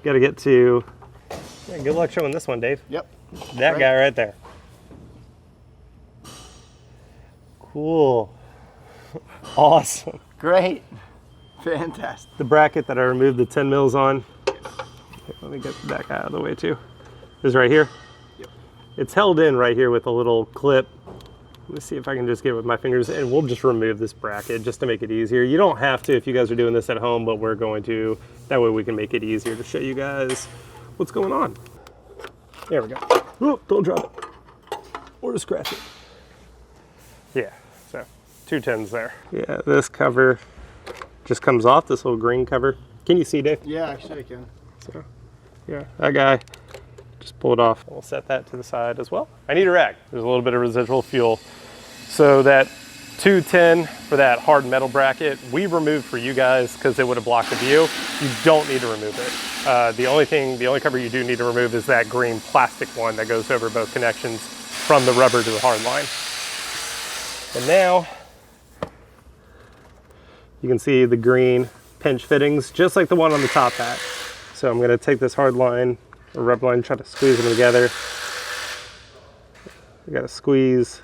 gotta get to, yeah, good luck showing this one, Dave. Yep. That guy right there. Cool. Awesome. Great. Fantastic. The bracket that I removed the 10 mils on, let me get that guy out of the way too, is right here. Yep. It's held in right here with a little clip. Let me see if I can just get it with my fingers, and we'll just remove this bracket just to make it easier. You don't have to if you guys are doing this at home, but we're going to. That way we can make it easier to show you guys what's going on. There we go. Oh, don't drop it. Or scratch it. Yeah, so 2 10s there. Yeah, this cover just comes off, this little green cover. Can you see, Dave? Yeah, actually I can. So, yeah, that guy, just pull it off. We'll set that to the side as well. I need a rag. There's a little bit of residual fuel. So that 210 for that hard metal bracket, we removed for you guys because it would have blocked the view. You don't need to remove it. The only cover you do need to remove is that green plastic one that goes over both connections from the rubber to the hard line. And now, you can see the green pinch fittings, just like the one on the top hat. So I'm gonna take this hard line, or rubber line, try to squeeze them together. I gotta squeeze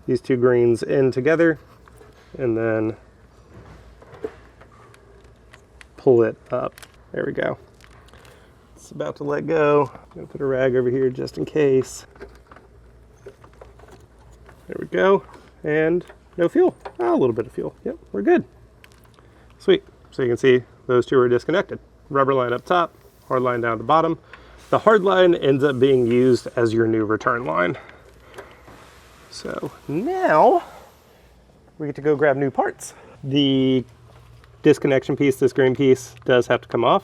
these 2 greens in together, and then pull it up. There we go. It's about to let go. I'm gonna put a rag over here just in case. There we go. And no fuel. A little bit of fuel. Yep, we're good. Sweet. So you can see those 2 are disconnected. Rubber line up top, hard line down at the bottom. The hard line ends up being used as your new return line. So now we get to go grab new parts. The disconnection piece, this green piece, does have to come off.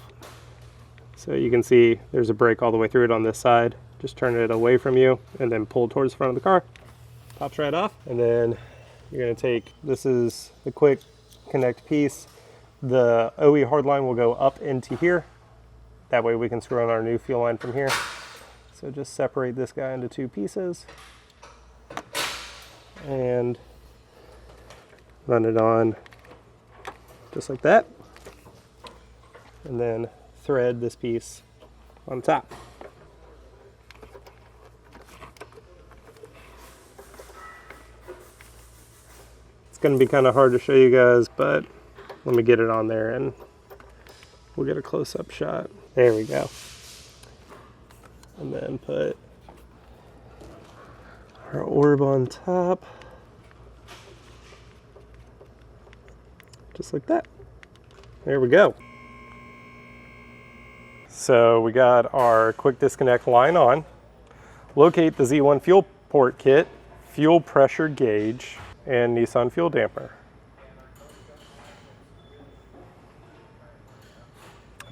So you can see there's a break all the way through it on this side. Just turn it away from you and then pull towards the front of the car. Pops right off. And then you're gonna take, this is the quick connect piece. The OE hard line will go up into here. That way we can screw on our new fuel line from here. So just separate this guy into 2 pieces and run it on just like that. And then thread this piece on top. It's going to be kind of hard to show you guys, but let me get it on there and we'll get a close-up shot. There we go. And then put our orb on top. Just like that. There we go. So we got our quick disconnect line on. Locate the Z1 fuel port kit, fuel pressure gauge, and Nissan fuel damper.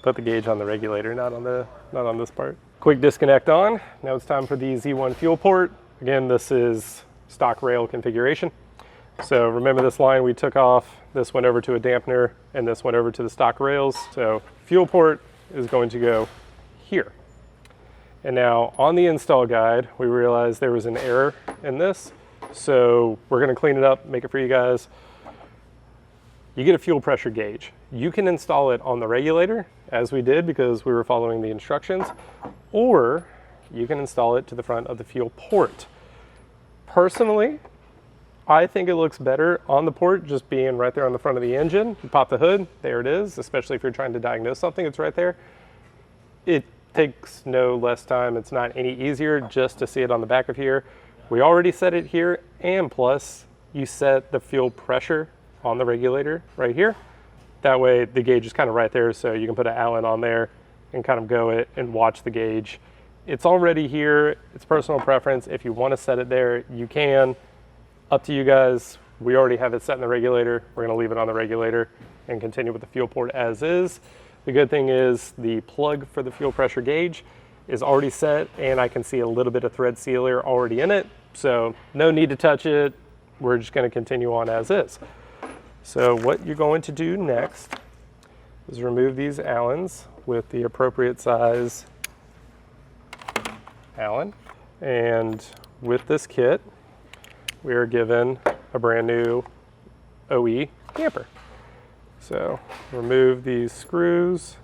Put the gauge on the regulator, not on this part. Quick disconnect on. Now it's time for the Z1 fuel port. Again, this is stock rail configuration. So remember this line we took off, this went over to a dampener, and this went over to the stock rails. So fuel port is going to go here. And now on the install guide, we realized there was an error in this. So we're gonna clean it up, make it for you guys. You get a fuel pressure gauge. You can install it on the regulator, as we did because we were following the instructions, or you can install it to the front of the fuel port. Personally, I think it looks better on the port, just being right there on the front of the engine. You pop the hood, there it is, especially if you're trying to diagnose something, it's right there. It takes no less time, it's not any easier just to see it on the back of here. We already set it here, and plus you set the fuel pressure on the regulator right here. That way the gauge is kind of right there, so you can put an Allen on there and kind of go it and watch the gauge. It's already here, it's personal preference. If you want to set it there, you can. Up to you guys. We already have it set in the regulator. We're gonna leave it on the regulator and continue with the fuel port as is. The good thing is the plug for the fuel pressure gauge is already set, and I can see a little bit of thread sealer already in it, so no need to touch it. We're just gonna continue on as is. So what you're going to do next is remove these Allens with the appropriate size Allen. And with this kit, we are given a brand new OE damper. So remove these screws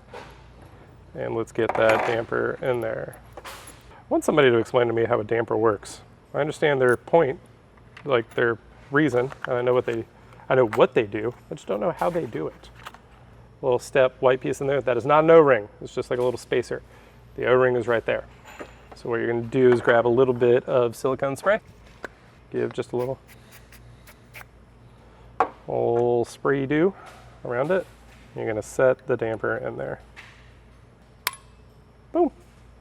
and let's get that damper in there. I want somebody to explain to me how a damper works. I understand their point, like their reason, and I know what they I know what they do, I just don't know how they do it. Little step, white piece in there. That is not an O-ring. It's just like a little spacer. The O-ring is right there. So what you're gonna do is grab a little bit of silicone spray. Give just a little spray do around it. You're gonna set the damper in there. Boom.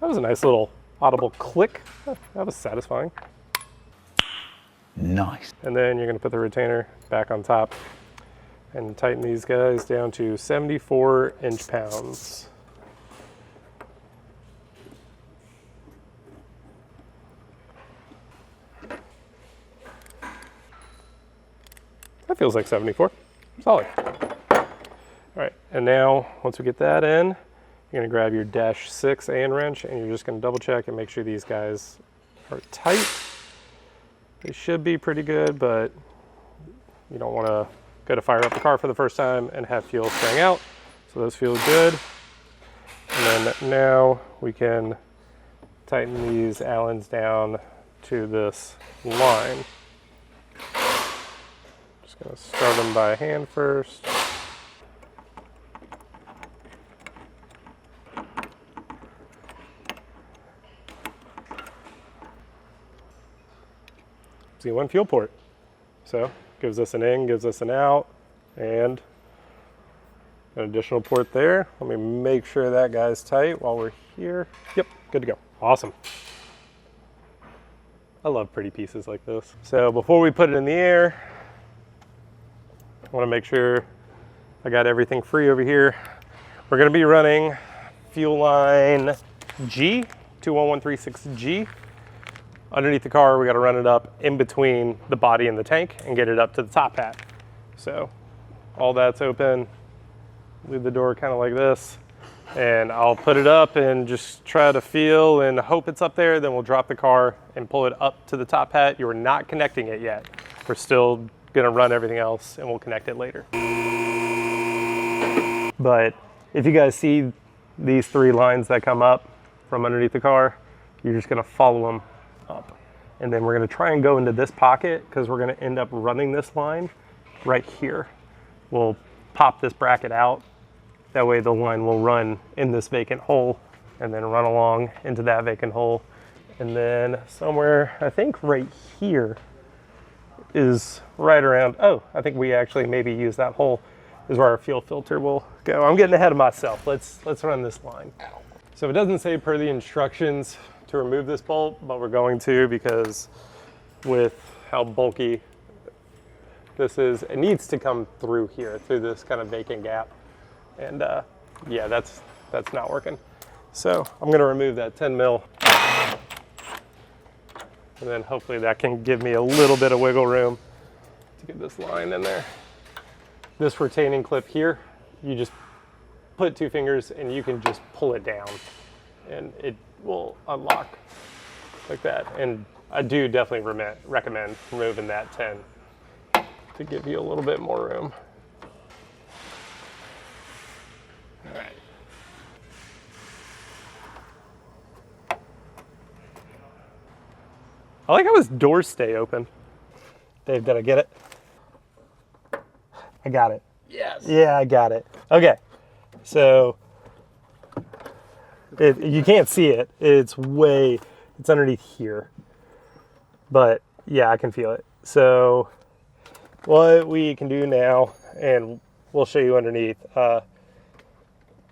That was a nice little audible click. That was satisfying. Nice. And then you're gonna put the retainer back on top and tighten these guys down to 74 inch-pounds. That feels like 74. Solid. All right, and now once we get that in, you're gonna grab your -6 Allen wrench and you're just gonna double check and make sure these guys are tight. They should be pretty good, but you don't wanna go to fire up the car for the first time and have fuel spraying out. So those feel good. And then now we can tighten these Allens down to this line. Just gonna start them by hand first. See, one fuel port. So gives us an in, gives us an out, and an additional port there. Let me make sure that guy's tight while we're here. Yep, good to go. Awesome. I love pretty pieces like this. So before we put it in the air, I want to make sure I got everything free over here. We're going to be running fuel line G, 21136G. Underneath the car, we got to run it up in between the body and the tank and get it up to the top hat. So all that's open. Leave the door kind of like this. And I'll put it up and just try to feel and hope it's up there. Then we'll drop the car and pull it up to the top hat. You're not connecting it yet. We're still going to run everything else and we'll connect it later. But if you guys see these 3 lines that come up from underneath the car, you're just going to follow them up. And then we're going to try and go into this pocket because we're going to end up running this line right here. We'll pop this bracket out. That way the line will run in this vacant hole and then run along into that vacant hole. And then somewhere, I think right here is right around, oh, I think we actually maybe use that hole is where our fuel filter will go. I'm getting ahead of myself. Let's run this line. So it doesn't say per the instructions to remove this bolt, but we're going to because with how bulky this is, it needs to come through here, through this kind of vacant gap. And yeah, that's not working. So I'm gonna remove that 10 mil. And then hopefully that can give me a little bit of wiggle room to get this line in there. This retaining clip here, you just put 2 fingers and you can just pull it down and it will unlock like that. And I do definitely recommend removing that 10 to give you a little bit more room. All right. I like how his doors stay open. Dave, did I get it? I got it. Yes. Yeah, I got it. Okay. So you can't see it. It's underneath here. But yeah, I can feel it. So what we can do now, and we'll show you underneath, the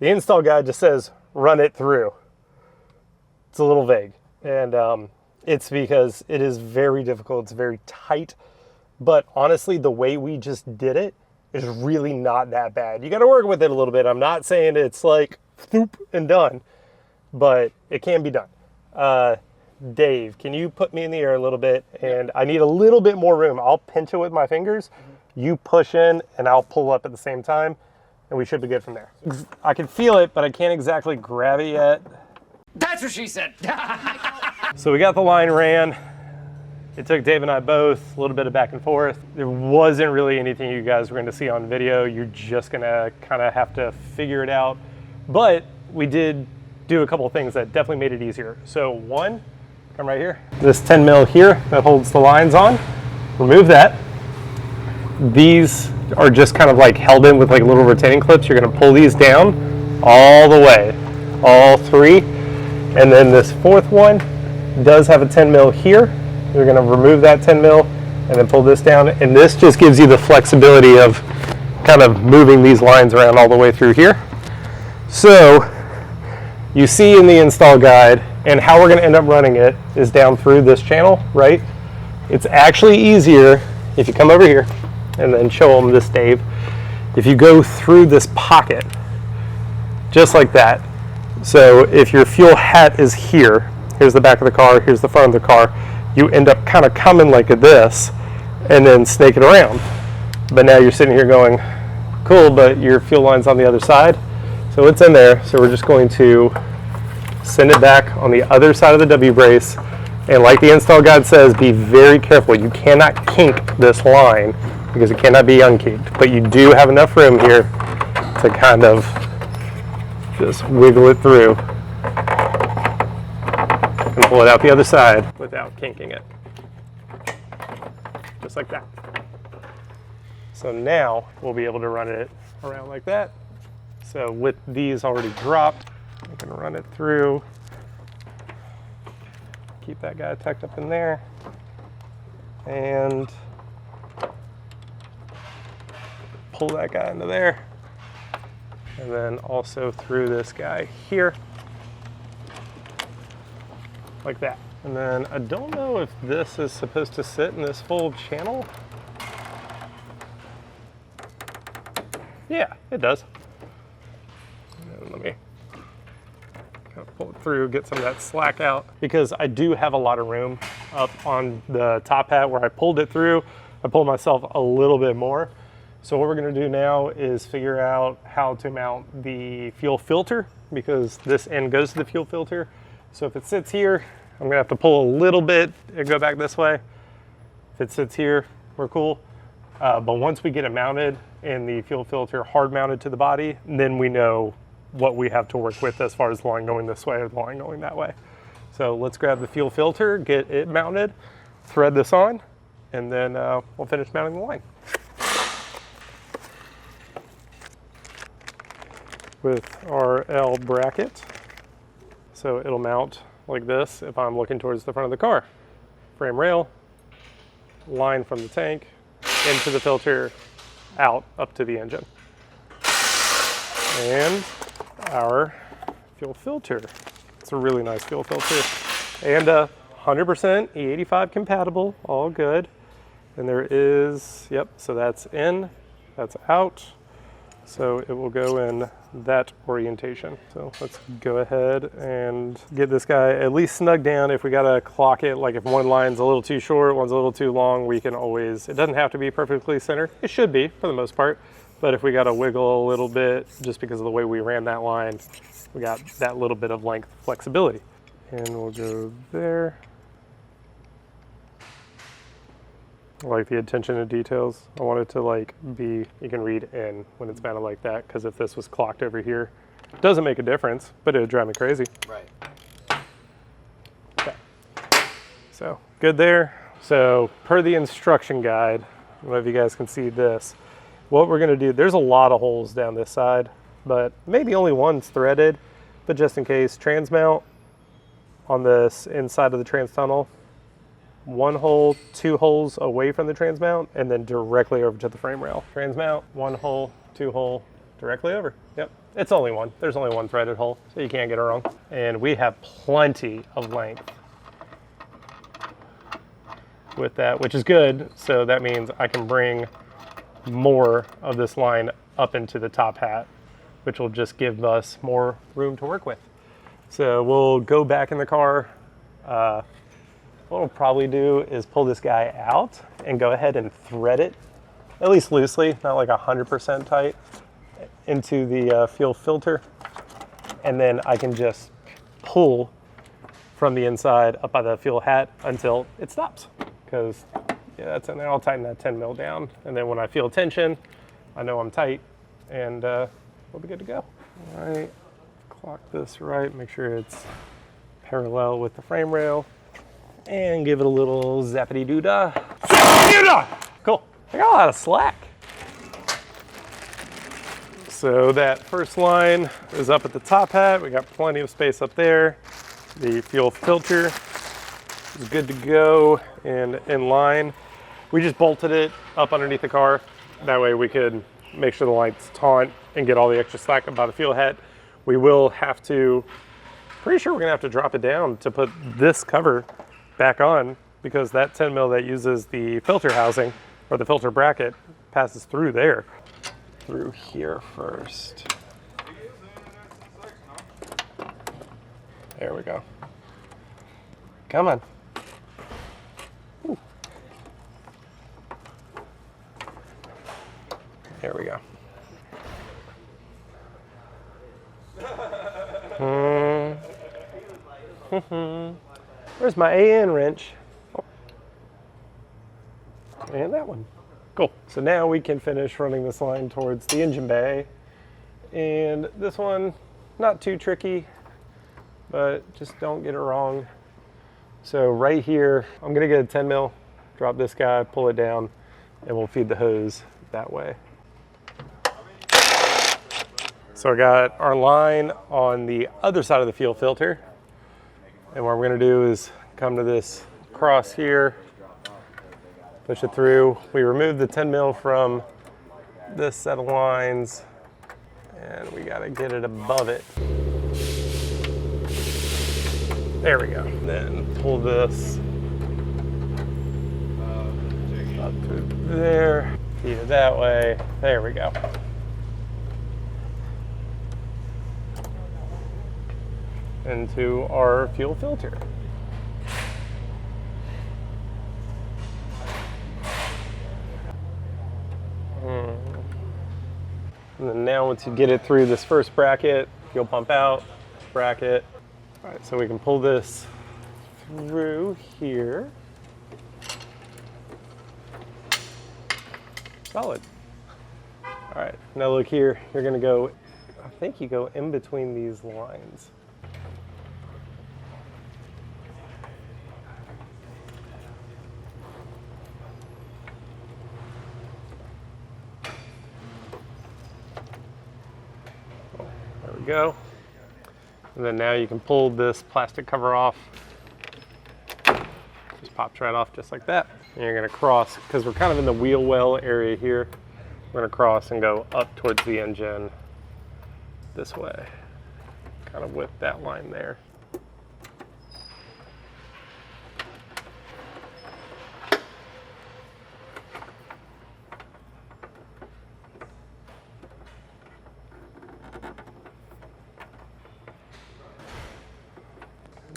install guide just says run it through. It's a little vague. And it's because it is very difficult. It's very tight. But honestly, the way we just did it is really not that bad. You got to work with it a little bit. I'm not saying it's like whoop and done, but it can be done. Dave, can you put me in the air a little bit? And I need a little bit more room. I'll pinch it with my fingers. You push in and I'll pull up at the same time and we should be good from there. I can feel it, but I can't exactly grab it yet. That's what she said. So we got the line ran. It took Dave and I both a little bit of back and forth. There wasn't really anything you guys were going to see on video. You're just going to kind of have to figure it out. But we did do a couple of things that definitely made it easier. So one, come right here. This 10 mil here that holds the lines on, remove that. these are just kind of like held in with like little retaining clips. You're going to pull these down all the way, all three. And then this fourth one does have a 10 mil here. You're going to remove that 10 mil and then pull this down. And this just gives you the flexibility of kind of moving these lines around all the way through here. So you see in the install guide, and how we're going to end up running it is down through this channel, right? It's actually easier if you come over here and then show them this, Dave. If you go through this pocket, just like that. So if your fuel hat is here, here's the back of the car, here's the front of the car, you end up kind of coming like this and then snake it around. But now you're sitting here going, cool, but your fuel line's on the other side. So it's in there, so we're just going to send it back on the other side of the W brace. And like the install guide says, be very careful. You cannot kink this line because it cannot be unkinked. But you do have enough room here to kind of just wiggle it through and pull it out the other side without kinking it. Just like that. So now we'll be able to run it around like that. So with these already dropped, I can run it through. Keep that guy tucked up in there. And pull that guy into there. And then also through this guy here. Like that. And then I don't know if this is supposed to sit in this full channel. Yeah, it does. And let me kind of pull it through, get some of that slack out, because I do have a lot of room up on the top hat where I pulled it through. I pulled myself a little bit more. So what we're going to do now is figure out how to mount the fuel filter, because this end goes to the fuel filter. So if it sits here, I'm going to have to pull a little bit and go back this way. If it sits here, we're cool. But once we get it mounted and the fuel filter hard mounted to the body, then we know what we have to work with as far as the line going this way or the line going that way. So let's grab the fuel filter, get it mounted, thread this on, and then we'll finish mounting the line. With our L bracket, so it'll mount like this if I'm looking towards the front of the car. Frame rail, line from the tank, into the filter, out, up to the engine. And our fuel filter. It's a really nice fuel filter. And 100% E85 compatible, all good. And there is, yep, so that's in, that's out. So it will go in that orientation. So let's go ahead and get this guy at least snug down. If we gotta clock it, like if one line's a little too short, one's a little too long, we can always, it doesn't have to be perfectly centered. It should be for the most part. But if we gotta wiggle a little bit, just because of the way we ran that line, we got that little bit of length flexibility. And we'll go there. I like the attention to details. I want it to like be, you can read in when it's mounted like that, because if this was clocked over here, it doesn't make a difference, but it would drive me crazy. Right. Okay. So good there. So per the instruction guide, I don't know if you guys can see this. What we're gonna do, there's a lot of holes down this side, but maybe only one's threaded, but just in case, trans mount on this inside of the trans tunnel. One hole, 2 holes away from the trans mount, and then directly over to the frame rail. Trans mount, 1 hole, 2 hole, directly over. Yep, it's only one. There's only one threaded hole, so you can't get it wrong. And we have plenty of length with that, which is good. So that means I can bring more of this line up into the top hat, which will just give us more room to work with. So we'll go back in the car. What we'll probably do is pull this guy out and go ahead and thread it, at least loosely, not like 100% tight, into the fuel filter. And then I can just pull from the inside up by the fuel hat until it stops. Because yeah, that's in there. I'll tighten that 10 mil down. And then when I feel tension, I know I'm tight, and we'll be good to go. All right, clock this right, make sure it's parallel with the frame rail. And give it a little zappity-doo-dah. Zappity-doo-dah! Cool. I got a lot of slack. So that first line is up at the top hat. We got plenty of space up there. The fuel filter is good to go and in line. We just bolted it up underneath the car. That way we could make sure the lights taunt and get all the extra slack up by the fuel head. We will have to, pretty sure we're gonna have to drop it down to put this cover back on, because that 10 mil that uses the filter housing or the filter bracket passes through there. Through here first. There we go. Come on. Ooh. There we go. Where's my AN wrench? Oh. And that one. Cool. So now we can finish running this line towards the engine bay. And this one, not too tricky, but just don't get it wrong. So right here, I'm gonna get a 10 mil, drop this guy, pull it down, and we'll feed the hose that way. So I got our line on the other side of the fuel filter. And what we're gonna do is come to this cross here, push it through. We removed the 10 mil from this set of lines, and we gotta get it above it. There we go. Then pull this up through there, feed it that way. There we go. Into our fuel filter. And then now once you get it through this first bracket, fuel pump out, bracket. All right, so we can pull this through here. Solid. All right, now look here, you're gonna go, I think you go in between these lines. Go. And then now you can pull this plastic cover off. Just pops right off just like that. And you're gonna cross, because we're kind of in the wheel well area here, we're gonna cross and go up towards the engine this way. Kind of with that line there.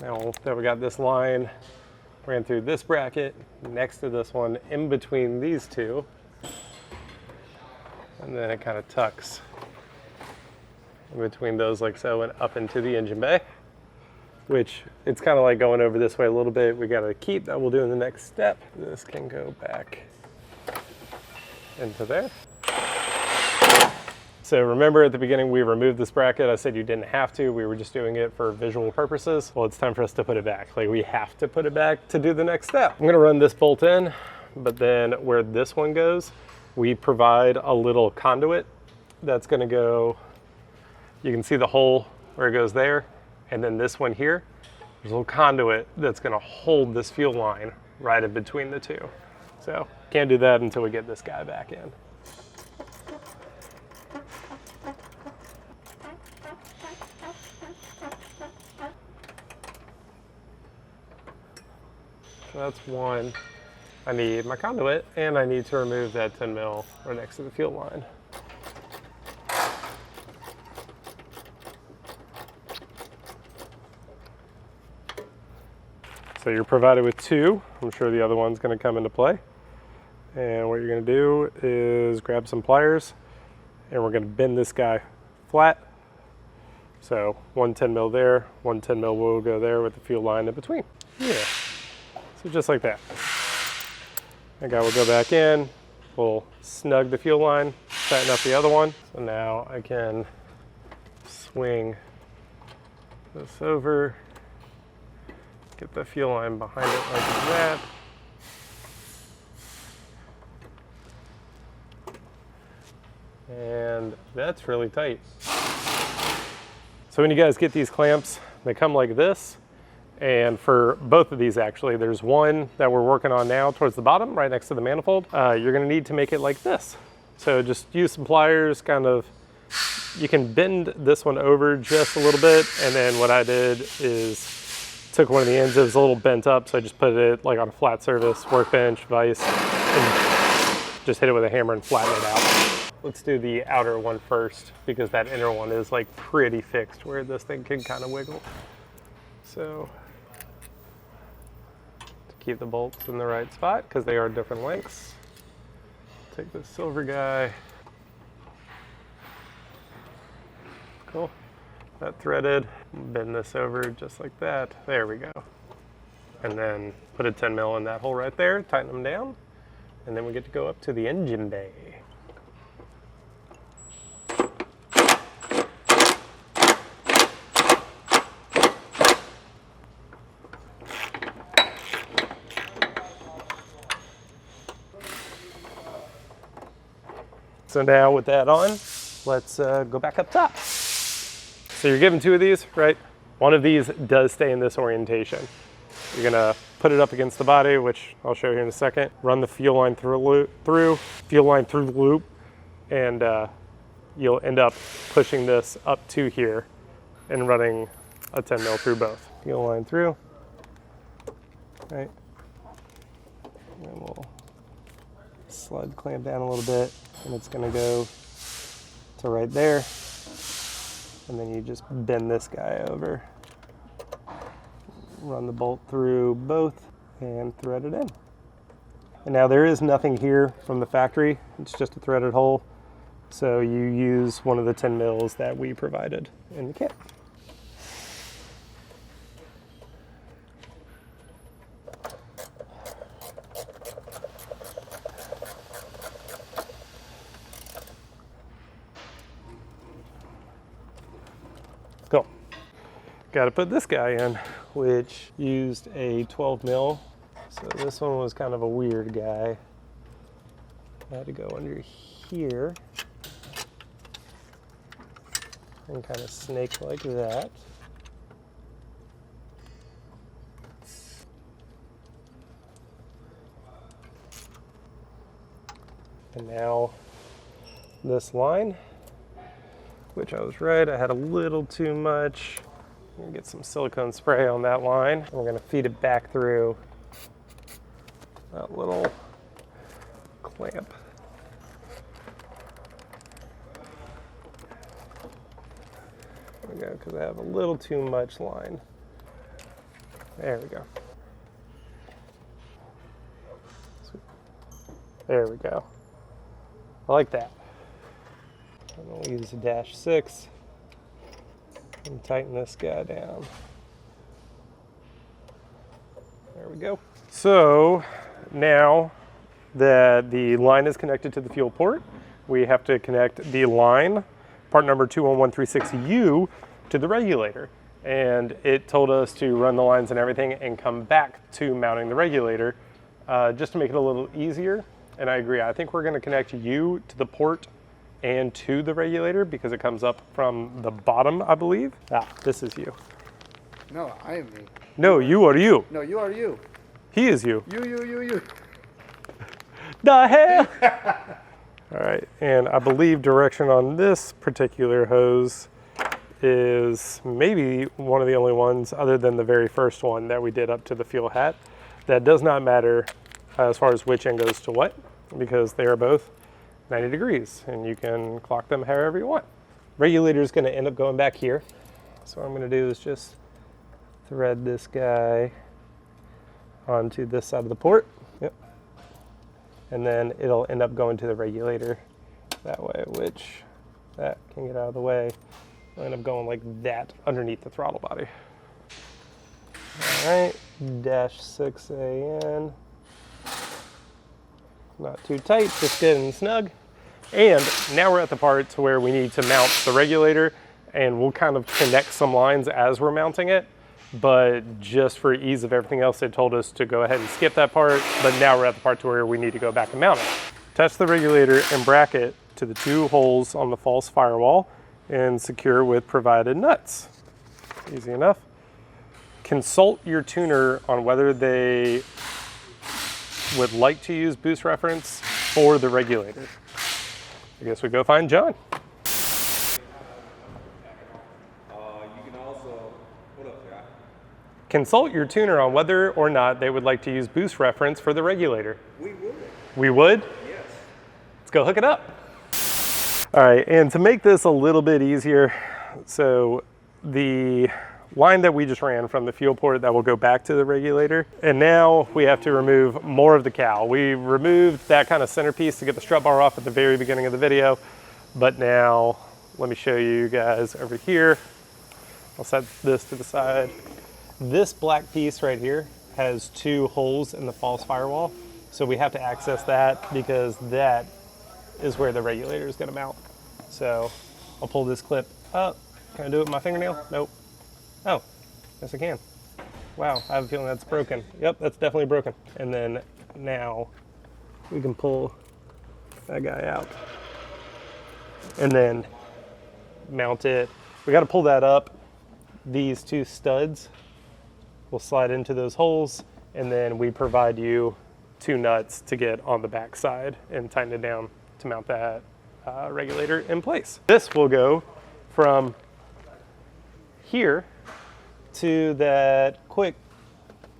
Now that we got this line, ran through this bracket, next to this one, in between these two, and then it kind of tucks in between those like so and up into the engine bay, which it's kind of like going over this way a little bit. We got to keep that. We'll do in the next step. This can go back into there. So remember at the beginning we removed this bracket. I said you didn't have to, we were just doing it for visual purposes. Well, it's time for us to put it back. Like, we have to put it back to do the next step. I'm gonna run this bolt in, but then where this one goes, we provide a little conduit that's gonna go, you can see the hole where it goes there, and then this one here, there's a little conduit that's gonna hold this fuel line right in between the two. So can't do that until we get this guy back in. So that's one. I need my conduit, and I need to remove that 10 mil right next to the fuel line. So you're provided with two. I'm sure the other one's gonna come into play. And what you're gonna do is grab some pliers, and we're gonna bend this guy flat. So one 10 mil there, one 10 mil will go there with the fuel line in between. Yeah. So just like that. That guy will go back in, we'll snug the fuel line, tighten up the other one. So now I can swing this over, get the fuel line behind it like that. And that's really tight. So when you guys get these clamps, they come like this. And for both of these actually, there's one that we're working on now towards the bottom, right next to the manifold. You're gonna need to make it like this. So just use some pliers, kind of, you can bend this one over just a little bit. And then what I did is took one of the ends, it was a little bent up, so I just put it like on a flat surface, workbench, vise, and just hit it with a hammer and flatten it out. Let's do the outer one first, because that inner one is like pretty fixed where this thing can kind of wiggle. So, to keep the bolts in the right spot, because they are different lengths, take the silver guy. Cool. That threaded, bend this over just like that. There we go. And then put a 10 mil in that hole right there, tighten them down, and then we get to go up to the engine bay. So now with that on, let's go back up top. So you're given two of these, right? One of these does stay in this orientation. You're gonna put it up against the body, which I'll show you in a second. Run the fuel line through the loop, and you'll end up pushing this up to here and running a 10 mil through both. Fuel line through, right? And we'll slide clamp down a little bit, and it's gonna go to right there. And then you just bend this guy over, run the bolt through both, and thread it in. And now there is nothing here from the factory, it's just a threaded hole. So you use one of the 10 mils that we provided in the kit. Cool. Got to put this guy in, which used a 12 mil. So this one was kind of a weird guy. I had to go under here and kind of snake like that. And now this line, which I was right, I had a little too much. I'm gonna get some silicone spray on that line. We're gonna feed it back through that little clamp. There we go, because I have a little too much line. There we go. There we go. I like that. And we'll use a -6 and tighten this guy down. There we go. So now that the line is connected to the fuel port, we have to connect the line, part number 21136U, to the regulator. And it told us to run the lines and everything and come back to mounting the regulator just to make it a little easier. And I agree, I think we're gonna connect U to the port and to the regulator because it comes up from the bottom, I believe. Ah, this is you. No, I am me. No, you are you. No, you are you. He is you. You. The hell? All right, and I believe direction on this particular hose is maybe one of the only ones other than the very first one that we did up to the fuel hat. That does not matter as far as which end goes to what, because they are both 90 degrees and you can clock them however you want. Regulator is going to end up going back here. So what I'm going to do is just thread this guy onto this side of the port. Yep. And then it'll end up going to the regulator that way, which that can get out of the way. It'll end up going like that underneath the throttle body. All right, -6A in. Not too tight, just good and snug. And now we're at the part to where we need to mount the regulator, and we'll kind of connect some lines as we're mounting it. But just for ease of everything else, they told us to go ahead and skip that part. But now we're at the part to where we need to go back and mount it. Attach the regulator and bracket to the 2 holes on the false firewall and secure with provided nuts. Easy enough. Consult your tuner on whether they would like to use boost reference for the regulator. I guess we go find John. Consult your tuner on whether or not they would like to use boost reference for the regulator. We would. We would? Yes. Let's go hook it up. All right, and to make this a little bit easier, so the line that we just ran from the fuel port that will go back to the regulator, and now we have to remove more of the cowl. We removed that kind of centerpiece to get the strut bar off at the very beginning of the video, but now let me show you guys over here. I'll set this to the side. This black piece right here has 2 holes in the false firewall, so we have to access that because that is where the regulator is going to mount. So I'll pull this clip up. Can I do it with my fingernail? Nope. Oh, yes I can. Wow, I have a feeling that's broken. Yep, that's definitely broken. And then now we can pull that guy out and then mount it. We got to pull that up. These 2 studs will slide into those holes, and then we provide you 2 nuts to get on the back side and tighten it down to mount that regulator in place. This will go from here to that quick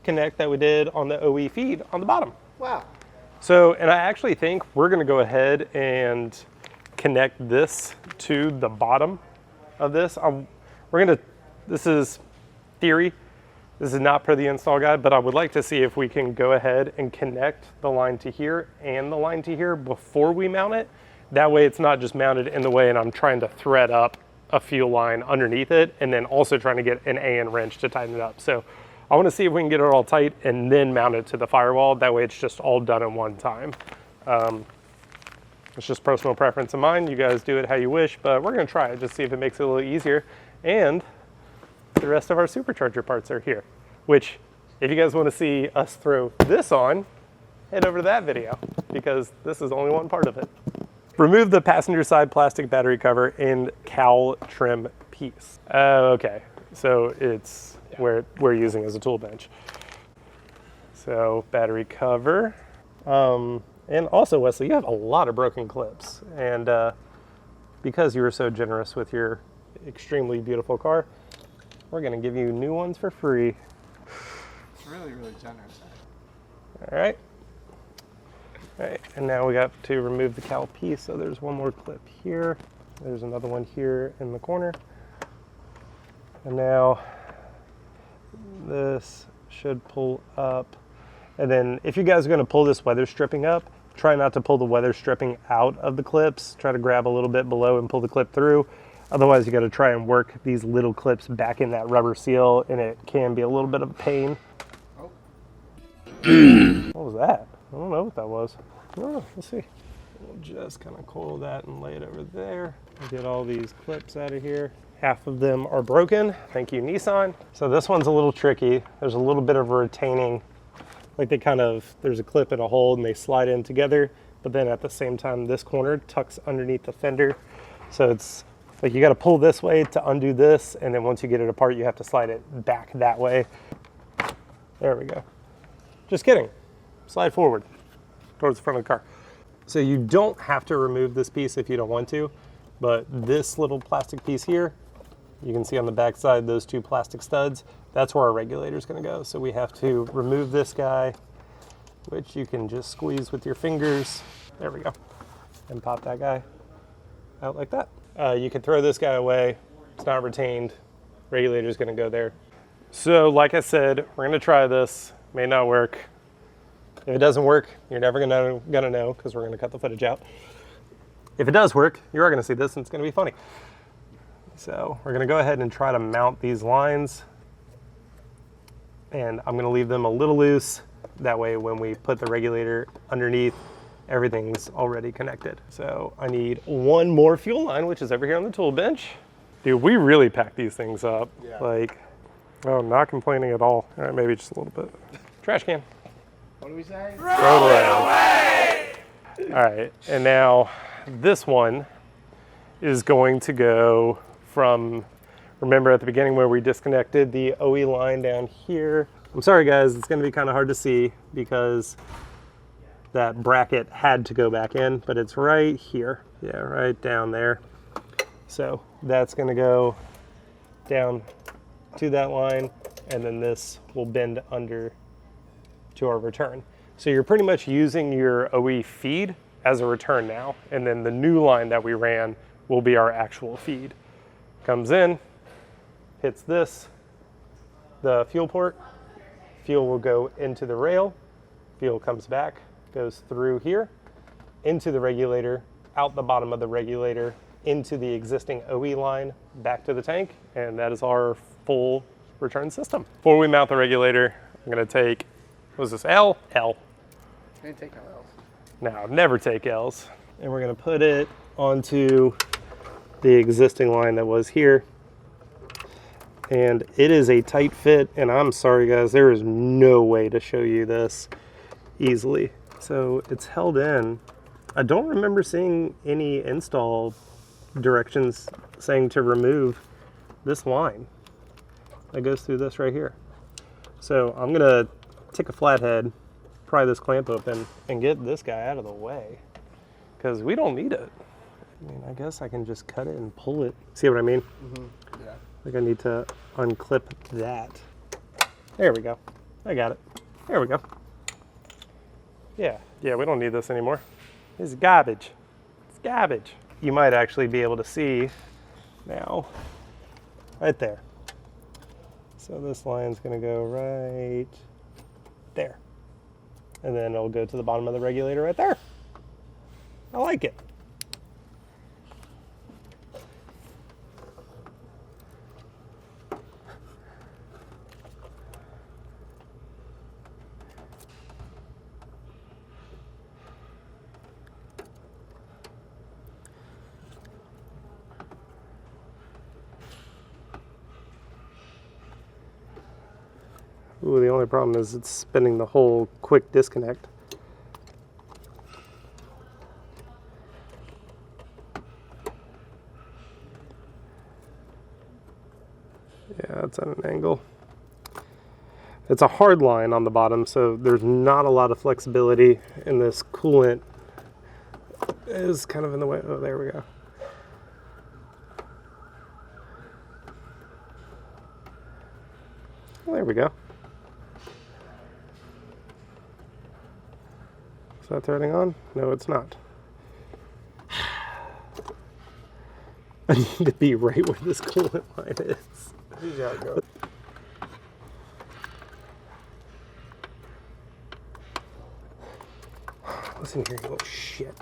connect that we did on the OE feed on the bottom. Wow. So, and I actually think we're gonna go ahead and connect this to the bottom of this. This is theory. This is not per the install guide, but I would like to see if we can go ahead and connect the line to here and the line to here before we mount it. That way it's not just mounted in the way and I'm trying to thread up a fuel line underneath it and then also trying to get an AN wrench to tighten it up. So I want to see if we can get it all tight and then mount it to the firewall. That way it's just all done in one time. It's just personal preference of mine. You guys do it how you wish, but we're going to try it, just see if it makes it a little easier. And the rest of our supercharger parts are here, which if you guys want to see us throw this on, head over to that video because this is only one part of it. Remove the passenger side plastic battery cover and cowl trim piece. Okay, so it's where we're using as a tool bench. So battery cover. And also, Wesley, you have a lot of broken clips. And because you were so generous with your extremely beautiful car, we're gonna give you new ones for free. It's really, really generous. All right. All right, and now we got to remove the cowl piece. So there's one more clip here. There's another one here in the corner. And now this should pull up. And then if you guys are gonna pull this weather stripping up, try not to pull the weather stripping out of the clips. Try to grab a little bit below and pull the clip through. Otherwise, you got to try and work these little clips back in that rubber seal, and it can be a little bit of a pain. Oh. What was that? I don't know what that was. Oh, let's see. We'll just kind of coil that and lay it over there. Get all these clips out of here. Half of them are broken. Thank you, Nissan. So this one's a little tricky. There's a little bit of a retaining, like there's a clip and a hole and they slide in together, but then at the same time, this corner tucks underneath the fender. So it's like you got to pull this way to undo this, and then once you get it apart, you have to slide it back that way. There we go. Just kidding. Slide forward towards the front of the car. So you don't have to remove this piece if you don't want to, but this little plastic piece here, you can see on the back side, those 2 plastic studs, that's where our regulator is going to go. So we have to remove this guy, which you can just squeeze with your fingers. There we go. And pop that guy out like that. You can throw this guy away. It's not retained. Regulator is going to go there. So like I said, we're going to try this. May not work. If it doesn't work, you're never going to know because we're going to cut the footage out. If it does work, you are going to see this and it's going to be funny. So we're going to go ahead and try to mount these lines. And I'm going to leave them a little loose. That way when we put the regulator underneath, everything's already connected. So I need one more fuel line, which is over here on the tool bench. Dude, we really pack these things up. Yeah. Like, oh, not complaining at all. All right, maybe just a little bit. Trash can. What do we say? Throw it away. All right, and now this one is going to go from, remember at the beginning where we disconnected the OE line down here. I'm sorry guys, it's gonna be kind of hard to see because that bracket had to go back in, but it's right here. Yeah, right down there. So that's gonna go down to that line, and then this will bend under to our return. So you're pretty much using your OE feed as a return now, and then the new line that we ran will be our actual feed. Comes in, hits this, the fuel port, fuel will go into the rail, fuel comes back, goes through here, into the regulator, out the bottom of the regulator, into the existing OE line, back to the tank, and that is our full return system. Before we mount the regulator, I'm gonna take, what was this, L? L. I didn't take no L's. No, never take L's. And we're gonna put it onto the existing line that was here. And it is a tight fit, and I'm sorry guys, there is no way to show you this easily. So it's held in. I don't remember seeing any install directions saying to remove this line that goes through this right here. So I'm gonna take a flathead, pry this clamp open, and get this guy out of the way, because we don't need it. I mean, I guess I can just cut it and pull it. See what I mean? Mm-hmm. Yeah. I think I need to unclip that. There we go. I got it. There we go. Yeah, we don't need this anymore. It's garbage. It's garbage. You might actually be able to see now, right there. So this line's gonna go right there. And then it'll go to the bottom of the regulator right there. I like it. Ooh, the only problem is it's spinning the whole quick disconnect. Yeah, it's at an angle. It's a hard line on the bottom, so there's not a lot of flexibility, and this coolant is kind of in the way. Oh, there we go. Well, there we go. Is that threading on? No, it's not. I need to be right where this coolant line is. Here's how it goes. Listen here, you little shit.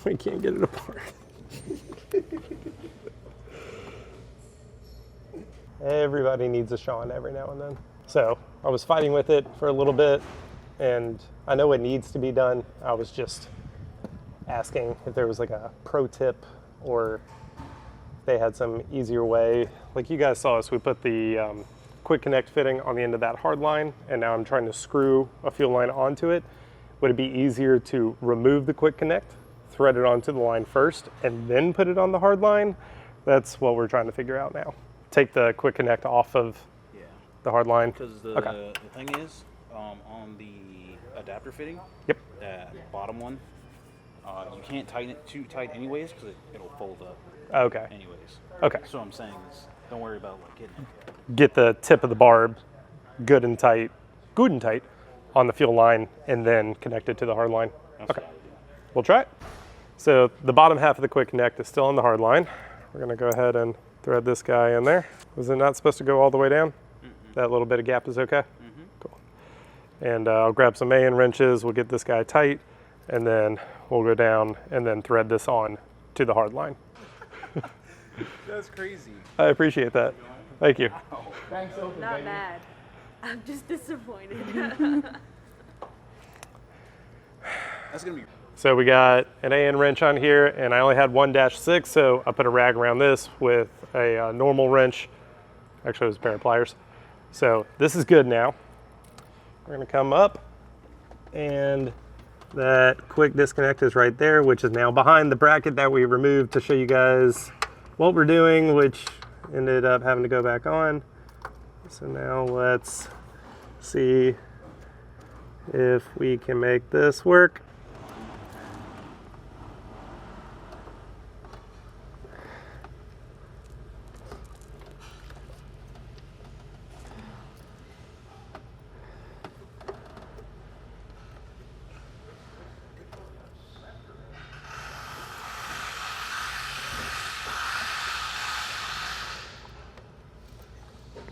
I can't get it apart. Everybody needs a Sean every now and then. So I was fighting with it for a little bit, and I know it needs to be done. I was just asking if there was like a pro tip, or they had some easier way. Like you guys saw us, we put the quick connect fitting on the end of that hard line, and now I'm trying to screw a fuel line onto it. Would it be easier to remove the quick connect, thread it onto the line first, and then put it on the hard line? That's what we're trying to figure out now. Take the quick connect off of the hard line. Because the thing is, on the adapter fitting, yep, that bottom one, you can't tighten it too tight anyways, because it'll fold up. Okay. Anyways. Okay. So what I'm saying is, don't worry about like getting it. Get the tip of the barb good and tight on the fuel line, and then connect it to the hard line. Okay. We'll try it. So the bottom half of the quick connect is still on the hard line. We're gonna go ahead and thread this guy in there. Was it not supposed to go all the way down? That little bit of gap is okay? Cool. And I'll grab some Allen wrenches, we'll get this guy tight, and then we'll go down and then thread this on to the hard line. That's crazy. I appreciate that. Thank you. Thanks, open, Not baby. bad. I'm just disappointed. That's gonna be. So we got an Allen wrench on here, and I only had 1-6, so I put a rag around this with a normal wrench, Actually, it was a pair of pliers. So this is good now. We're gonna come up, and that quick disconnect is right there, which is now behind the bracket that we removed to show you guys what we're doing, which ended up having to go back on. So now let's see if we can make this work.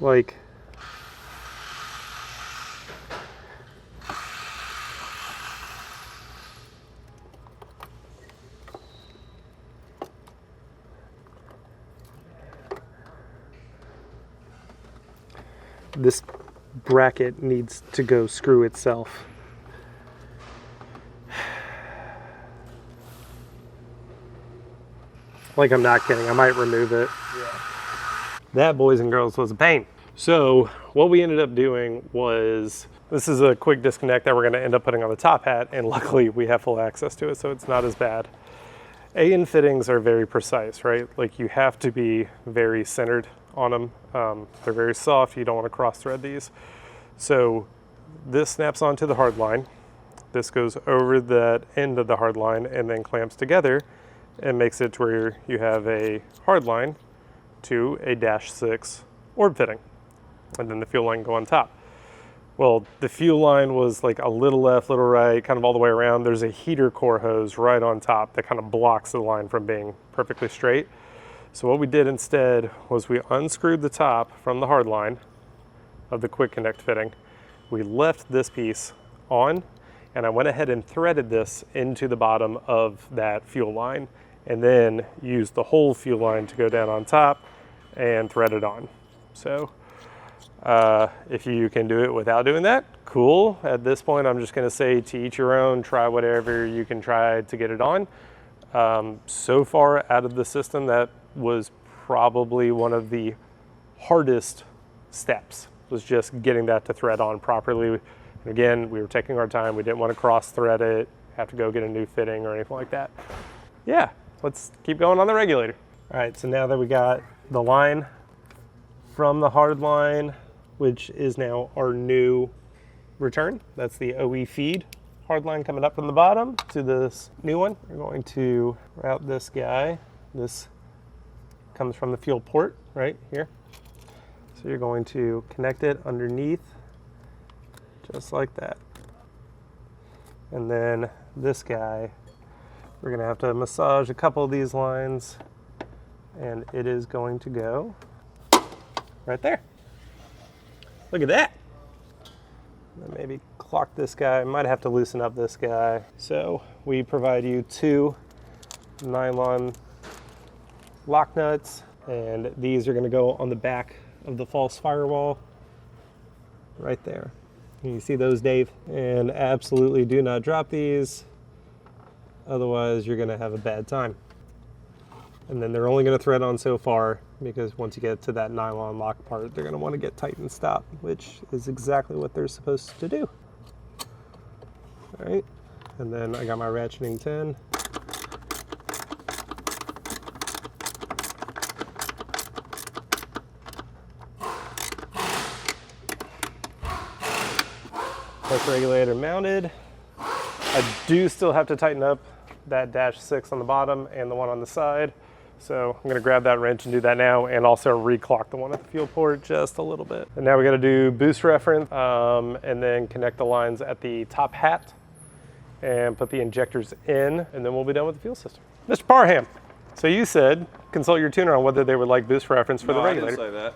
Like, this bracket needs to go screw itself. Like, I'm not kidding, I might remove it. That, boys and girls, was a pain. So what we ended up doing was, this is a quick disconnect that we're gonna end up putting on the top hat, and luckily we have full access to it, so it's not as bad. A-in fittings are very precise, right? Like, you have to be very centered on them. They're very soft, you don't wanna cross thread these. So this snaps onto the hard line. This goes over that end of the hard line and then clamps together and makes it to where you have a hard line to a -6 orb fitting, and then the fuel line go on top. Well, the fuel line was like a little left, little right, kind of all the way around. There's a heater core hose right on top that kind of blocks the line from being perfectly straight. So what we did instead was we unscrewed the top from the hard line of the quick connect fitting. We left this piece on, and I went ahead and threaded this into the bottom of that fuel line, and then used the whole fuel line to go down on top and thread it on. So if you can do it without doing that, cool. At this point, I'm just gonna say to each your own, try whatever you can try to get it on. So far out of the system, that was probably one of the hardest steps, was just getting that to thread on properly. And again, we were taking our time. We didn't want to cross thread it, have to go get a new fitting or anything like that. Yeah, let's keep going on the regulator. All right, so now that we got the line from the hard line, which is now our new return, that's the OE feed hard line coming up from the bottom to this new one. We're going to route this guy. This comes from the fuel port right here. So you're going to connect it underneath, just like that. And then this guy, we're gonna have to massage a couple of these lines, and it is going to go right there. Look at that. And maybe clock this guy. Might have to loosen up this guy. So we provide you 2 nylon lock nuts, and these are gonna go on the back of the false firewall right there. Can you see those, Dave? And absolutely do not drop these, otherwise you're gonna have a bad time. And then they're only gonna thread on so far, because once you get to that nylon lock part, they're gonna wanna get tight and stop, which is exactly what they're supposed to do. All right, and then I got my ratcheting tin. Push regulator mounted. I do still have to tighten up that -6 on the bottom and the one on the side. So I'm gonna grab that wrench and do that now, and also reclock the one at the fuel port just a little bit. And now we gotta do boost reference, and then connect the lines at the top hat and put the injectors in, and then we'll be done with the fuel system. Mr. Parham, so you said consult your tuner on whether they would like boost reference for the regulator. I didn't say that.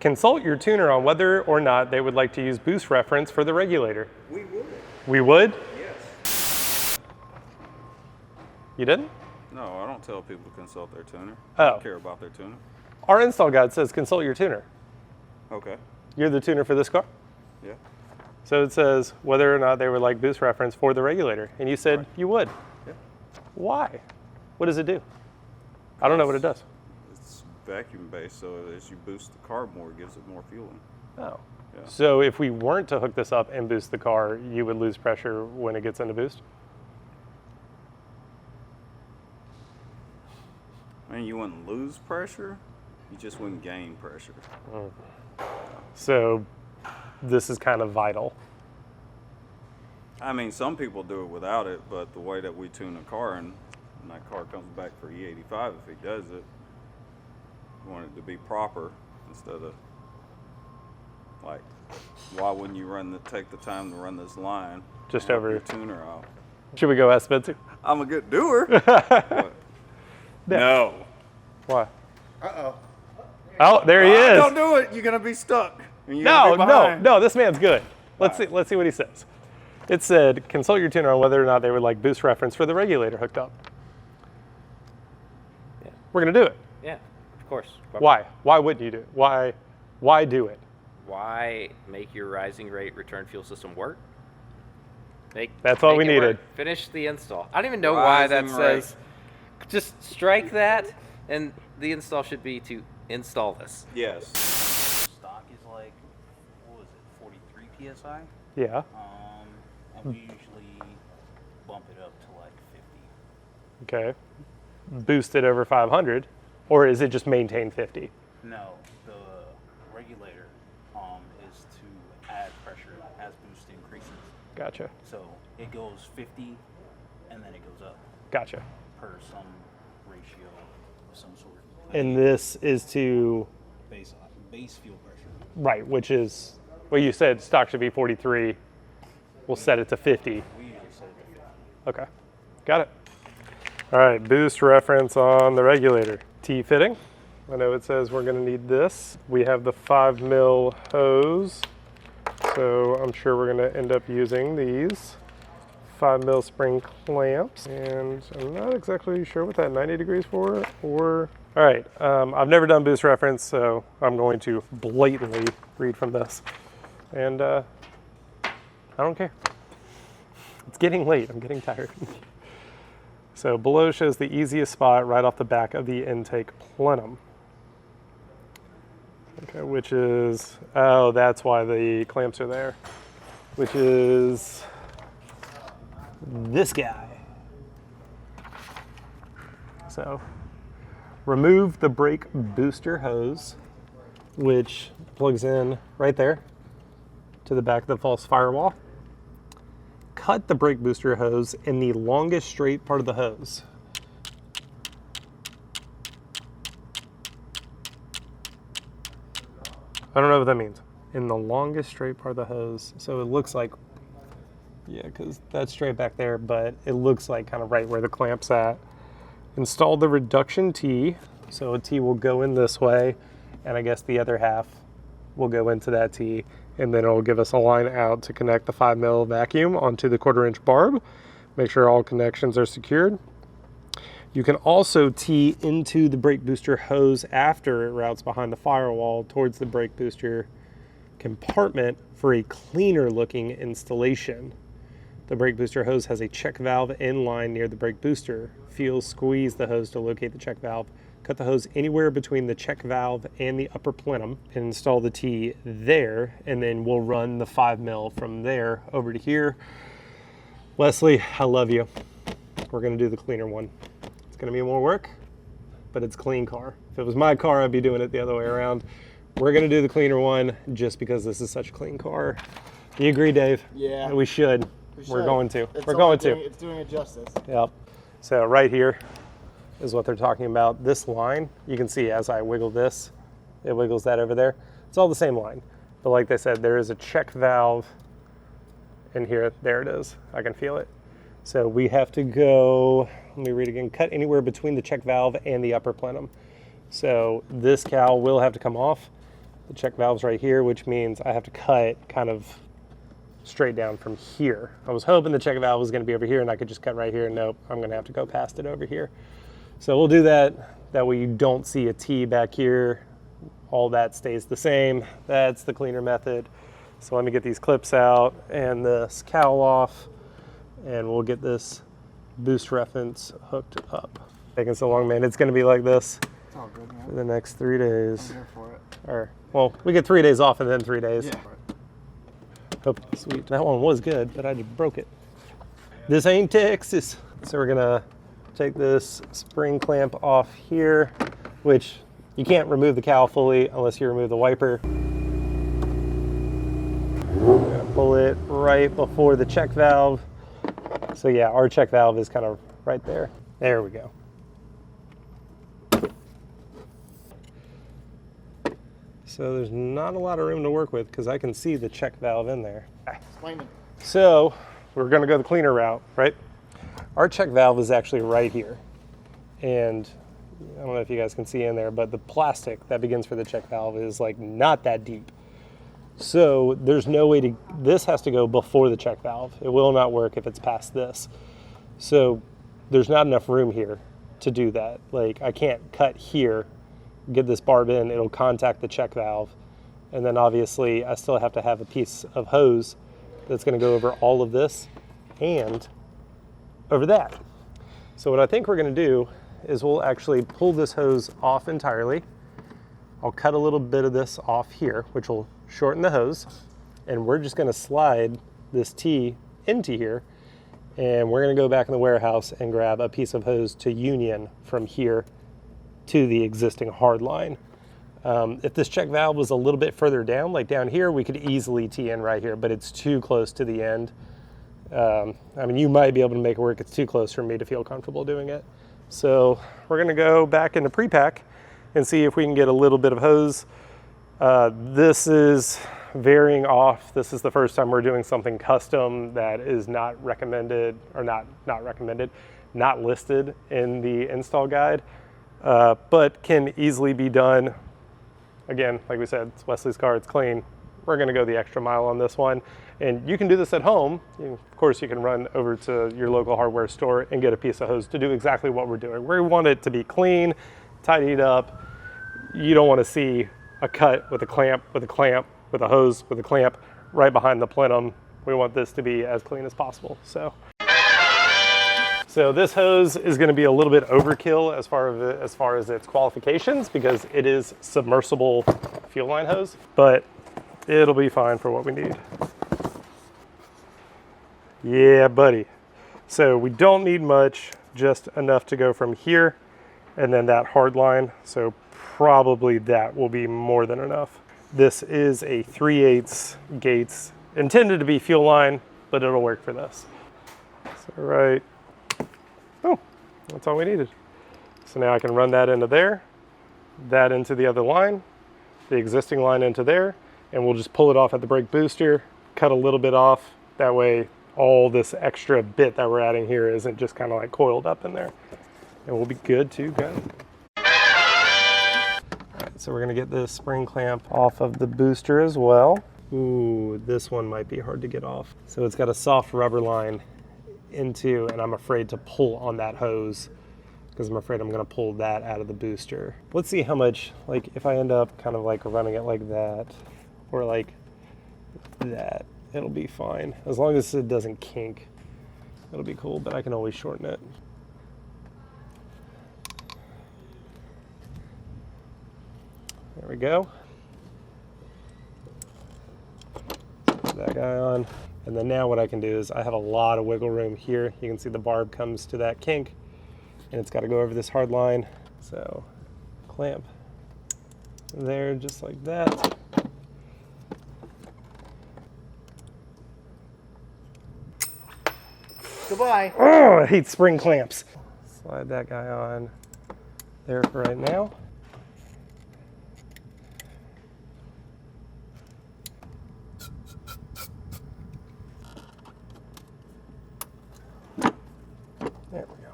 Consult your tuner on whether or not they would like to use boost reference for the regulator. We would. We would? Yes. You didn't? No, I don't tell people to consult their tuner. Oh. I don't care about their tuner. Our install guide says consult your tuner. Okay. You're the tuner for this car? Yeah. So it says whether or not they would like boost reference for the regulator. And you said you would. Yeah. Why? What does it do? I don't know what it does. It's vacuum based, so as you boost the car more, it gives it more fueling. Oh. Yeah. So if we weren't to hook this up and boost the car, you would lose pressure when it gets into boost? I mean, you wouldn't lose pressure, you just wouldn't gain pressure. So this is kind of vital. I mean, some people do it without it, but the way that we tune a car and that car comes back for E85, if he does it, we want it to be proper instead of like, why wouldn't you take the time to run this line? Just and over your tuner off. Should we go ask Spencer? I'm a good doer. What? No. Why? Uh-oh. Oh, there he is. Don't do it. You're gonna be stuck. And you're No, gonna be behind. no, this man's good. Let's see what he says. It said, consult your tuner on whether or not they would like boost reference for the regulator hooked up. Yeah. We're gonna do it. Yeah, of course. Why? Why wouldn't you do it? Why do it? Why make your rising rate return fuel system work? That's all we it work. needed. Finish the install. I don't even know why that says. Just strike that, and the install should be to install this. Yes. Stock is like, what was it, 43 psi? Yeah. And we usually bump it up to like 50. Okay. Boost it over 500, or is it just maintain 50? No, the regulator is to add pressure as boost increases. Gotcha. So it goes 50, and then it goes up Gotcha. per some ratio of some sort. And this is to Base fuel pressure. right, which is well, you said stock should be 43. We'll set it to 50. We usually set it to 50. Okay. Got it. All right, boost reference on the regulator. T fitting. I know it says we're going to need this. We have the 5 mil hose, so I'm sure we're going to end up using these 5 mil spring clamps, and I'm not exactly sure what that 90 degrees for, or, all right, I've never done boost reference, so I'm going to blatantly read from this, and I don't care. It's getting late, I'm getting tired. So below shows the easiest spot right off the back of the intake plenum. Okay, which is, oh, that's why the clamps are there, which is this guy. So remove the brake booster hose, which plugs in right there to the back of the false firewall. Cut the brake booster hose in the longest straight part of the hose. I don't know what that means. In the longest straight part of the hose. So it looks like, yeah, because that's straight back there, but it looks like kind of right where the clamp's at. Install the reduction T. So a T will go in this way, and I guess the other half will go into that T, and then it'll give us a line out to connect the 5 mil vacuum onto the 1/4 inch barb. Make sure all connections are secured. You can also tee into the brake booster hose after it routes behind the firewall towards the brake booster compartment for a cleaner looking installation. The brake booster hose has a check valve in line near the brake booster. Squeeze the hose to locate the check valve. Cut the hose anywhere between the check valve and the upper plenum and install the T there, and then we'll run the 5 mil from there over to here. Wesley, I love you. We're gonna do the cleaner one. It's gonna be more work, but it's a clean car. If it was my car, I'd be doing it the other way around. We're gonna do the cleaner one just because this is such a clean car. Do you agree, Dave? Yeah. We should. We're going to. We're going to. It's doing it justice. Yep. So right here is what they're talking about. This line, you can see as I wiggle this, it wiggles that over there. It's all the same line. But like they said, there is a check valve in here. There it is. I can feel it. So we have to go, let me read again, cut anywhere between the check valve and the upper plenum. So this cowl will have to come off. The check valve's right here, which means I have to cut kind of straight down from here. I was hoping the check valve was going to be over here and I could just cut right here. Nope, I'm going to have to go past it over here. So we'll do that. That way you don't see a T back here. All that stays the same. That's the cleaner method. So let me get these clips out and this cowl off, and we'll get this boost reference hooked up. Taking so long, man. It's going to be like this It's all good, man. for the next 3 days. I'm here for it. Or, well, we get 3 days off and then 3 days. Yeah. Oh, sweet. That one was good, but I just broke it. This ain't Texas. So we're gonna take this spring clamp off here, which you can't remove the cowl fully unless you remove the wiper. Pull it right before the check valve. So yeah, our check valve is kind of right there. There we go. So there's not a lot of room to work with because I can see the check valve in there. Explain it. So we're gonna go the cleaner route, right? Our check valve is actually right here. And I don't know if you guys can see in there, but the plastic that begins for the check valve is like not that deep. So there's no way to, this has to go before the check valve. It will not work if it's past this. So there's not enough room here to do that. Like I can't cut here, get this barb in, it'll contact the check valve. And then obviously I still have to have a piece of hose that's gonna go over all of this and over that. So what I think we're gonna do is we'll actually pull this hose off entirely. I'll cut a little bit of this off here, which will shorten the hose. And we're just gonna slide this T into here. And we're gonna go back in the warehouse and grab a piece of hose to union from here to the existing hard line. If this check valve was a little bit further down, like down here, we could easily tee in right here, but it's too close to the end. I mean, you might be able to make it work. It's too close for me to feel comfortable doing it. So we're gonna go back into pre-pack and see if we can get a little bit of hose. This is varying off. This is the first time we're doing something custom that is not recommended, or not recommended, not listed in the install guide, but can easily be done. Again, like we said, it's Wesley's car, it's clean. We're gonna go the extra mile on this one. And you can do this at home. Of course, you can run over to your local hardware store and get a piece of hose to do exactly what we're doing. We want it to be clean, tidied up. You don't wanna see a cut with a clamp, with a clamp, with a hose, with a clamp right behind the plenum. We want this to be as clean as possible, so. So this hose is gonna be a little bit overkill as far as its qualifications because it is submersible fuel line hose, but it'll be fine for what we need. Yeah, buddy. So we don't need much, just enough to go from here and then that hard line. So probably that will be more than enough. This is a 3/8 Gates, intended to be fuel line, but it'll work for this. So right, oh, that's all we needed. So now I can run that into there, that into the other line, the existing line into there, and we'll just pull it off at the brake booster, cut a little bit off. That way all this extra bit that we're adding here isn't just kind of like coiled up in there. And we'll be good to go. All right, so we're gonna get this spring clamp off of the booster as well. Ooh, this one might be hard to get off. So it's got a soft rubber line into, and I'm afraid to pull on that hose because I'm afraid I'm gonna pull that out of the booster. Let's see how much, like if I end up kind of like running it like that, or like that, it'll be fine. As long as it doesn't kink, it'll be cool, but I can always shorten it. There we go. Put that guy on. And then now what I can do is I have a lot of wiggle room here. You can see the barb comes to that kink and it's got to go over this hard line. So clamp there just like that. Goodbye. Oh, I hate spring clamps. Slide that guy on there for right now. There we go.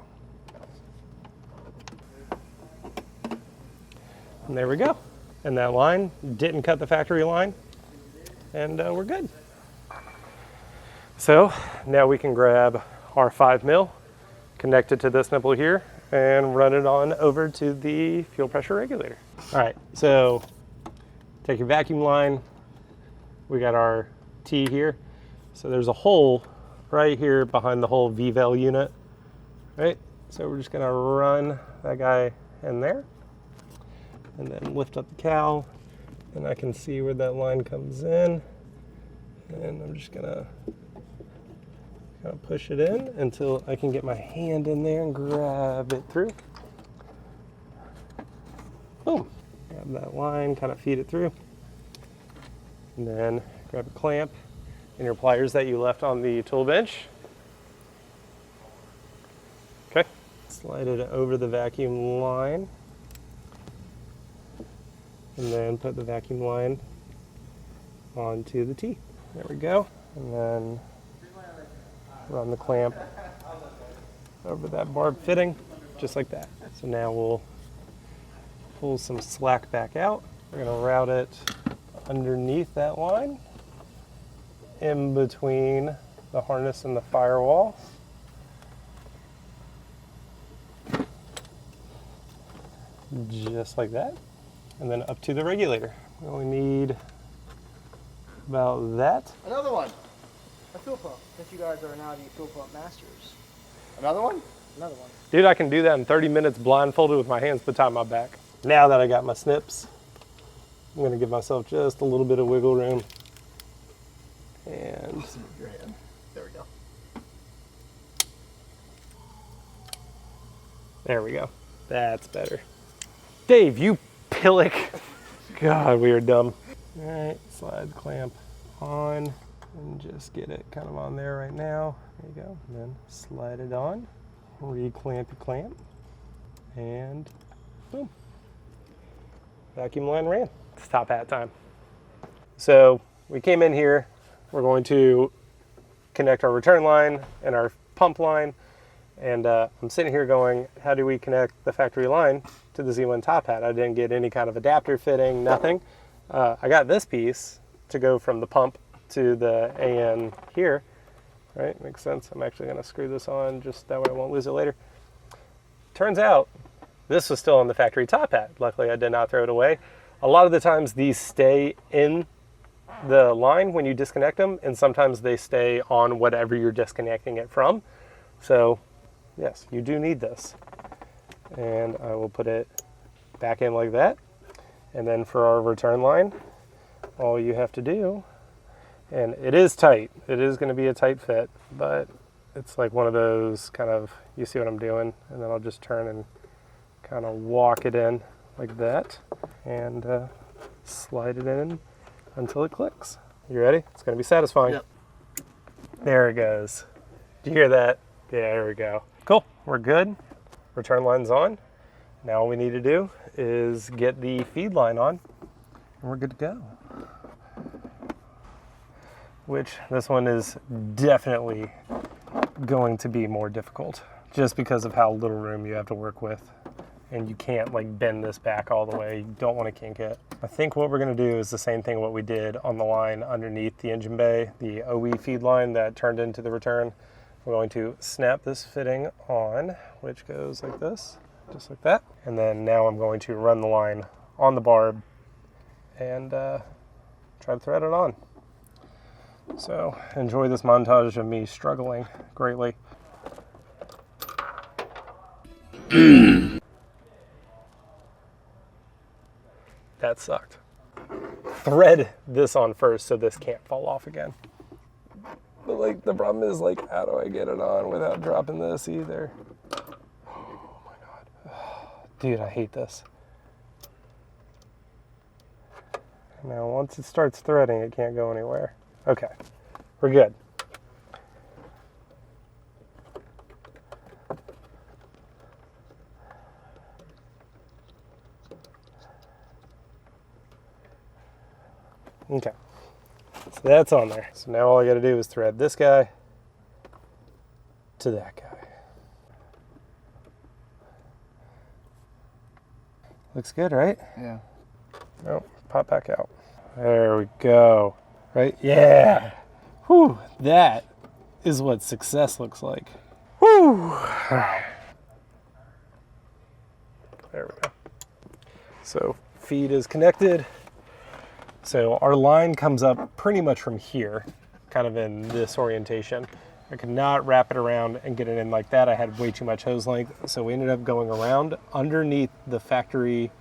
And there we go. And that line didn't cut the factory line, and we're good. So now we can grab our 5 mil, connect it to this nipple here, and run it on over to the fuel pressure regulator. All right, so take your vacuum line. We got our T here. So there's a hole right here behind the whole V-valve unit, right? So we're just gonna run that guy in there. and then lift up the cowl, and I can see where that line comes in. And I'm just gonna kind of push it in until I can get my hand in there and grab it through. Boom. Grab that line, kind of feed it through. And then grab a clamp and your pliers that you left on the tool bench. Okay. Slide it over the vacuum line. And then put the vacuum line onto the T. There we go. And then run the clamp over that barb fitting, just like that. So now we'll pull some slack back out. We're gonna route it underneath that line, in between the harness and the firewall. Just like that. And then up to the regulator. We only need about that. Another one. A fuel pump, since you guys are now the fuel pump masters. Another one? Another one. Dude, I can do that in 30 minutes blindfolded with my hands behind my back. Now that I got my snips, I'm gonna give myself just a little bit of wiggle room. And Your hand. There we go. there we go. That's better. Dave, you pillock. God, we are dumb. All right, slide the clamp on and just get it kind of on there right now. There you go. And then slide it on, re-clamp the clamp, and boom. Vacuum line ran. It's top hat time. So we came in here. We're going to connect our return line and our pump line. And I'm sitting here going, how do we connect the factory line to the Z1 top hat? I didn't get any kind of adapter fitting, nothing. I got this piece to go from the pump to the AN here. Right, makes sense. I'm actually gonna screw this on just that way I won't lose it later. Turns out this was still on the factory top hat. Luckily I did not throw it away. A lot of the times these stay in the line when you disconnect them, and sometimes they stay on whatever you're disconnecting it from. So yes, you do need this. And I will put it back in like that. And then for our return line, all you have to do, and it is tight, it is going to be a tight fit, but it's like one of those kind of, you see what I'm doing, and then I'll just turn and kind of walk it in like that, and slide it in until it clicks. You ready? It's going to be satisfying. Yep. There it goes. Did you hear that? Yeah, there we go. Cool, we're good. Return line's on. Now all we need to do is get the feed line on, and we're good to go. Which this one is definitely going to be more difficult, just because of how little room you have to work with. And you can't like bend this back all the way. You don't want to kink it. I think what we're gonna do is the same thing what we did on the line underneath the engine bay, the OE feed line that turned into the return. We're going to snap this fitting on, which goes like this, just like that. And then now I'm going to run the line on the barb and try to thread it on. So enjoy this montage of me struggling greatly. That sucked. Thread this on first so this can't fall off again. But like the problem is like, how do I get it on without dropping this either? Oh my God. Dude, I hate this. Now once it starts threading, it can't go anywhere. Okay, we're good. Okay, so that's on there. So now all I gotta do is thread this guy to that guy. Looks good, right? Yeah. Oh, pop back out. There we go. Right? Yeah. Whew, that is what success looks like. Whew. Wow. There we go. So feed is connected. So our line comes up pretty much from here, kind of in this orientation. I could not wrap it around and get it in like that. I had way too much hose length. So we ended up going around underneath the factory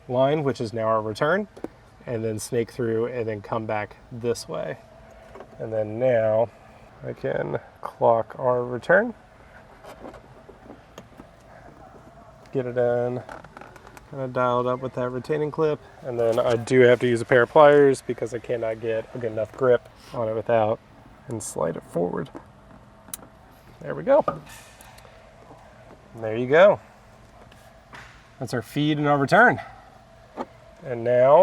line, which is now our return, and then snake through and then come back this way. And then now I can clock our return, get it in, kind of dialed up with that retaining clip, and then I do have to use a pair of pliers because I cannot get a good enough grip on it without, and slide it forward. There we go. And there you go. That's our feed and our return. And now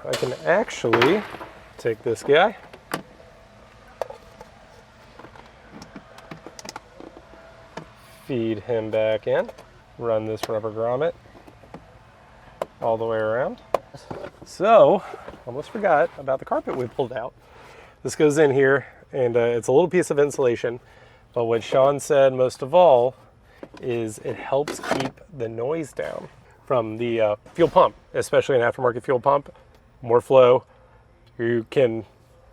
I can actually take this guy, feed him back in, run this rubber grommet all the way around. So, almost forgot about the carpet we pulled out. This goes in here, and it's a little piece of insulation, but what Sean said most of all is it helps keep the noise down from the fuel pump, especially an aftermarket fuel pump. More flow, you can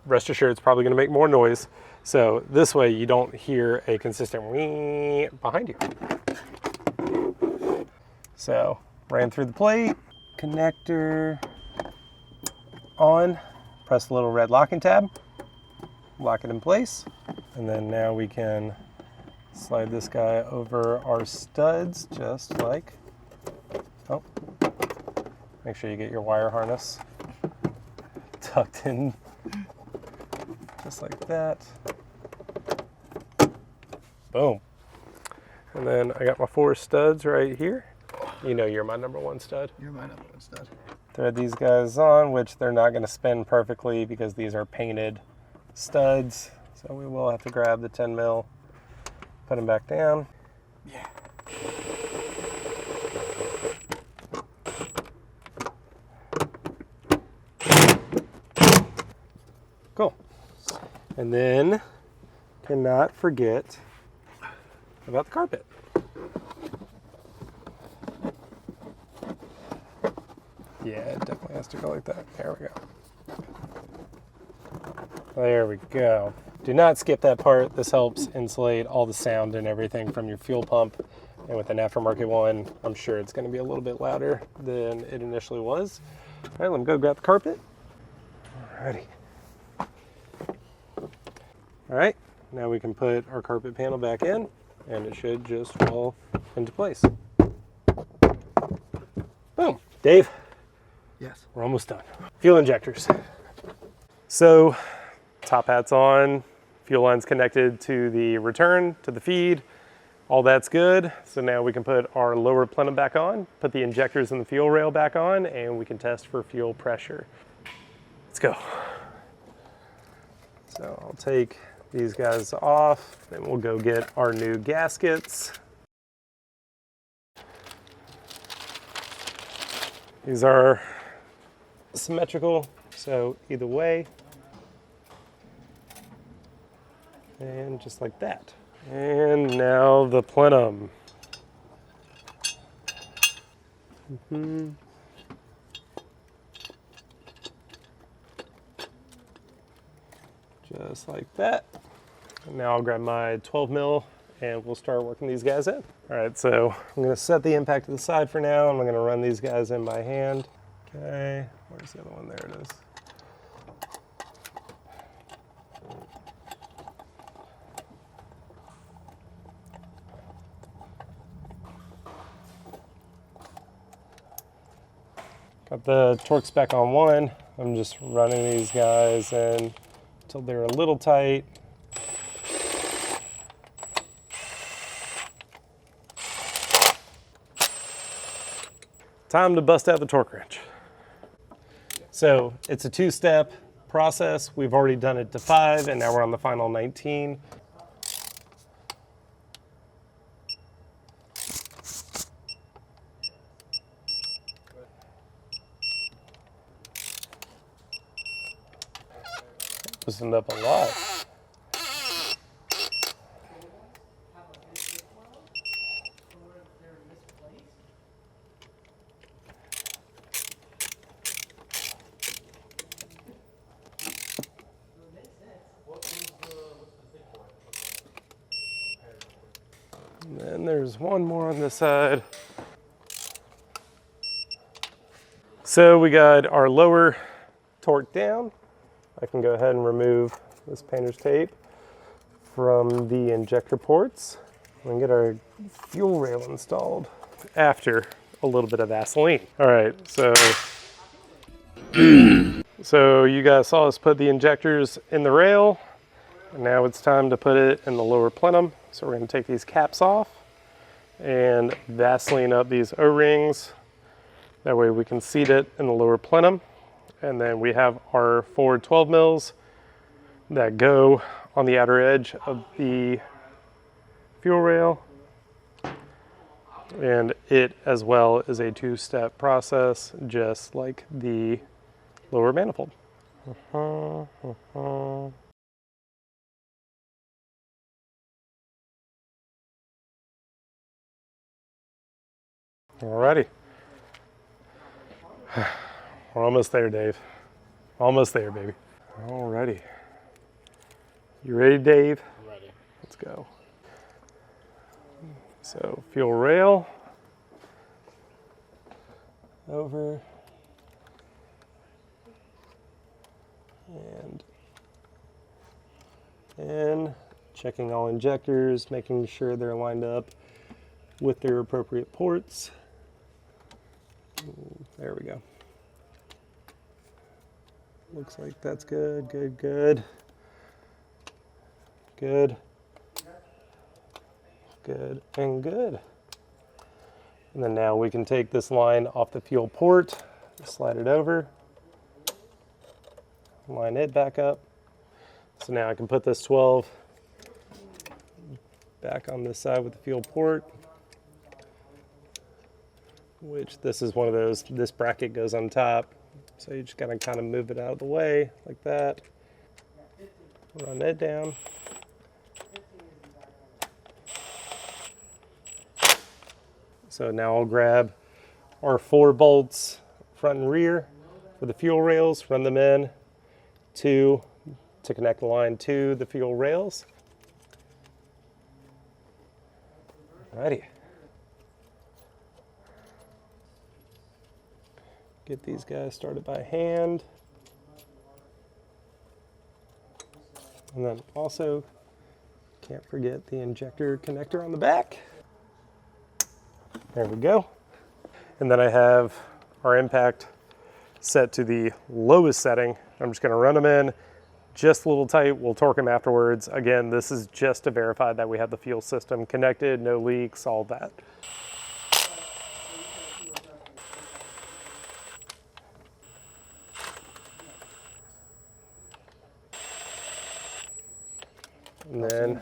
rest assured it's probably going to make more noise. So this way you don't hear a consistent wee behind you. So ran through the plate, connector on, press the little red locking tab, lock it in place, and then now we can slide this guy over our studs just like, oh, make sure you get your wire harness tucked in just like that. Boom. And then I got my 4 studs right here. You know you're my number 1 stud. You're my number 1 stud. Thread these guys on, which they're not going to spin perfectly because these are painted studs. So we will have to grab the 10 mil, put them back down. Yeah. Cool. And then cannot forget about the carpet. Yeah, it definitely has to go like that. There we go. There we go. Do not skip that part. This helps insulate all the sound and everything from your fuel pump. And with an aftermarket one, I'm sure it's going to be a little bit louder than it initially was. All right, let me go grab the carpet. Alrighty. All right, now we can put our carpet panel back in, and it should just fall into place. Boom. Dave? Yes. We're almost done. Fuel injectors. So, top hat's on, fuel line's connected to the return, to the feed. All that's good. So now we can put our lower plenum back on, put the injectors and the fuel rail back on, and we can test for fuel pressure. Let's go. So I'll take these guys off, then we'll go get our new gaskets. These are symmetrical, so either way. And just like that. And now the plenum. Just like that. And now I'll grab my 12 mil and we'll start working these guys in. All right, so I'm gonna set the impact to the side for now, and I'm gonna run these guys in by hand. Okay, where's the other one? There it is. Got the torque spec on 1. I'm just running these guys in until they're a little tight. Time to bust out the torque wrench. So it's a 2-step process. We've already done it to 5, and now we're on the final 19. Loosened up a lot. And then there's one more on this side. So we got our lower torque down. I can go ahead and remove this painter's tape from the injector ports. We can get our fuel rail installed after a little bit of Vaseline. All right, so so you guys saw us put the injectors in the rail. And now it's time to put it in the lower plenum. So we're going to take these caps off and Vaseline up these O-rings. That way we can seat it in the lower plenum. And then we have our forward 12 mils that go on the outer edge of the fuel rail. And it as well is a two-step process, just like the lower manifold. Alrighty. We're almost there, Dave. Almost there, baby. Alrighty. You ready, Dave? I'm ready. Let's go. So, fuel rail. Over. And in. Checking all injectors, making sure they're lined up with their appropriate ports. There we go. Looks like that's good, good, good. Good. Good and good. And then now we can take this line off the fuel port, slide it over, line it back up. So now I can put this 12 back on this side with the fuel port, which this is one of those, this bracket goes on top. So you just gotta kind of move it out of the way like that. Run it down. So now I'll grab our 4 bolts front and rear for the fuel rails, run them in to connect the line to the fuel rails. Alrighty. Get these guys started by hand. And then also, can't forget the injector connector on the back. There we go. And then I have our impact set to the lowest setting. I'm just gonna run them in just a little tight. We'll torque them afterwards. Again, this is just to verify that we have the fuel system connected, no leaks, all that. And then,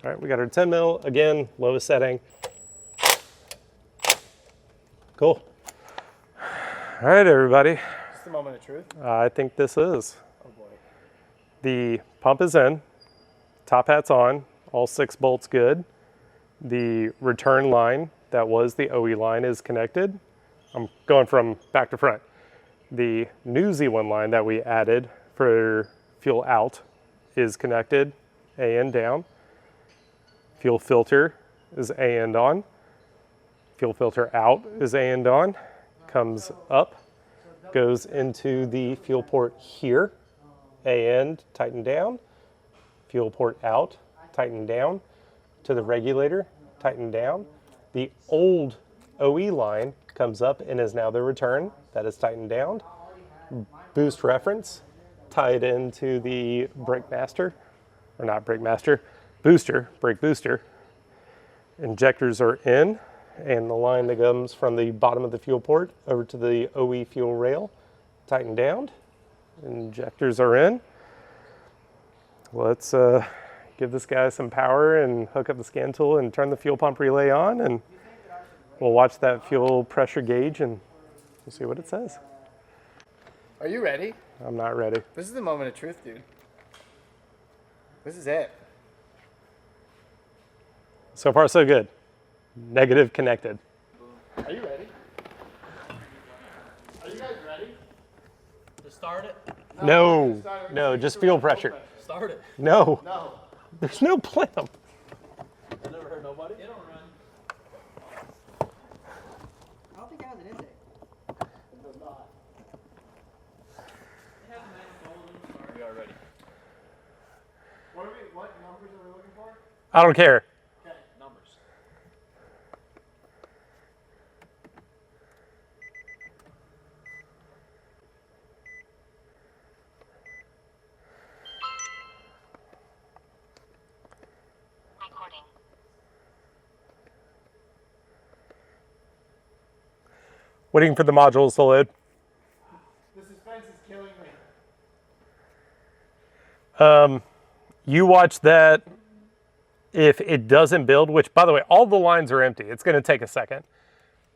all right, we got our 10 mil, again, lowest setting. Cool. All right, everybody. Is this the moment of truth? I think this is. Oh boy. The pump is in, top hat's on, all 6 bolts good. The return line, that was the OE line, is connected. I'm going from back to front. The new Z1 line that we added for fuel out is connected, A and down. Fuel filter is A and on. Fuel filter out is A and on. Comes up, goes into the fuel port here. A end, tighten down. Fuel port out, tighten down. To the regulator, tighten down. The old OE line comes up and is now the return. That is tightened down. Boost reference, tied into the brake master, or not brake master, booster, brake booster. Injectors are in, and the line that comes from the bottom of the fuel port over to the OE fuel rail, tightened down. Injectors are in. Let's give this guy some power and hook up the scan tool and turn the fuel pump relay on, and we'll watch that fuel pressure gauge and we'll see what it says. Are you ready? I'm not ready. This is the moment of truth, dude. This is it. So far, so good. Negative connected. Are you ready? Are you guys ready? To start it? No, no, just fuel pressure. Start it. No. No. There's no plenum. I never heard nobody. It don't run. I don't think it has an intake. It does not. already. What numbers are we looking for? I don't care. Okay, numbers. Waiting for the modules to load. The suspense is killing me. You watch that. If it doesn't build, which by the way, all the lines are empty. It's going to take a second.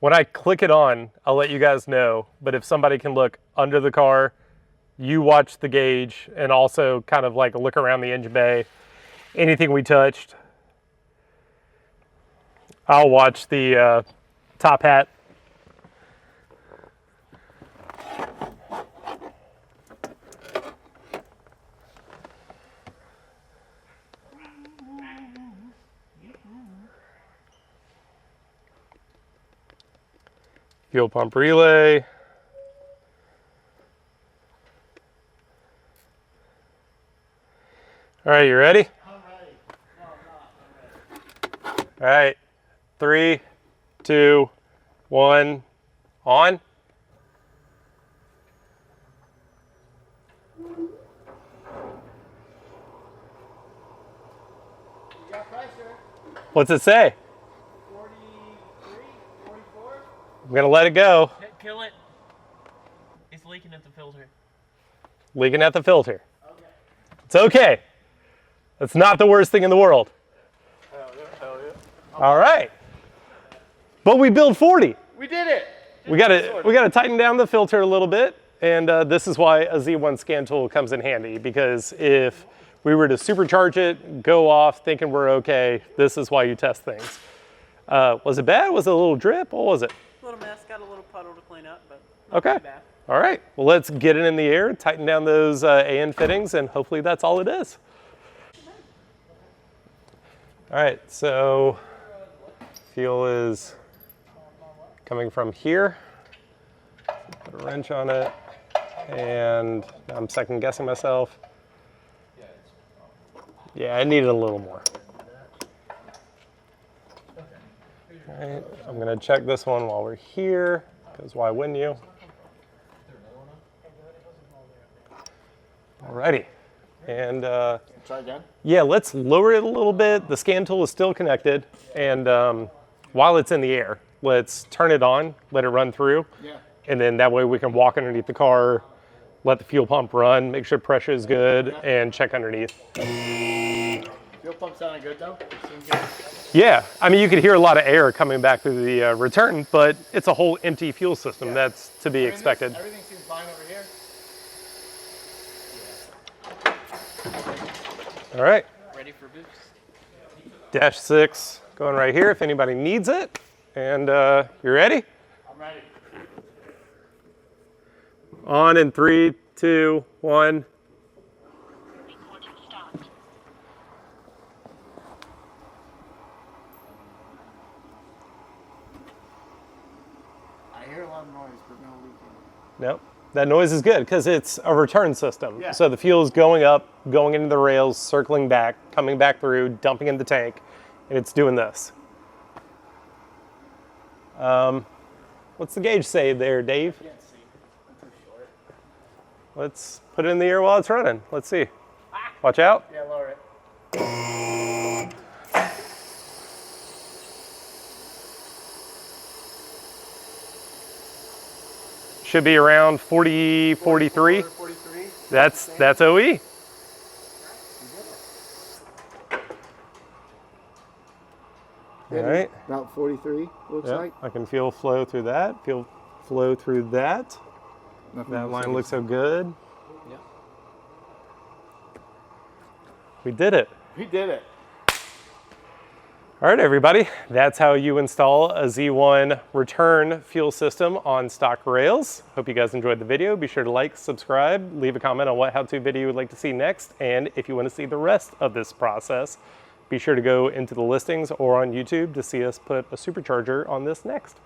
When I click it on, I'll let you guys know. But if somebody can look under the car, you watch the gauge and also kind of like look around the engine bay. Anything we touched. I'll watch the top hat. Fuel pump relay. All right, you ready? I'm ready. No, I'm not. I'm ready. All right, 3, 2, 1, on. You got pressure. What's it say? 43, 44. I'm gonna let it go. Kill it. It's leaking at the filter. Leaking at the filter. Okay. It's okay. That's not the worst thing in the world. Hell yeah. All right. But we built 40. We did it. We gotta tighten down the filter a little bit, and this is why a Z1 scan tool comes in handy, because if we were to supercharge it, go off thinking we're okay, this is why you test things. Was it bad? Was it a little drip? What was it? A little mess, got a little puddle to clean up, but Okay. bad. All right. Well, let's get it in the air, tighten down those AN fittings, and hopefully that's all it is. All right. So fuel is coming from here. Put a wrench on it, and I'm second guessing myself. Yeah, I needed a little more. All right, I'm gonna check this one while we're here, because why wouldn't you? Alrighty, and Try again. yeah, let's lower it a little bit. The scan tool is still connected, and while it's in the air, let's turn it on, let it run through, Yeah. and then that way we can walk underneath the car, let the fuel pump run, make sure pressure is good, and check underneath. Fuel pump sounding good though? Seems good. Yeah, I mean, you could hear a lot of air coming back through the return, but it's a whole empty fuel system. That's to be expected. Everything seems fine over here. All right, Ready for boost. dash 6 going right here if anybody needs it. And you ready? I'm ready. On in 3, 2, 1. I hear a lot of noise, but no leaking. Nope. That noise is good because it's a return system. Yeah. So the fuel is going up, going into the rails, circling back, coming back through, dumping in the tank, and it's doing this. What's the gauge say there, Dave? Can't see. I'm too short. Let's put it in the air while it's running. Let's see. Watch out. Yeah, lower it. Should be around 40, 43. 43. That's OE. All right. About 43, looks Yep, like. I can feel flow through that. Feel flow through that. Nothing That else line I looks can so good. Yeah. We did it. see. We did it. All right, everybody. That's how you install a Z1 return fuel system on stock rails. Hope you guys enjoyed the video. Be sure to like, subscribe, leave a comment on what how-to video you would like to see next. And if you want to see the rest of this process, be sure to go into the listings or on YouTube to see us put a supercharger on this next.